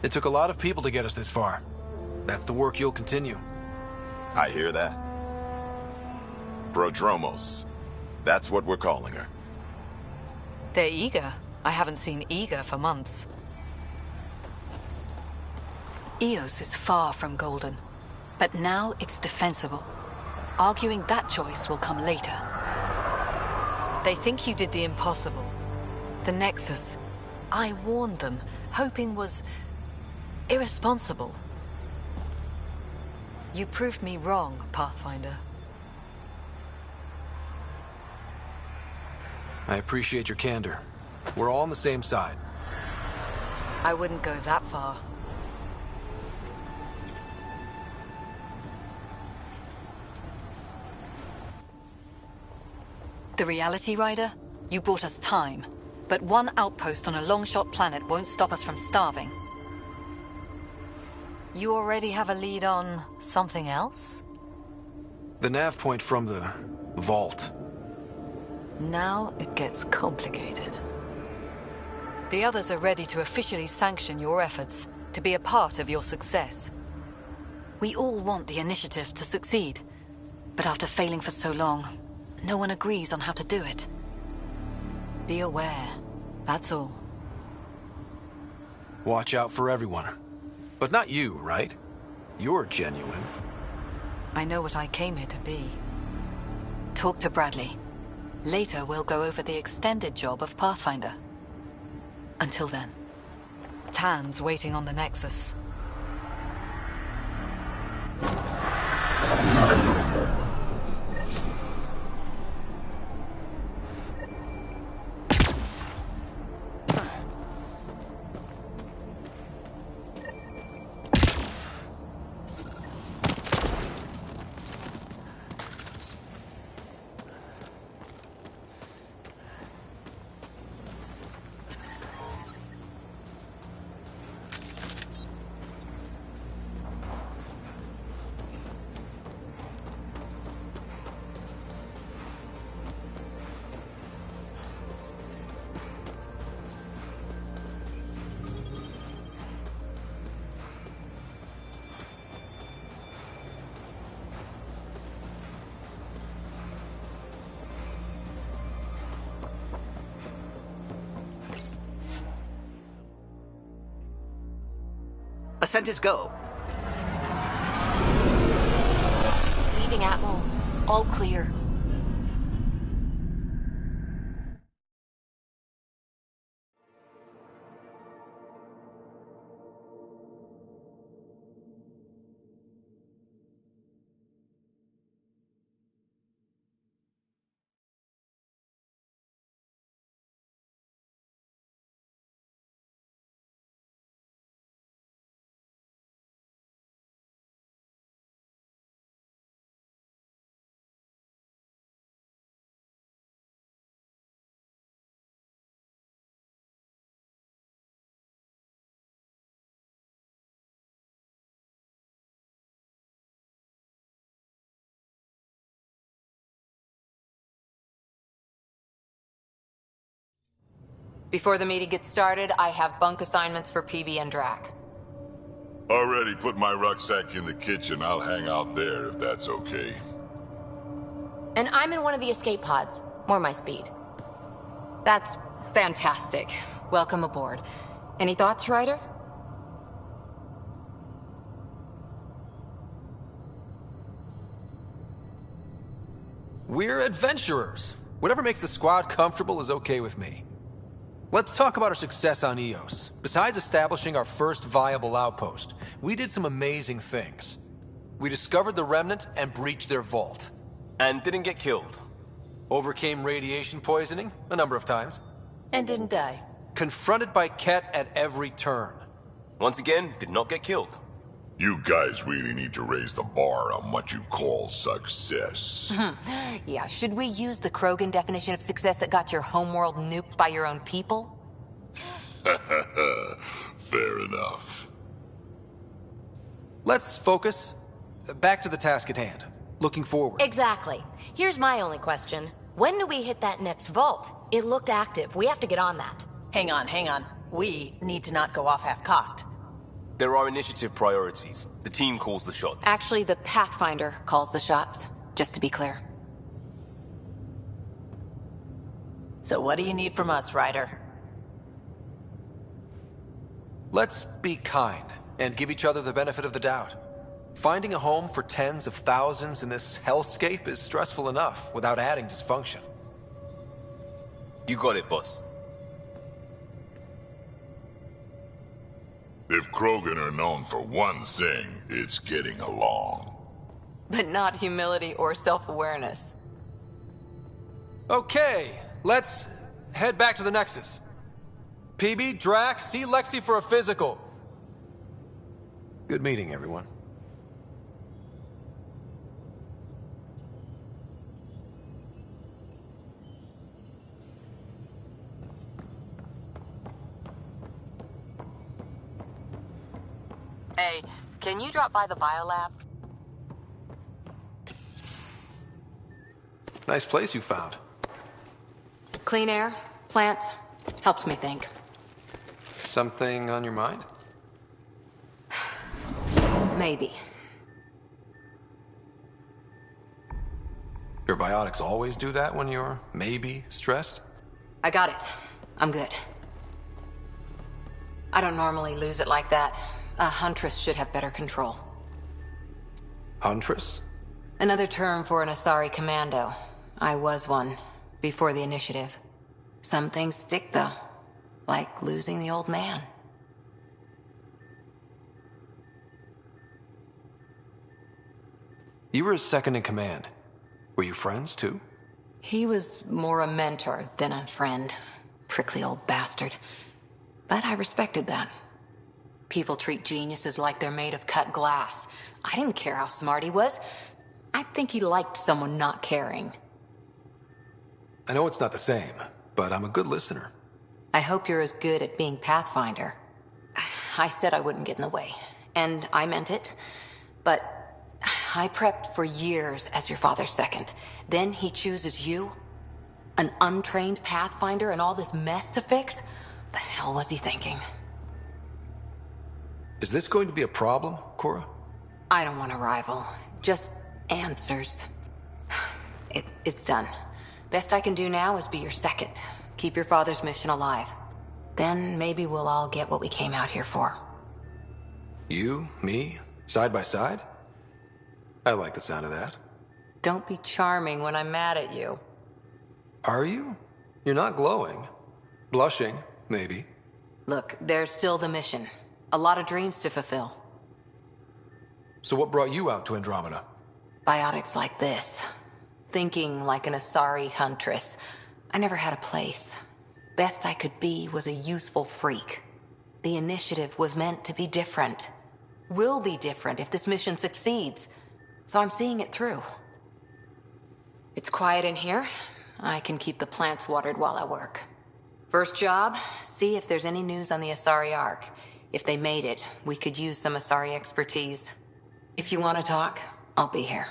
It took a lot of people to get us this far. That's the work you'll continue. I hear that. Prodromos. That's what we're calling her. They're eager. I haven't seen eager for months. Eos is far from golden, but now it's defensible. Arguing that choice will come later. They think you did the impossible. The Nexus. I warned them, hoping was irresponsible. You proved me wrong, Pathfinder. I appreciate your candor. We're all on the same side. I wouldn't go that far. The reality, Rider? You brought us time. But one outpost on a long-shot planet won't stop us from starving. You already have a lead on something else? The nav point from the vault. Now it gets complicated. The others are ready to officially sanction your efforts, to be a part of your success. We all want the initiative to succeed, but after failing for so long, no one agrees on how to do it. Be aware, that's all. Watch out for everyone. But not you, right? You're genuine. I know what I came here to be. Talk to Bradley. Later, we'll go over the extended job of Pathfinder. Until then, Tan's waiting on the Nexus. Ascent is go. Leaving Atmo. All clear. Before the meeting gets started, I have bunk assignments for PB and Drac. Already put my rucksack in the kitchen. I'll hang out there if that's okay. And I'm in one of the escape pods. More my speed. That's fantastic. Welcome aboard. Any thoughts, Ryder? We're adventurers. Whatever makes the squad comfortable is okay with me. Let's talk about our success on Eos. Besides establishing our first viable outpost, we did some amazing things. We discovered the Remnant and breached their vault. And didn't get killed. Overcame radiation poisoning a number of times. And didn't die. Confronted by Ket at every turn. Once again, did not get killed. You guys really need to raise the bar on what you call success. Yeah, should we use the Krogan definition of success that got your homeworld nuked by your own people? Fair enough. Let's focus. Back to the task at hand. Looking forward. Exactly. Here's my only question. When do we hit that next vault? It looked active. We have to get on that. Hang on. We need to not go off half-cocked. There are initiative priorities. The team calls the shots. Actually, the Pathfinder calls the shots, just to be clear. So what do you need from us, Ryder? Let's be kind and give each other the benefit of the doubt. Finding a home for tens of thousands in this hellscape is stressful enough without adding dysfunction. You got it, boss. If Krogan are known for one thing, it's getting along. But not humility or self-awareness. Okay, let's head back to the Nexus. PB, Drac, see Lexi for a physical. Good meeting, everyone. Hey, can you drop by the biolab? Nice place you found. Clean air, plants, helps me think. Something on your mind? Maybe. Your biotics always do that when you're maybe stressed? I got it. I'm good. I don't normally lose it like that. A huntress should have better control. Huntress? Another term for an Asari commando. I was one, before the initiative. Some things stick, though. Like losing the old man. You were his second in command. Were you friends, too? He was more a mentor than a friend. Prickly old bastard. But I respected that. People treat geniuses like they're made of cut glass. I didn't care how smart he was. I think he liked someone not caring. I know it's not the same, but I'm a good listener. I hope you're as good at being Pathfinder. I said I wouldn't get in the way, and I meant it. But I prepped for years as your father's second. Then he chooses you? An untrained Pathfinder and all this mess to fix? The hell was he thinking? Is this going to be a problem, Cora? I don't want a rival. Just answers. It's done. Best I can do now is be your second. Keep your father's mission alive. Then maybe we'll all get what we came out here for. You, me, side by side? I like the sound of that. Don't be charming when I'm mad at you. Are you? You're not glowing. Blushing, maybe. Look, there's still the mission. A lot of dreams to fulfill. So what brought you out to Andromeda? Biotics like this. Thinking like an Asari huntress. I never had a place. Best I could be was a useful freak. The initiative was meant to be different. Will be different if this mission succeeds. So I'm seeing it through. It's quiet in here. I can keep the plants watered while I work. First job, see if there's any news on the Asari Ark. If they made it, we could use some Asari expertise. If you want to talk, I'll be here.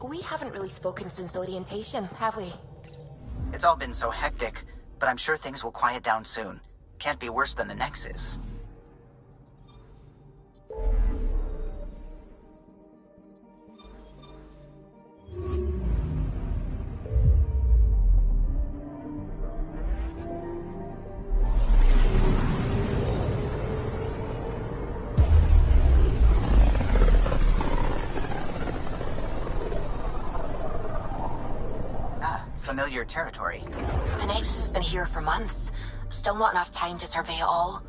We haven't really spoken since orientation, have we? It's all been so hectic, but I'm sure things will quiet down soon. Can't be worse than the Nexus. Familiar territory. The Nexus has been here for months. Still not enough time to survey it all.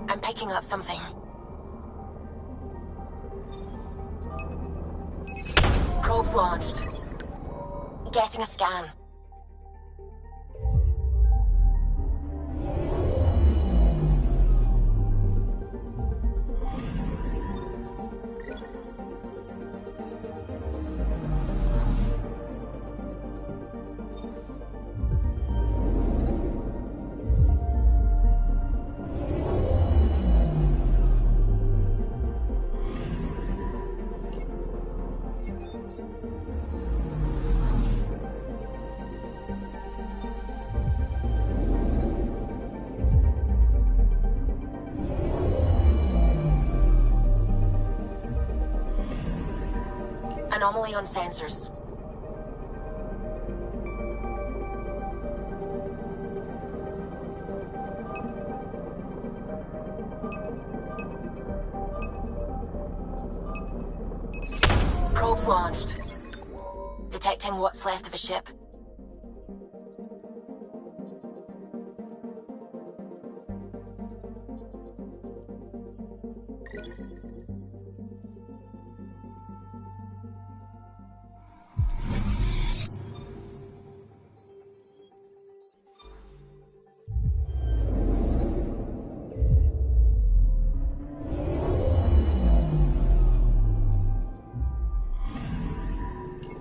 I'm picking up something. Probes launched. Getting a scan. Anomaly on sensors. Probes launched. Detecting what's left of a ship.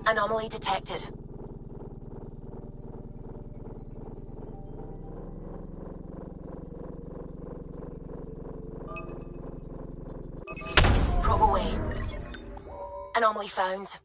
Anomaly detected. Probe away. Anomaly found.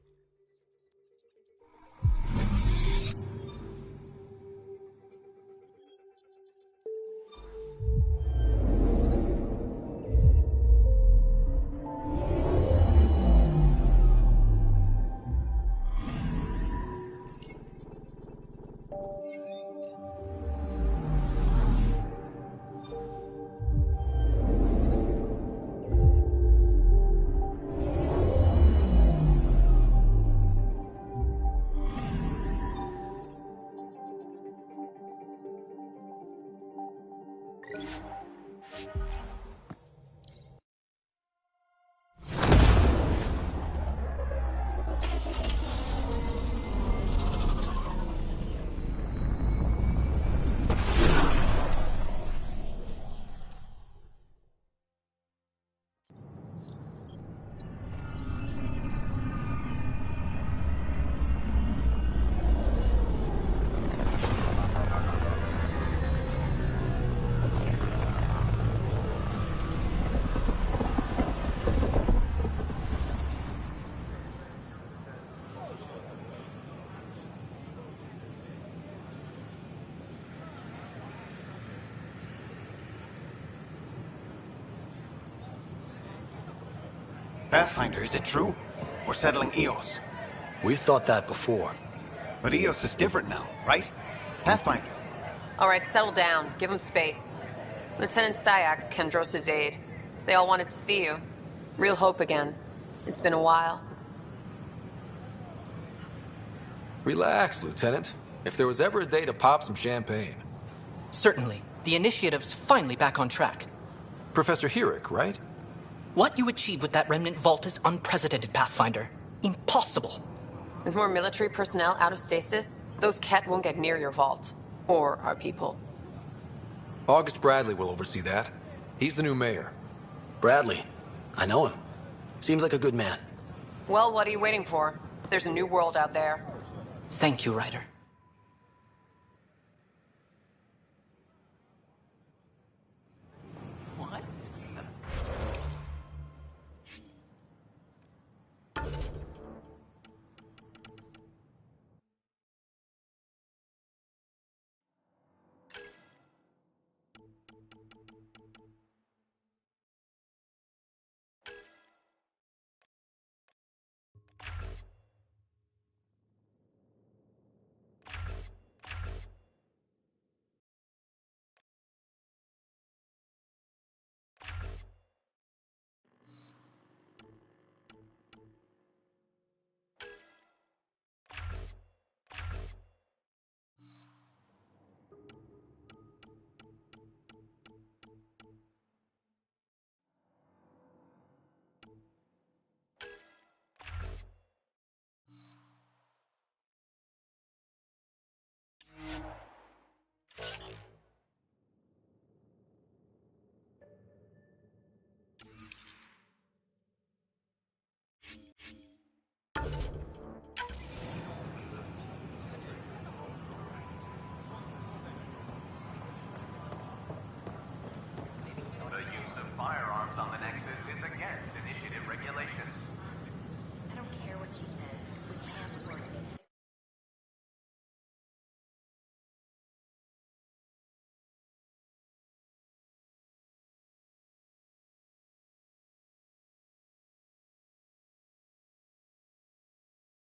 Pathfinder, is it true? We're settling Eos. We've thought that before. But Eos is different now, right? Pathfinder. All right, settle down. Give him space. Lieutenant Syax, Kendros' aide. They all wanted to see you. Real hope again. It's been a while. Relax, Lieutenant. If there was ever a day to pop some champagne. Certainly. The initiative's finally back on track. Professor Herrick, right? What you achieved with that remnant vault is unprecedented, Pathfinder. Impossible. With more military personnel out of stasis, those Ket won't get near your vault. Or our people. August Bradley will oversee that. He's the new mayor. Bradley. I know him. Seems like a good man. Well, what are you waiting for? There's a new world out there. Thank you, Ryder.